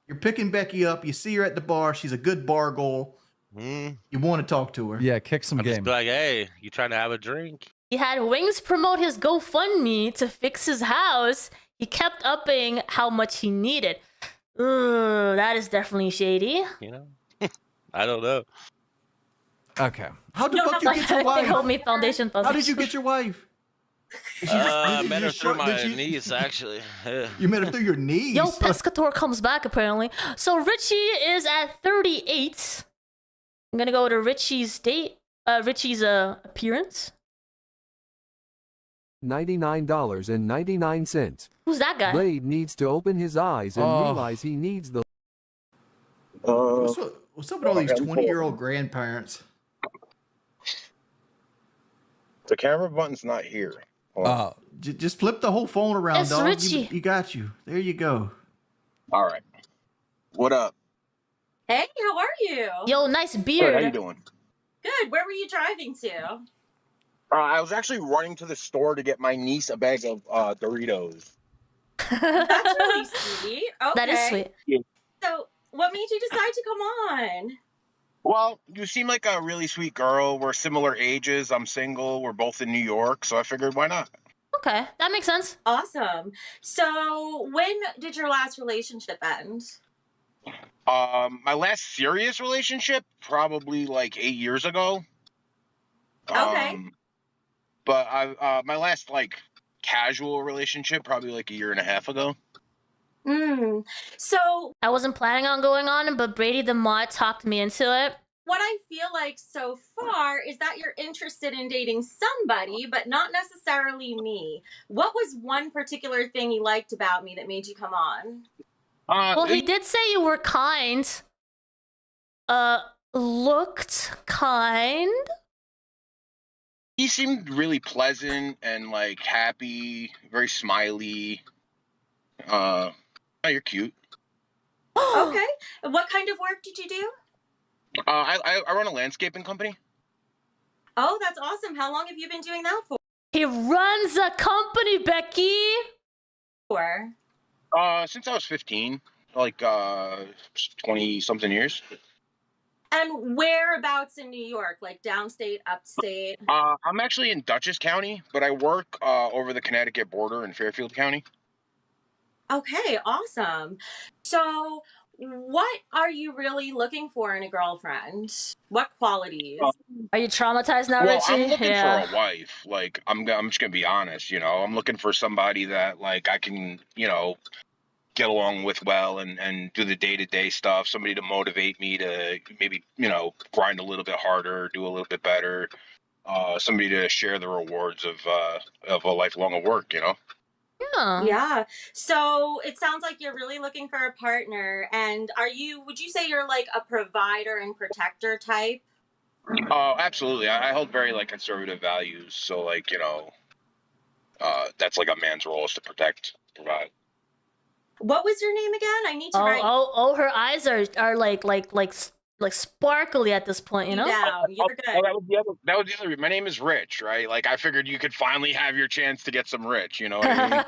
Speaker 9: You're picking Becky up. You see her at the bar. She's a good bar goal. You want to talk to her.
Speaker 7: Yeah, kick some
Speaker 20: Just
Speaker 7: game.
Speaker 20: be like, hey, you trying to have a drink?
Speaker 2: He had Wings promote his GoFundMe to fix his house. He kept upping how much he needed. That is definitely shady.
Speaker 20: You know, I don't know.
Speaker 7: Okay.
Speaker 9: How the fuck you get your wife?
Speaker 2: Help me, Foundation.
Speaker 9: How did you get your wife?
Speaker 20: I met her through my niece, actually. Yeah.
Speaker 9: You met her through your niece?
Speaker 2: Yo, Pescator comes back apparently. So Richie is at 38. I'm gonna go to Richie's date. Richie's appearance.
Speaker 11: $99.99.
Speaker 2: Who's that guy?
Speaker 11: Blade needs to open his eyes and realize he needs the.
Speaker 9: What's up with all these 20-year-old grandparents?
Speaker 21: The camera button's not here.
Speaker 9: Just flip the whole phone around,
Speaker 2: It's
Speaker 9: dog.
Speaker 2: Richie.
Speaker 9: You got you. There you go.
Speaker 21: All right. What up?
Speaker 10: Hey, how are you?
Speaker 2: Yo, nice
Speaker 21: Good,
Speaker 2: beard.
Speaker 21: how you doing?
Speaker 10: Good. Where were you driving to?
Speaker 21: I was actually running to the store to get my niece a bag of Doritos.
Speaker 10: That's really sweet. Okay.
Speaker 2: That is sweet.
Speaker 21: Yeah.
Speaker 10: So, what made you decide to come on?
Speaker 21: Well, you seem like a really sweet girl. We're similar ages. I'm single. We're both in New York, so I figured why not?
Speaker 2: Okay, that makes sense.
Speaker 10: Awesome. So, when did your last relationship end?
Speaker 21: My last serious relationship probably like 8 years ago.
Speaker 10: Okay.
Speaker 21: But my last like casual relationship probably like a year and a half ago.
Speaker 10: So
Speaker 2: I wasn't planning on going on, but Brady the mod talked me into it.
Speaker 10: what I feel like so far is that you're interested in dating somebody, but not necessarily me. What was one particular thing you liked about me that made you come on?
Speaker 2: Well, he did say you were kind. Looked kind.
Speaker 21: He seemed really pleasant and like happy, very smiley. Oh, you're cute.
Speaker 10: Okay. What kind of work did you do?
Speaker 21: I run a landscaping company.
Speaker 10: Oh, that's awesome. How long have you been doing that for?
Speaker 2: He runs a company, Becky.
Speaker 21: Since I was 15, like 20 something years.
Speaker 10: And whereabouts in New York? Like downstate, upstate?
Speaker 21: I'm actually in Dutchess County, but I work over the Connecticut border in Fairfield County.
Speaker 10: Okay, awesome. So, what are you really looking for in a girlfriend? What qualities?
Speaker 2: Are you traumatized now,
Speaker 21: Well,
Speaker 2: Richie?
Speaker 21: I'm looking for a wife. Like, I'm just gonna be honest. You know, I'm looking for somebody that like I can, you know, get along with well and do the day-to-day stuff. Somebody to motivate me to maybe, you know, grind a little bit harder, do a little bit better. Somebody to share the rewards of a lifelong of work. You know.
Speaker 10: Yeah. So it sounds like you're really looking for a partner. And would you say you're like a provider and protector type?
Speaker 21: Oh, absolutely. I hold very like conservative values. So like, you know, that's like a man's role is to protect, provide.
Speaker 10: What was your name again? I need to write
Speaker 2: Her eyes are like sparkly at this point, you know?
Speaker 10: down. You're good.
Speaker 21: Oh, that was the other. My name is Rich, right? Like I figured you could finally have your chance to get some rich. You know what I mean?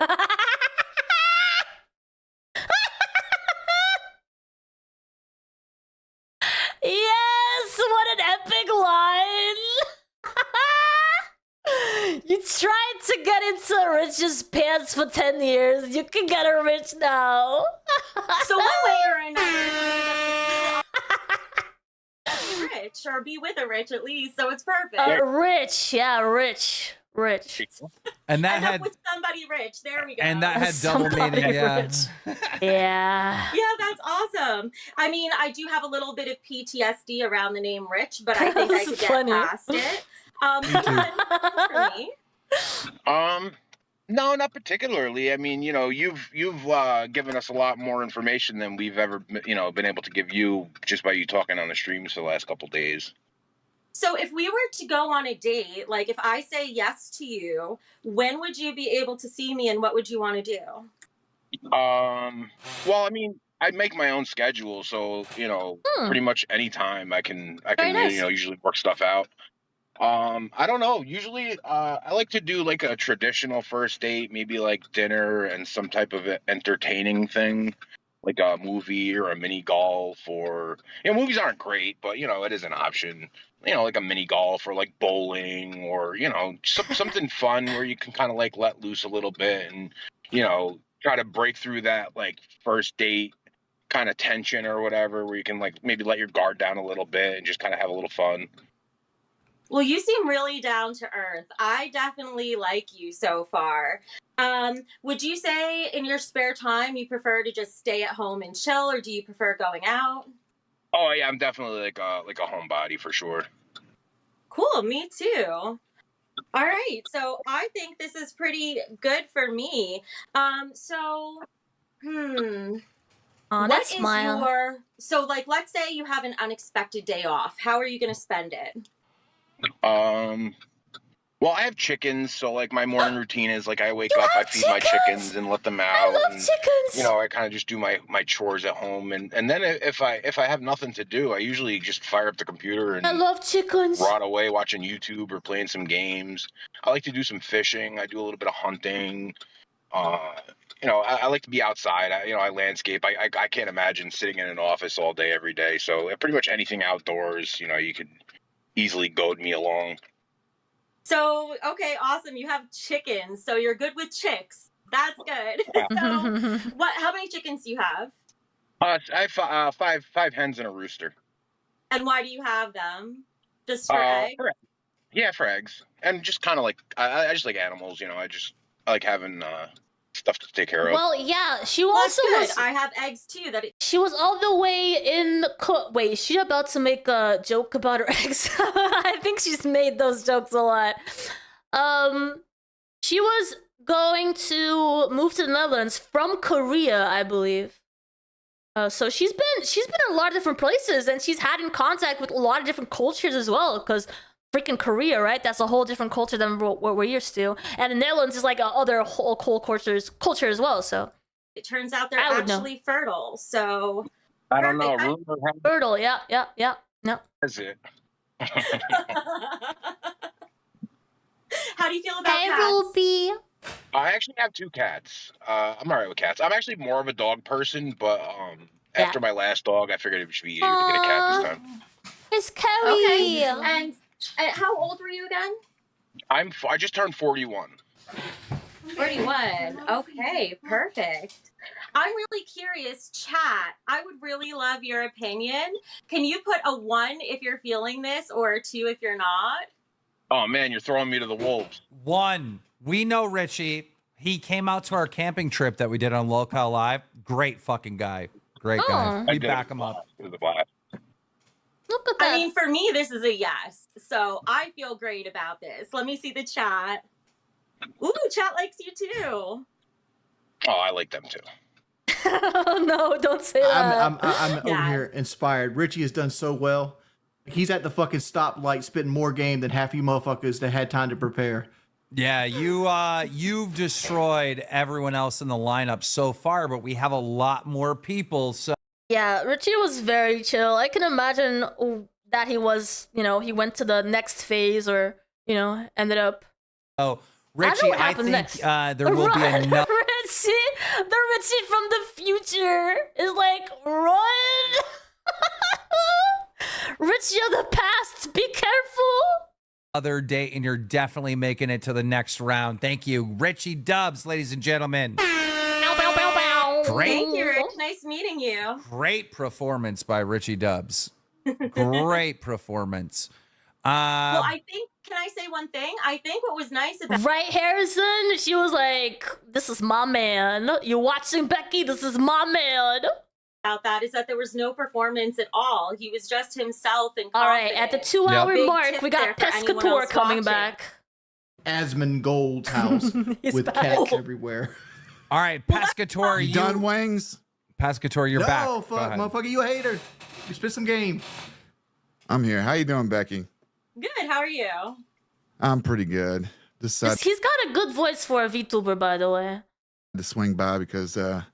Speaker 2: Yes, what an epic line! You tried to get into Rich's pants for 10 years. You can get her rich now.
Speaker 10: So one way or another, rich or be with a rich at least, so it's perfect.
Speaker 2: Rich, yeah, rich.
Speaker 7: And that
Speaker 10: End up
Speaker 7: had
Speaker 10: with somebody rich. There we go.
Speaker 7: and that had double meaning, yeah.
Speaker 2: Yeah.
Speaker 10: Yeah, that's awesome. I mean, I do have a little bit of PTSD around the name Rich, but I think I could get past it. For me.
Speaker 21: No, not particularly. I mean, you know, you've given us a lot more information than we've ever, you know, been able to give you just by you talking on the streams for the last couple days.
Speaker 10: So if we were to go on a date, like if I say yes to you, when would you be able to see me and what would you want to do?
Speaker 21: Well, I mean, I make my own schedule, so, you know, pretty much any time I can
Speaker 2: nice.
Speaker 21: you know, usually work stuff out. I don't know. Usually, I like to do like a traditional first date, maybe like dinner and some type of entertaining thing, like a movie or a mini golf, or you know, movies aren't great, but you know, it is an option. You know, like a mini golf or like bowling, or you know, something fun where you can kind of like let loose a little bit and you know, try to break through that like first date kind of tension or whatever, where you can like maybe let your guard down a little bit and just kind of have a little fun.
Speaker 10: Well, you seem really down to earth. I definitely like you so far. Would you say in your spare time you prefer to just stay at home and chill, or do you prefer going out?
Speaker 21: Oh yeah, I'm definitely like a homebody for sure.
Speaker 10: Cool, me too. All right, so I think this is pretty good for me. So,
Speaker 2: Oh,
Speaker 10: what
Speaker 2: that
Speaker 10: is
Speaker 2: smile.
Speaker 10: your like? Let's say you have an unexpected day off. How are you going to spend it?
Speaker 21: Well, I have chickens, so like my morning routine is like I wake
Speaker 2: You
Speaker 21: up, I
Speaker 2: have
Speaker 21: feed my chickens and let them
Speaker 2: I
Speaker 21: out,
Speaker 2: love
Speaker 21: and
Speaker 2: chickens.
Speaker 21: I kind of just do my chores at home, and then if I have nothing to do, I usually just fire up the computer
Speaker 2: I
Speaker 21: and
Speaker 2: love chickens.
Speaker 21: rot away watching YouTube or playing some games. I like to do some fishing. I do a little bit of hunting. I like to be outside. I landscape. I can't imagine sitting in an office all day every day. So pretty much anything outdoors, you could easily goad me along.
Speaker 10: So, okay, awesome. You have chickens, so you're good with chicks. That's good. So, how many chickens do you have?
Speaker 21: I have five hens and a rooster.
Speaker 10: And why do you have them? Just for eggs?
Speaker 21: Yeah, for eggs, and just kind of like I just like animals. I like having stuff to take care of.
Speaker 2: Well, yeah, she
Speaker 10: Well,
Speaker 2: also
Speaker 10: that's
Speaker 2: was.
Speaker 10: good. I have eggs too.
Speaker 2: She was all the way in. Wait, is she about to make a joke about her eggs? I think she's made those jokes a lot. She was going to move to the Netherlands from Korea, I believe. So she's been in a lot of different places, and she's had in contact with a lot of different cultures as well. Because freaking Korea, right? That's a whole different culture than what we're used to. And the Netherlands is like other whole culture as well. So
Speaker 10: it turns out they're actually fertile. So
Speaker 21: I don't know.
Speaker 2: Fertile, yeah. No.
Speaker 21: That's it.
Speaker 10: How do you feel about
Speaker 2: Hey,
Speaker 10: cats?
Speaker 2: Ruby.
Speaker 21: I actually have two cats. I'm alright with cats. I'm actually more of a dog person, but after my last dog, I figured it should be easier to get a cat this time.
Speaker 2: It's Kelly.
Speaker 10: Okay. And how old were you again?
Speaker 21: I just turned 41.
Speaker 10: 41. Okay, perfect. I'm really curious, chat. I would really love your opinion. Can you put a 1 if you're feeling this, or a 2 if you're not?
Speaker 21: Oh man, you're throwing me to the wolves.
Speaker 7: 1. We know Richie. He came out to our camping trip that we did on Lolcow Live. Great fucking guy. Great guy. We back him up.
Speaker 10: Look at that. I mean, for me, this is a yes. So I feel great about this. Let me see the chat. Ooh, chat likes you too.
Speaker 21: Oh, I like them too.
Speaker 2: No, don't say that.
Speaker 9: I'm over here inspired. Richie has done so well. He's at the fucking stoplight spitting more game than half you motherfuckers that had time to prepare.
Speaker 7: Yeah, you've destroyed everyone else in the lineup so far, but we have a lot more people. So
Speaker 2: yeah, Richie was very chill. I can imagine that he was, he went to the next phase or, ended up.
Speaker 7: Oh, Richie, I think there will be another.
Speaker 2: The Richie from the future is like, run. Richie of the past, be careful.
Speaker 7: Other date, and you're definitely making it to the next round. Thank you, Richie Dubs, ladies and gentlemen. Great.
Speaker 10: Thank you, Rich. Nice meeting you.
Speaker 7: Great performance by Richie Dubs. Great performance.
Speaker 10: Well, I think, can I say one thing? I think what was nice about
Speaker 2: Right, Harrison? She was like, this is my man. You're watching Becky, this is my man.
Speaker 10: That is that there was no performance at all. He was just himself and confident.
Speaker 2: All right, at the 2-hour mark, we got Pescator coming back.
Speaker 9: Asmongold's house with cats everywhere.
Speaker 7: All right, Pescator, you
Speaker 19: done, Wings?
Speaker 7: Pescator, you're back.
Speaker 9: No, fuck, motherfucker, you a hater. You spit some game.
Speaker 19: I'm here. How you doing, Becky?
Speaker 10: Good. How are you?
Speaker 19: I'm pretty good.
Speaker 2: He's got a good voice for a VTuber, by the way.
Speaker 19: To swing by because a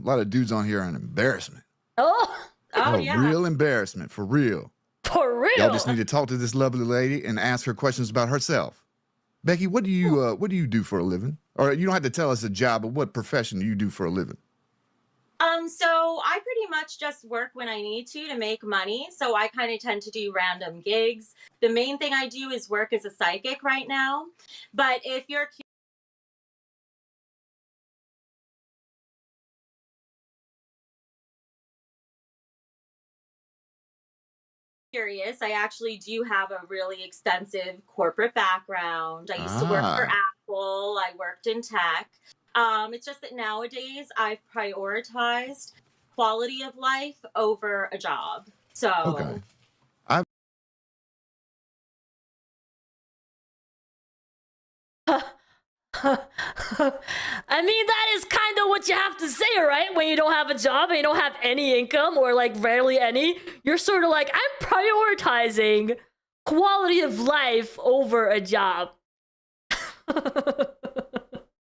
Speaker 19: lot of dudes on here are an embarrassment.
Speaker 2: Oh,
Speaker 19: yeah. Real embarrassment, for real.
Speaker 2: For real.
Speaker 19: Y'all just need to talk to this lovely lady and ask her questions about herself. Becky, what do you do for a living? Or you don't have to tell us a job, but what profession do you do for a living?
Speaker 10: So I pretty much just work when I need to make money. So I kind of tend to do random gigs. The main thing I do is work as a psychic right now. But if you're curious, I actually do have a really extensive corporate background. I used to work for Apple. I worked in tech. It's just that nowadays I've prioritized quality of life over a job. So
Speaker 2: I mean, that is kind of what you have to say, right? When you don't have a job and you don't have any income or like rarely any, you're sort of like, I'm prioritizing quality of life over a job.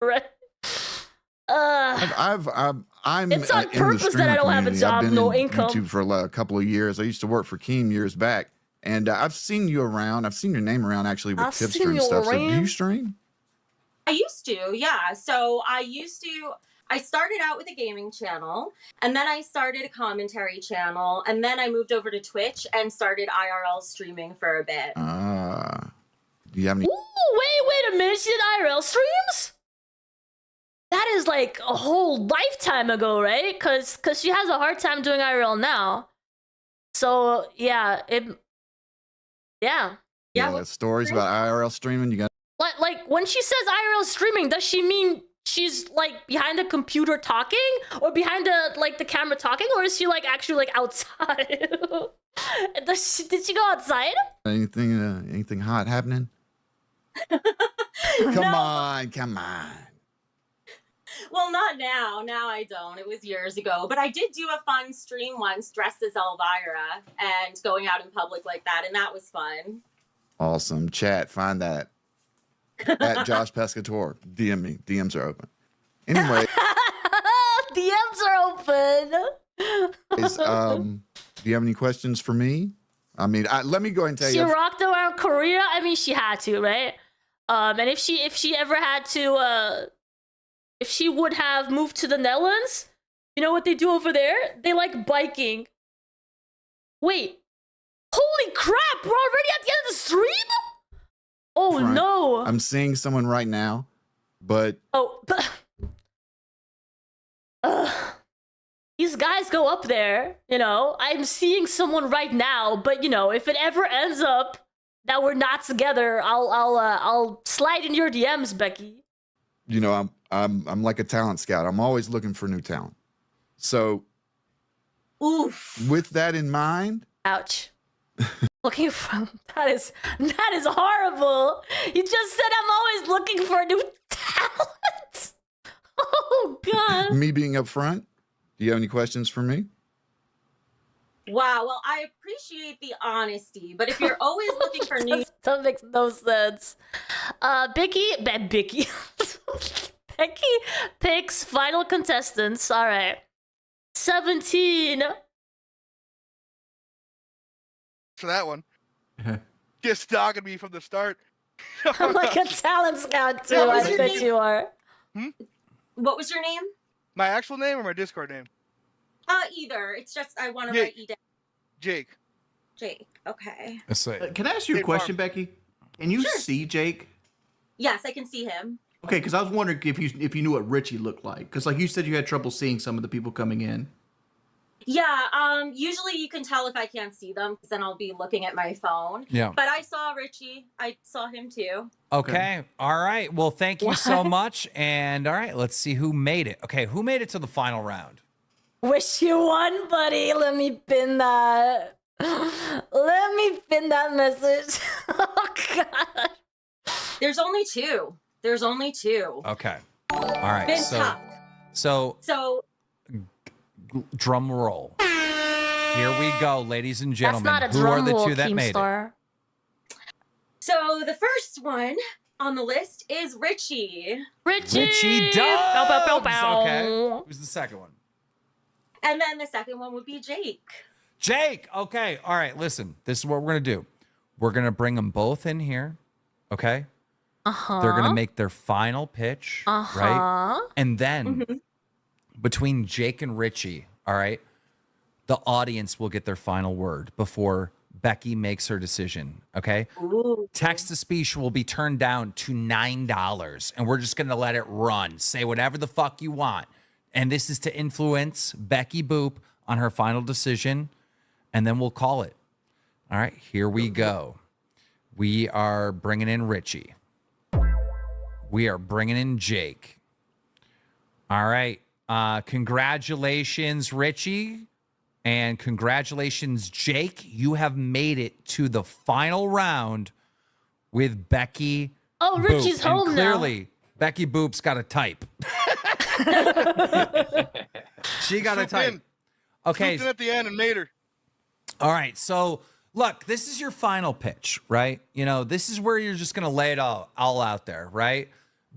Speaker 2: Right?
Speaker 19: I'm
Speaker 2: it's on
Speaker 19: in the
Speaker 2: purpose that I don't have a
Speaker 19: streaming
Speaker 2: job,
Speaker 19: community. I've been
Speaker 2: no
Speaker 19: in
Speaker 2: income.
Speaker 19: YouTube for a couple of years. I used to work for Keem years back, and I've seen you around. I've seen your name around actually with
Speaker 10: I've seen
Speaker 19: Tipster and
Speaker 10: you
Speaker 19: stuff. So do you
Speaker 10: around.
Speaker 19: stream?
Speaker 10: I used to, yeah. So I started out with a gaming channel, and then I started a commentary channel, and then I moved over to Twitch and started IRL streaming for a bit.
Speaker 19: Do you have any?
Speaker 2: Ooh, wait a minute. She did IRL streams? That is like a whole lifetime ago, right? Because she has a hard time doing IRL now. So, yeah. Yeah.
Speaker 19: Stories about IRL streaming. You got.
Speaker 2: Like when she says IRL streaming, does she mean she's like behind a computer talking, or behind the camera talking, or is she like actually like outside? Did she go outside?
Speaker 19: Anything hot happening? Come on.
Speaker 10: Well, not now. Now I don't. It was years ago. But I did do a fun stream once dressed as Elvira and going out in public like that, and that was fun.
Speaker 19: Awesome. Chat, find that. At Josh Pescator. DM me. DMs are open. Anyway.
Speaker 2: DMs are open.
Speaker 19: Do you have any questions for me? I mean, let me go ahead and tell
Speaker 2: She
Speaker 19: you.
Speaker 2: rocked around Korea. I mean, she had to, right? And if she ever had to, if she would have moved to the Netherlands, you know what they do over there? They like biking. Wait, holy crap! We're already at the end of the stream. Oh
Speaker 19: Front.
Speaker 2: no!
Speaker 19: I'm seeing someone right now, but
Speaker 2: these guys go up there, you know. I'm seeing someone right now, but you know, if it ever ends up that we're not together, I'll slide in your DMs, Becky.
Speaker 19: you know, I'm like a talent scout. I'm always looking for new talent. So, with that in mind,
Speaker 2: ouch. Looking from that is horrible. You just said I'm always looking for new talent. Oh God.
Speaker 19: me being upfront, do you have any questions for me?
Speaker 10: Wow. Well, I appreciate the honesty, but if you're always looking for new,
Speaker 2: that makes no sense. Becky picks final contestants. All right, 17.
Speaker 1: For that one. Just dogging me from the start.
Speaker 2: I'm like a talent scout too.
Speaker 10: What was
Speaker 2: I
Speaker 10: your
Speaker 2: bet
Speaker 10: name?
Speaker 2: you are.
Speaker 10: What was your name?
Speaker 1: My actual name or my Discord name?
Speaker 10: Either. It's just I want to
Speaker 1: Jake.
Speaker 10: write you down.
Speaker 1: Jake.
Speaker 10: Jake. Okay.
Speaker 9: Can I ask you a question, Becky? Can you see Jake?
Speaker 10: Yes, I can see him.
Speaker 9: Okay, because I was wondering if you knew what Richie looked like. Because like you said, you had trouble seeing some of the people coming in.
Speaker 10: Yeah. Usually you can tell if I can't see them because then I'll be looking at my phone.
Speaker 7: Yeah.
Speaker 10: But I saw Richie. I saw him too.
Speaker 7: Okay. All right. Well, thank you so much. And all right, let's see who made it. Okay, who made it to the final round?
Speaker 2: Wish you won, buddy. Let me pin that. Let me pin that message. Oh God.
Speaker 10: There's only two. There's only two.
Speaker 7: Okay. All right.
Speaker 10: Been
Speaker 7: So,
Speaker 10: tough. So
Speaker 7: drum roll. Here we go, ladies and gentlemen.
Speaker 2: That's not a
Speaker 7: Who
Speaker 2: drum
Speaker 7: are the
Speaker 2: roll,
Speaker 7: two that made it?
Speaker 2: Keemstar.
Speaker 10: So the first one on the list is Richie.
Speaker 7: Richie Dubs.
Speaker 2: Bow, bow, bow, bow.
Speaker 7: Okay. Who's the second one?
Speaker 10: And then the second one would be Jake.
Speaker 7: Jake. Okay. All right. Listen, this is what we're going to do. We're going to bring them both in here. Okay.
Speaker 2: Uh-huh.
Speaker 7: They're going to make their final pitch.
Speaker 2: Uh-huh.
Speaker 7: Right. And then between Jake and Richie, all right, the audience will get their final word before Becky makes her decision. Okay. Text to speech will be turned down to $9, and we're just going to let it run. Say whatever the fuck you want. And this is to influence Becky Boop on her final decision, and then we'll call it. All right, here we go. We are bringing in Richie. We are bringing in Jake. All right. Congratulations, Richie. And congratulations, Jake. You have made it to the final round with Becky
Speaker 2: Oh, Richie's
Speaker 7: Boop.
Speaker 2: home
Speaker 7: And clearly, Becky Boop's got a type. She got a type. Okay.
Speaker 1: Swooped in at the end and made her.
Speaker 7: All right. So, look, this is your final pitch, right? You know, this is where you're just going to lay it all out there, right?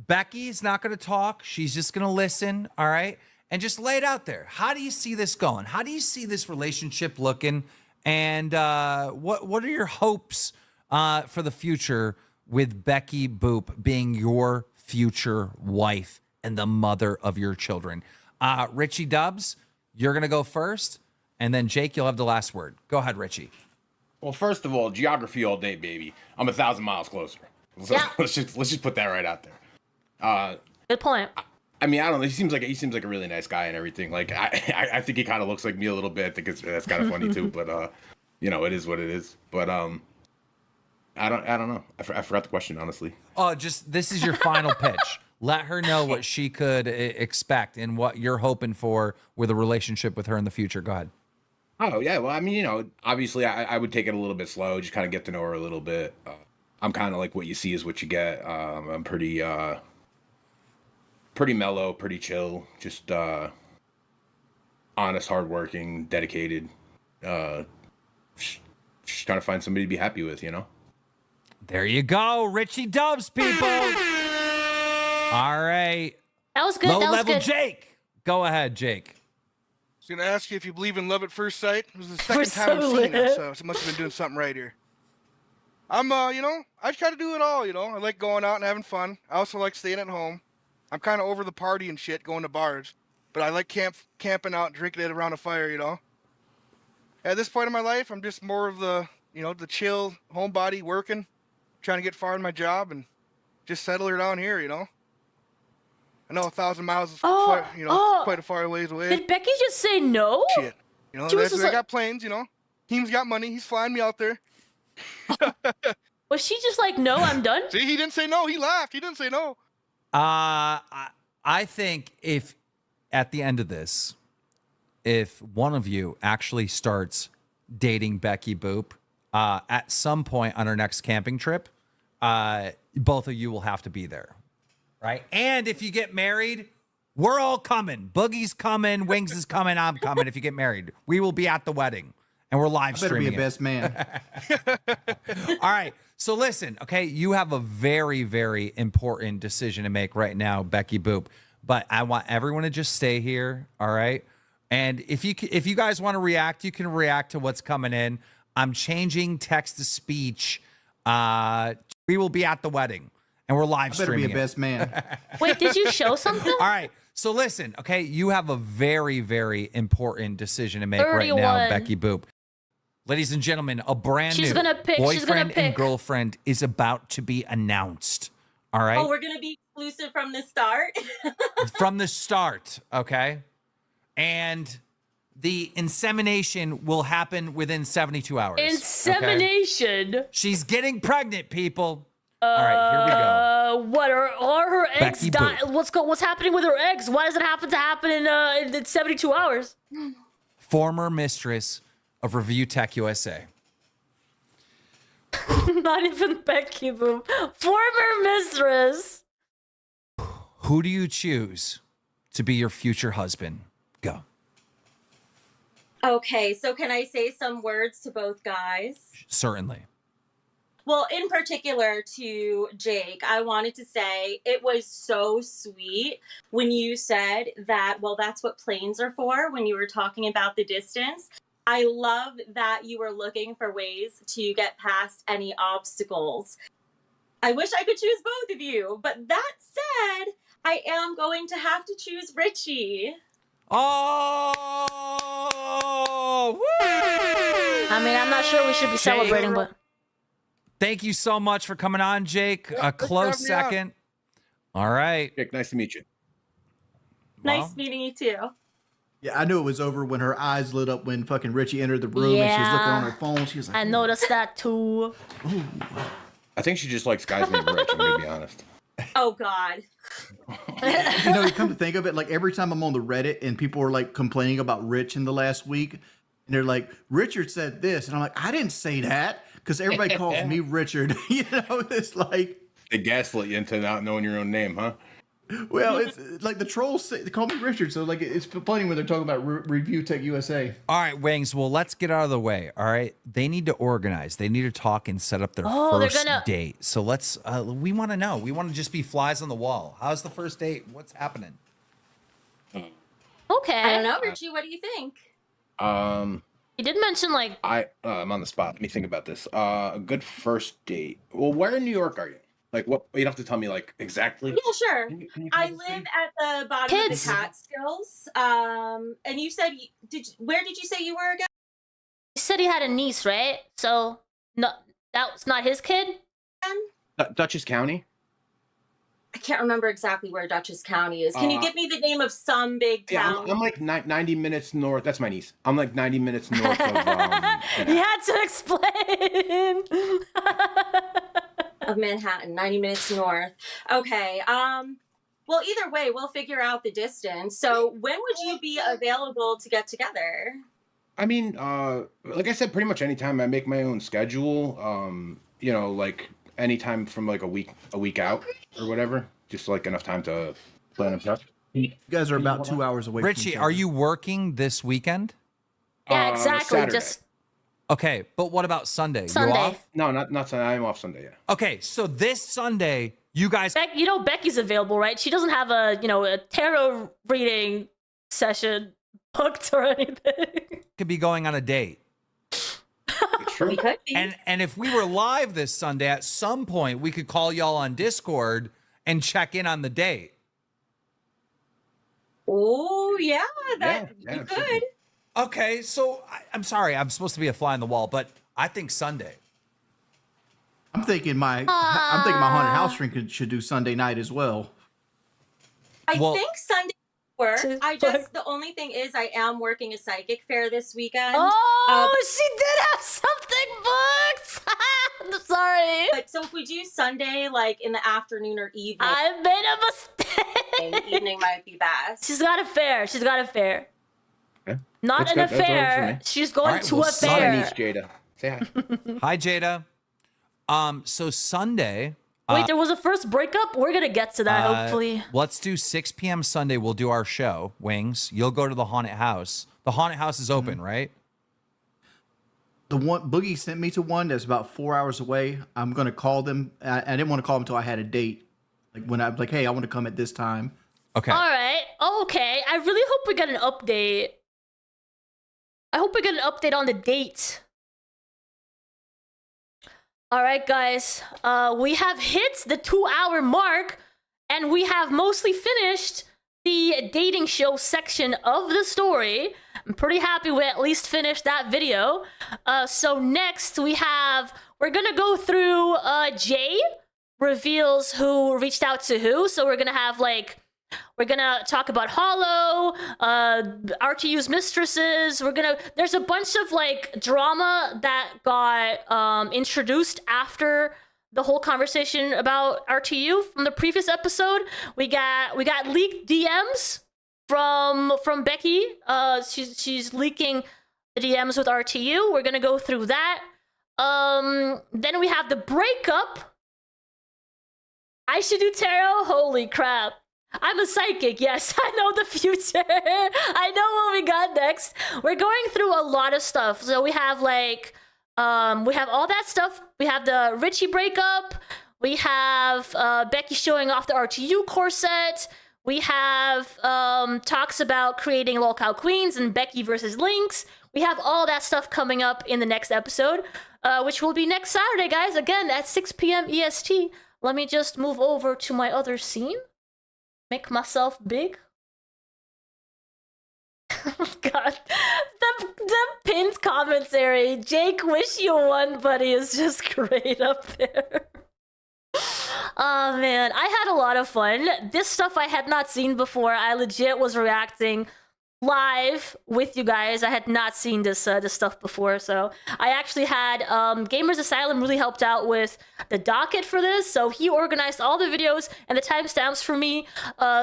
Speaker 7: Becky's not going to talk. She's just going to listen, all right? And just lay it out there. How do you see this going? How do you see this relationship looking? And what are your hopes for the future with Becky Boop being your future wife and the mother of your children? Richie Dubs, you're going to go first. And then, Jake, you'll have the last word. Go ahead, Richie.
Speaker 5: Well, first of all, geography all day, baby. I'm 1,000 miles closer. So
Speaker 2: Yeah.
Speaker 5: let's just put that right out there.
Speaker 2: Good point.
Speaker 5: I mean, I don't know. He seems like a really nice guy and everything. Like, I think he kind of looks like me a little bit. I think that's kind of funny too. But you know, it is what it is. But I don't know. I forgot the question, honestly.
Speaker 7: Oh, just this is your final pitch. Let her know what she could expect and what you're hoping for with a relationship with her in the future. Go ahead.
Speaker 5: Oh yeah, well, I mean, you know, obviously, I would take it a little bit slow, just kind of get to know her a little bit. I'm kind of like what you see is what you get. I'm pretty mellow, pretty chill, just honest, hardworking, dedicated. Just trying to find somebody to be happy with, you know.
Speaker 7: There you go, Richie Dubs, people. All right.
Speaker 2: That was good.
Speaker 7: Low
Speaker 2: That was
Speaker 7: level
Speaker 2: good.
Speaker 7: Jake. Go ahead, Jake.
Speaker 1: I was gonna ask you if you believe in love at first sight. It was the second
Speaker 2: We're
Speaker 1: time I've
Speaker 2: so
Speaker 1: seen it,
Speaker 2: lit.
Speaker 1: so I must have been doing something right here. I'm, you know, I try to do it all. You know, I like going out and having fun. I also like staying at home. I'm kind of over the party and shit, going to bars, but I like camping out, drinking it around a fire. You know. At this point in my life, I'm just more of the, you know, the chill homebody, working, trying to get far in my job and just settle her down here. You know. I know 1,000 miles is far, you know, quite a far ways away.
Speaker 2: Did Becky just say no?
Speaker 1: Shit. You know,
Speaker 2: She was
Speaker 1: they
Speaker 2: just like-
Speaker 1: got planes, you know. Keem's got money. He's flying me out there.
Speaker 2: Was she just like, no, I'm done?
Speaker 1: See, he didn't say no. He laughed. He didn't say no.
Speaker 7: I think if at the end of this, if one of you actually starts dating Becky Boop, at some point on our next camping trip, both of you will have to be there. Right. And if you get married, we're all coming. Boogie's coming. Wings is coming. I'm coming. If you get married, we will be at the wedding and we're live
Speaker 9: I better
Speaker 7: streaming.
Speaker 9: be a best man.
Speaker 7: All right. So listen, okay, you have a very, very important decision to make right now, Becky Boop. But I want everyone to just stay here. All right. And if you guys want to react, you can react to what's coming in. I'm changing text to speech. We will be at the wedding. And we're live
Speaker 9: I better
Speaker 7: streaming.
Speaker 9: be a best man.
Speaker 2: Wait, did you show something?
Speaker 7: All right. So listen, okay, you have a very, very important decision to make right now,
Speaker 2: 31.
Speaker 7: Becky Boop. Ladies and gentlemen, a brand
Speaker 2: She's
Speaker 7: new
Speaker 2: gonna pick- she's gonna
Speaker 7: boyfriend and
Speaker 2: pick.
Speaker 7: girlfriend is about to be announced. All right.
Speaker 10: Oh, we're gonna be exclusive from the start.
Speaker 7: From the start, okay? And the insemination will happen within 72 hours. okay?
Speaker 2: Insemination.
Speaker 7: She's getting pregnant, people. All right, here we go.
Speaker 2: What are her eggs
Speaker 7: Becky
Speaker 2: dying?
Speaker 7: Boop.
Speaker 2: What's happening with her eggs? Why does it happen in 72 hours?
Speaker 7: Former mistress of ReviewTechUSA.
Speaker 2: Not even Becky Boop. Former mistress.
Speaker 7: Who do you choose to be your future husband? Go.
Speaker 10: Okay, so can I say some words to both guys?
Speaker 7: Certainly.
Speaker 10: Well, in particular to Jake, I wanted to say it was so sweet when you said that, well, that's what planes are for when you were talking about the distance. I love that you were looking for ways to get past any obstacles. I wish I could choose both of you, but that said, I am going to have to choose Richie.
Speaker 7: Oh! Woo!
Speaker 2: I mean, I'm not sure we should be celebrating, but
Speaker 7: Thank you so much for coming on, Jake. A close
Speaker 1: having me on.
Speaker 7: second. All right.
Speaker 5: Jake, nice to meet you.
Speaker 10: Nice meeting you too.
Speaker 9: Yeah, I knew it was over when her eyes lit up when fucking Richie entered the room and she was looking on her phone. She was like,
Speaker 2: I noticed that too.
Speaker 5: I think she just likes guys named Rich. I'm gonna be honest.
Speaker 10: Oh God.
Speaker 9: you know, you come to think of it, like every time I'm on the Reddit and people are like complaining about Rich in the last week, and they're like, Richard said this, and I'm like, I didn't say that, because everybody calls me Richard. You know, it's like
Speaker 5: They gaslit you into not knowing your own name, huh?
Speaker 9: Well, it's like the trolls say, they call me Richard, so like it's funny when they're talking about ReviewTechUSA.
Speaker 7: All right, Wings. Well, let's get out of the way. All right, they need to organize. They need to talk and set up their first date. So let's. We want to know. We want to just be flies on the wall. How's the first date? What's happening?
Speaker 2: Okay.
Speaker 10: I don't know, Richie. What do you think?
Speaker 2: You did mention like
Speaker 5: I'm on the spot. Let me think about this. A good first date. Well, where in New York are you? Like what? You don't have to tell me like exactly.
Speaker 10: Yeah, sure. I live at the bottom of the Catskills. And you said where did you say you were again?
Speaker 2: He said he had a niece, right? So no, that was not his kid.
Speaker 5: Dutchess County.
Speaker 10: I can't remember exactly where Dutchess County is. Can you give me the name of some big town?
Speaker 5: Yeah, I'm like 90 minutes north. That's my niece. I'm like 90 minutes north of.
Speaker 2: He had to explain.
Speaker 10: Of Manhattan, 90 minutes north. Okay. Well, either way, we'll figure out the distance. So when would you be available to get together?
Speaker 5: I mean, like I said, pretty much anytime. I make my own schedule. You know, like anytime from like a week out or whatever. Just like enough time to plan and prep.
Speaker 9: You guys are about 2 hours away.
Speaker 7: Richie, are you working this weekend?
Speaker 2: Yeah, exactly.
Speaker 5: Saturday.
Speaker 2: Just
Speaker 7: Okay, but what about Sunday?
Speaker 2: Sunday.
Speaker 7: You off?
Speaker 5: No, not Sunday. I'm off Sunday. Yeah.
Speaker 7: Okay, so this Sunday, you guys.
Speaker 2: you know Becky's available, right? She doesn't have a tarot reading session booked or anything.
Speaker 7: Could be going on a date.
Speaker 10: We could be.
Speaker 7: And if we were live this Sunday, at some point we could call y'all on Discord and check in on the date.
Speaker 10: Oh yeah, you could.
Speaker 7: Okay, so I'm sorry, I'm supposed to be a fly on the wall, but I think Sunday.
Speaker 9: I'm thinking my haunted house drink should do Sunday night as well.
Speaker 10: I think Sunday work. The only thing is I am working a psychic fair this weekend.
Speaker 2: Oh, she did have something booked. I'm sorry.
Speaker 10: But so if we do Sunday, like in the afternoon or evening,
Speaker 2: I made a mistake.
Speaker 10: Evening might be best.
Speaker 2: She's got a fair.
Speaker 5: Okay.
Speaker 2: Not
Speaker 5: That's
Speaker 2: an
Speaker 5: good. That's all for
Speaker 2: affair.
Speaker 5: me.
Speaker 2: She's going
Speaker 5: right,
Speaker 2: to
Speaker 5: well,
Speaker 2: a
Speaker 5: Sunday
Speaker 2: fair.
Speaker 5: needs Jada. Say hi.
Speaker 7: Hi, Jada. So Sunday.
Speaker 2: Wait, there was a first breakup? We're going to get to that, hopefully.
Speaker 7: Let's do 6 p.m. Sunday. We'll do our show, Wings. You'll go to the haunted house. The haunted house is open, right?
Speaker 9: The one Boogie sent me to one that's about 4 hours away. I'm gonna call them. I didn't want to call them until I had a date. Like when I'm like, hey, I want to come at this time.
Speaker 7: Okay.
Speaker 2: All right. Okay. I really hope we get an update. I hope we get an update on the date. All right, guys. We have hit the 2-hour mark, and we have mostly finished the dating show section of the story. I'm pretty happy we at least finished that video. So next we're gonna go through Jay reveals who reached out to who. So we're gonna talk about Hollow, RTU's mistresses. There's a bunch of like drama that got introduced after the whole conversation about RTU from the previous episode. We got leaked DMs from Becky. She's leaking the DMs with RTU. We're gonna go through that. Then we have the breakup. I should do tarot. Holy crap. I'm a psychic, yes, I know the future. I know what we got next. We're going through a lot of stuff. So we have like, we have all that stuff. We have the Richie breakup. We have Becky showing off the RTU corset. We have talks about creating Lolcow Queens and Becky versus Lynx. We have all that stuff coming up in the next episode, which will be next Saturday, guys. Again, at 6 p.m. EST. Let me just move over to my other scene. Make myself big. God, the pinned commentary. Jake, wish you won, buddy, is just great up there. Oh man, I had a lot of fun. This stuff I had not seen before. I legit was reacting live with you guys. I had not seen this stuff before, so I actually had Gamers Asylum really helped out with the docket for this, so he organized all the videos and the timestamps for me,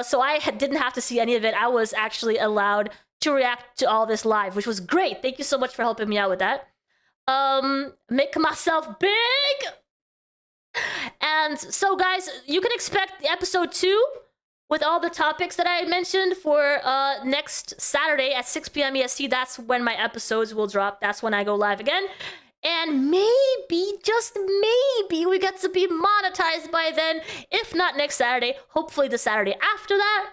Speaker 2: so I didn't have to see any of it. I was actually allowed to react to all this live, which was great. Thank you so much for helping me out with that. Make myself big. And so, guys, you can expect episode 2 with all the topics that I mentioned for next Saturday at 6 p.m. EST. That's when my episodes will drop. That's when I go live again. And maybe, just maybe, we get to be monetized by then. If not next Saturday, hopefully the Saturday after that.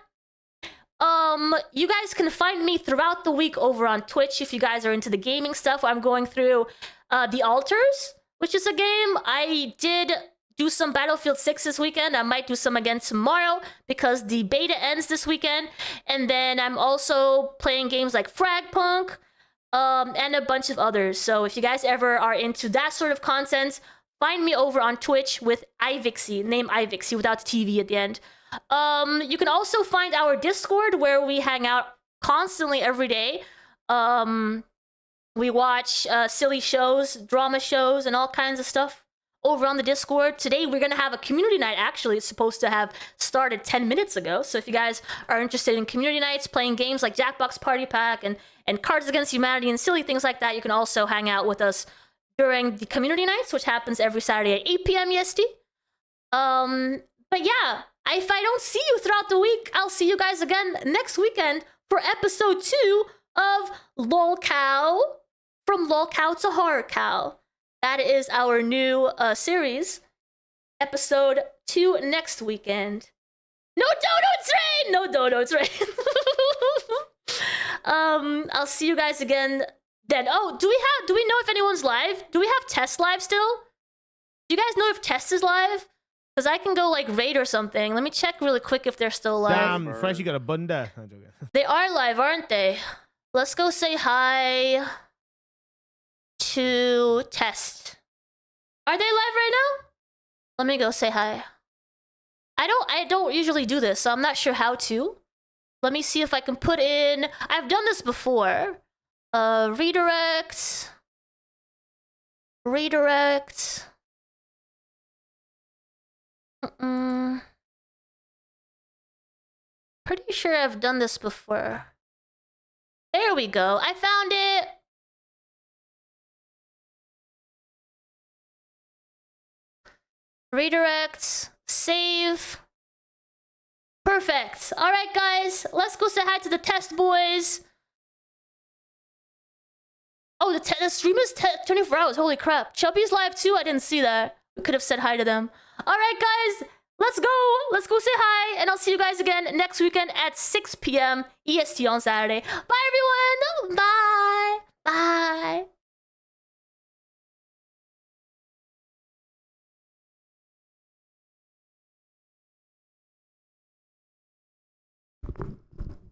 Speaker 2: You guys can find me throughout the week over on Twitch if you guys are into the gaming stuff. I'm going through The Altars, which is a game. I did do some Battlefield 6 this weekend. I might do some again tomorrow because the beta ends this weekend. And then I'm also playing games like Fragpunk, and a bunch of others. So if you guys ever are into that sort of content, find me over on Twitch with iVixey, name iVixey without the TV at the end. You can also find our Discord where we hang out constantly every day. We watch silly shows, drama shows, and all kinds of stuff over on the Discord. Today we're gonna have a community night. Actually, it's supposed to have started 10 minutes ago. So if you guys are interested in community nights, playing games like Jackbox Party Pack and Cards Against Humanity and silly things like that, you can also hang out with us during the community nights, which happens every Saturday at 8 p.m. EST. But yeah, if I don't see you throughout the week, I'll see you guys again next weekend for episode 2 of Lolcow, from Lolcow to Horrorcow. That is our new series. Episode 2 next weekend. No donuts rain! No donuts rain. I'll see you guys again then. Oh, do we know if anyone's live? Do we have Test live still? Do you guys know if Test is live? Because I can go like raid or something. Let me check really quick if they're still live.
Speaker 6: Damn, Fresh, you got a bunda. I'm joking.
Speaker 2: They are live, aren't they? Let's go say hi to Test. Are they live right now? Let me go say hi. I don't usually do this, so I'm not sure how to. Let me see if I can put in... I've done this before. Redirect. Redirect. Pretty sure I've done this before. There we go. I found it. Redirect. Save. Perfect. All right, guys. Let's go say hi to the Test boys. Oh, the stream is 24 hours. Holy crap. Chubby's live too? I didn't see that. We could have said hi to them. All right, guys. Let's go. Let's go say hi. And I'll see you guys again next weekend at 6 p.m. EST on Saturday. Bye, everyone. Bye. Bye.